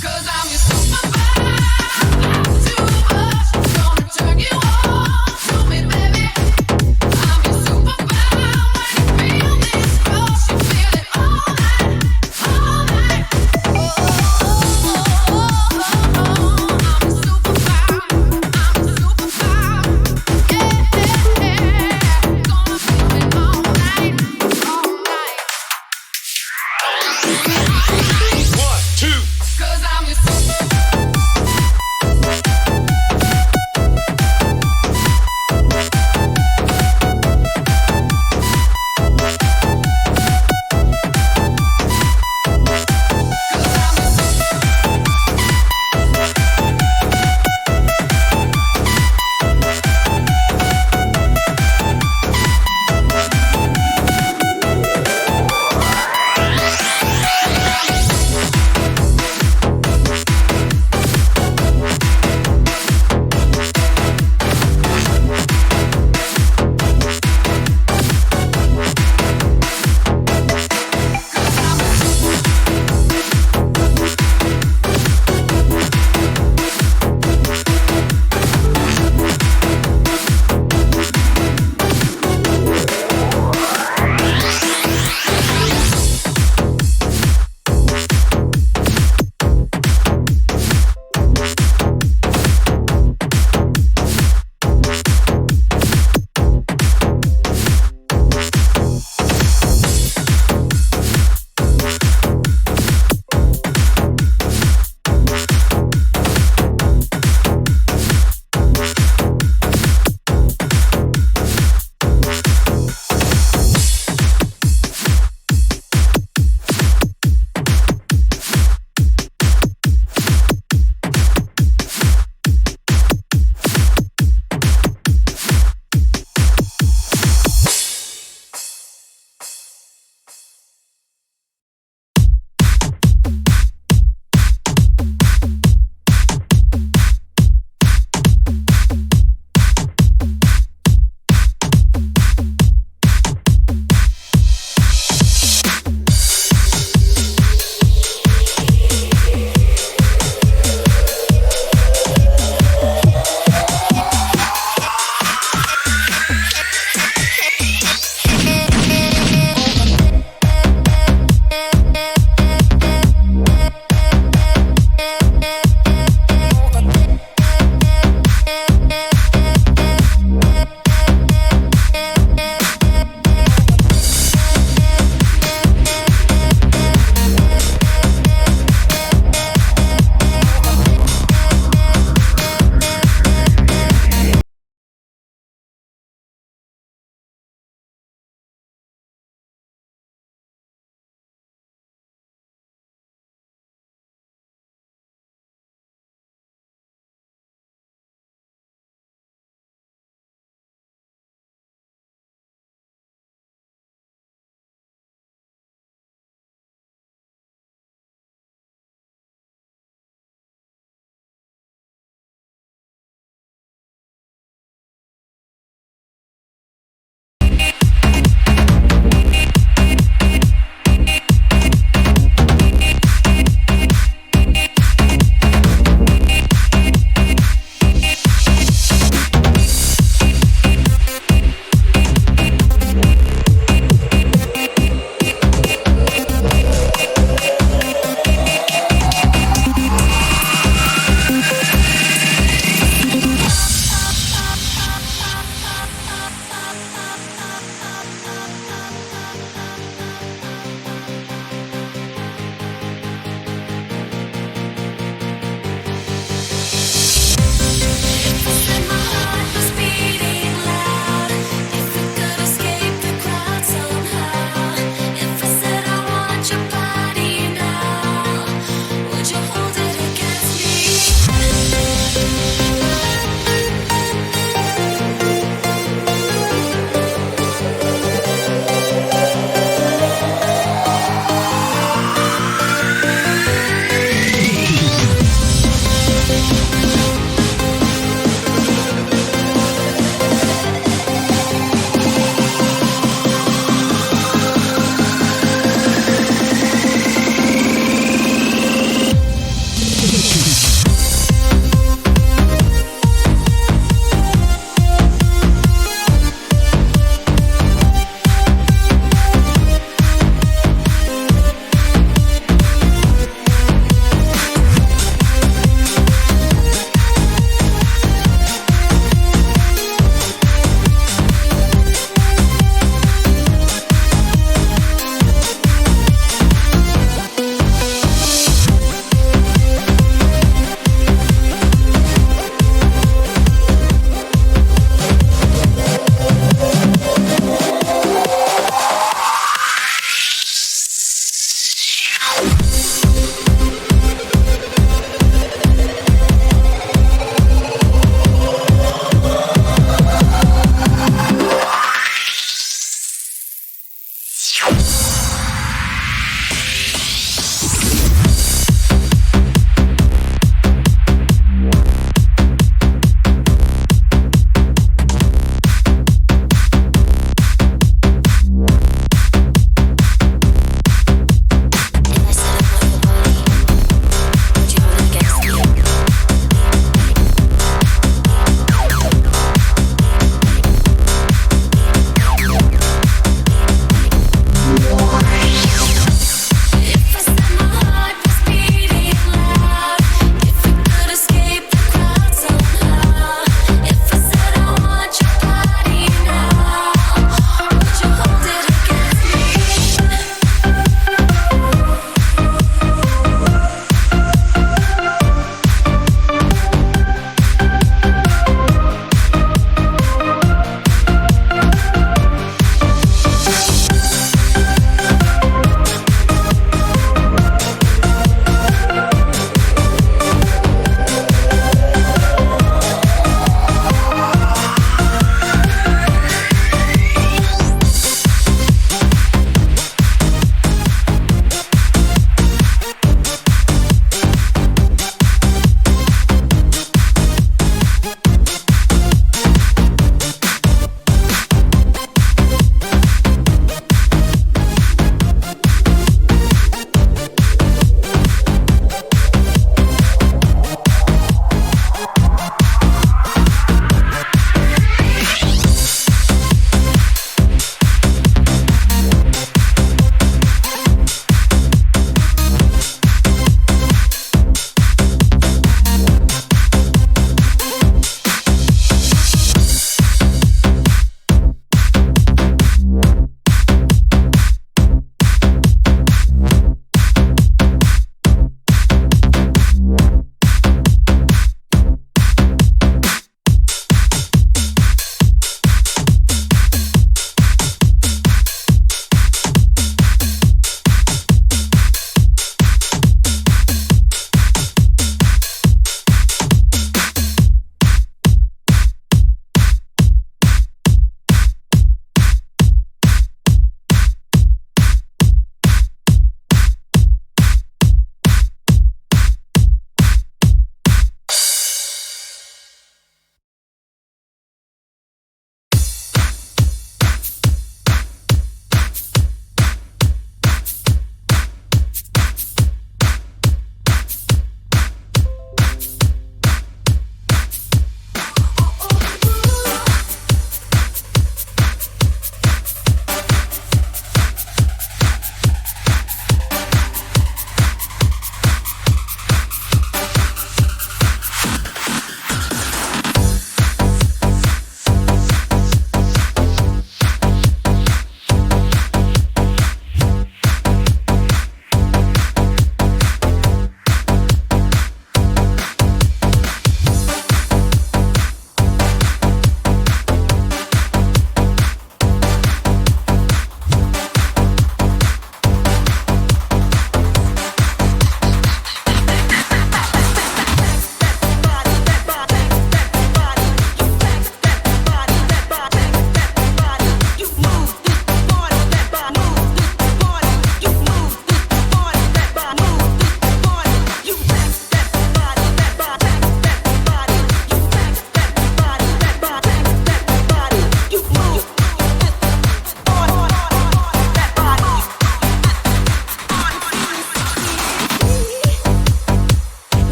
'Cause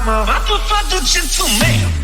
I'm a fatu gentleman.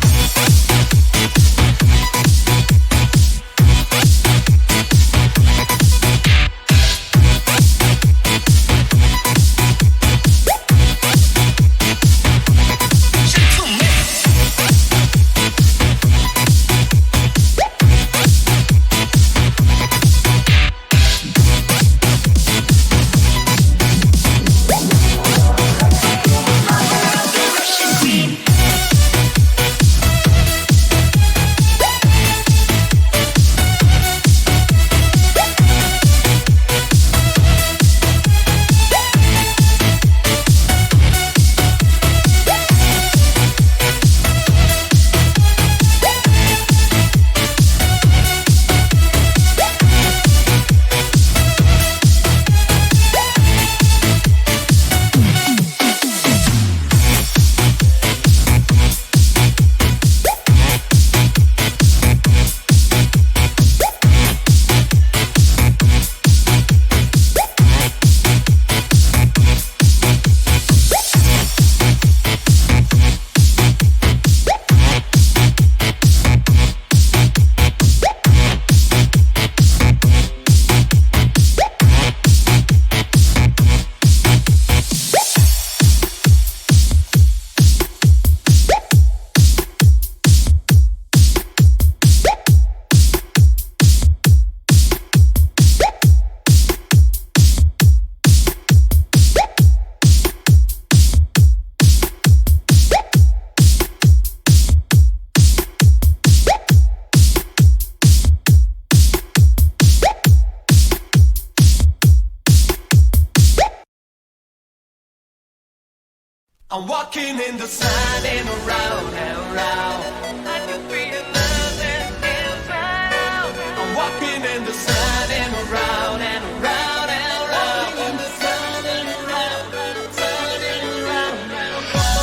I'm walking in the sun and around and around. I can feel your love and inside out. I'm walking in the sun and around and around and around. Walking in the sun and around, sun and around and around.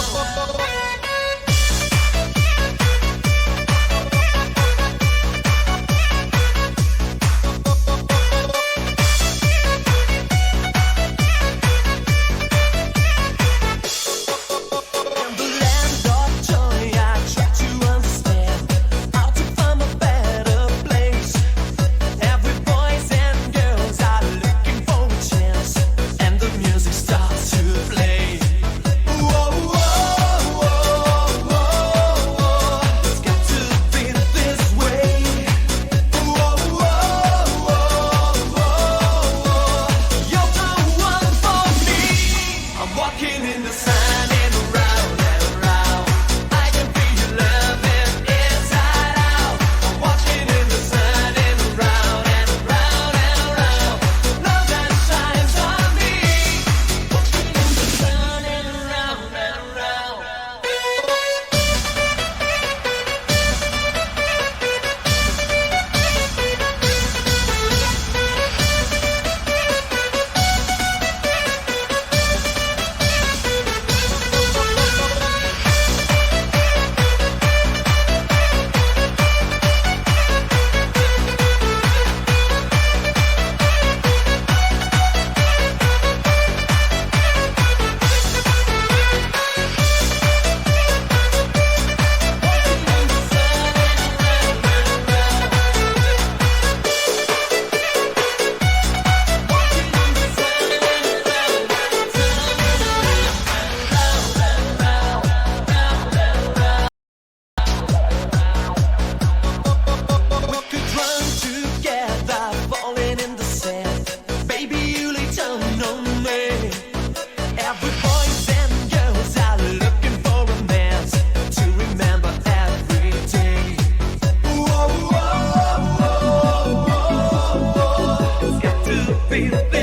Be the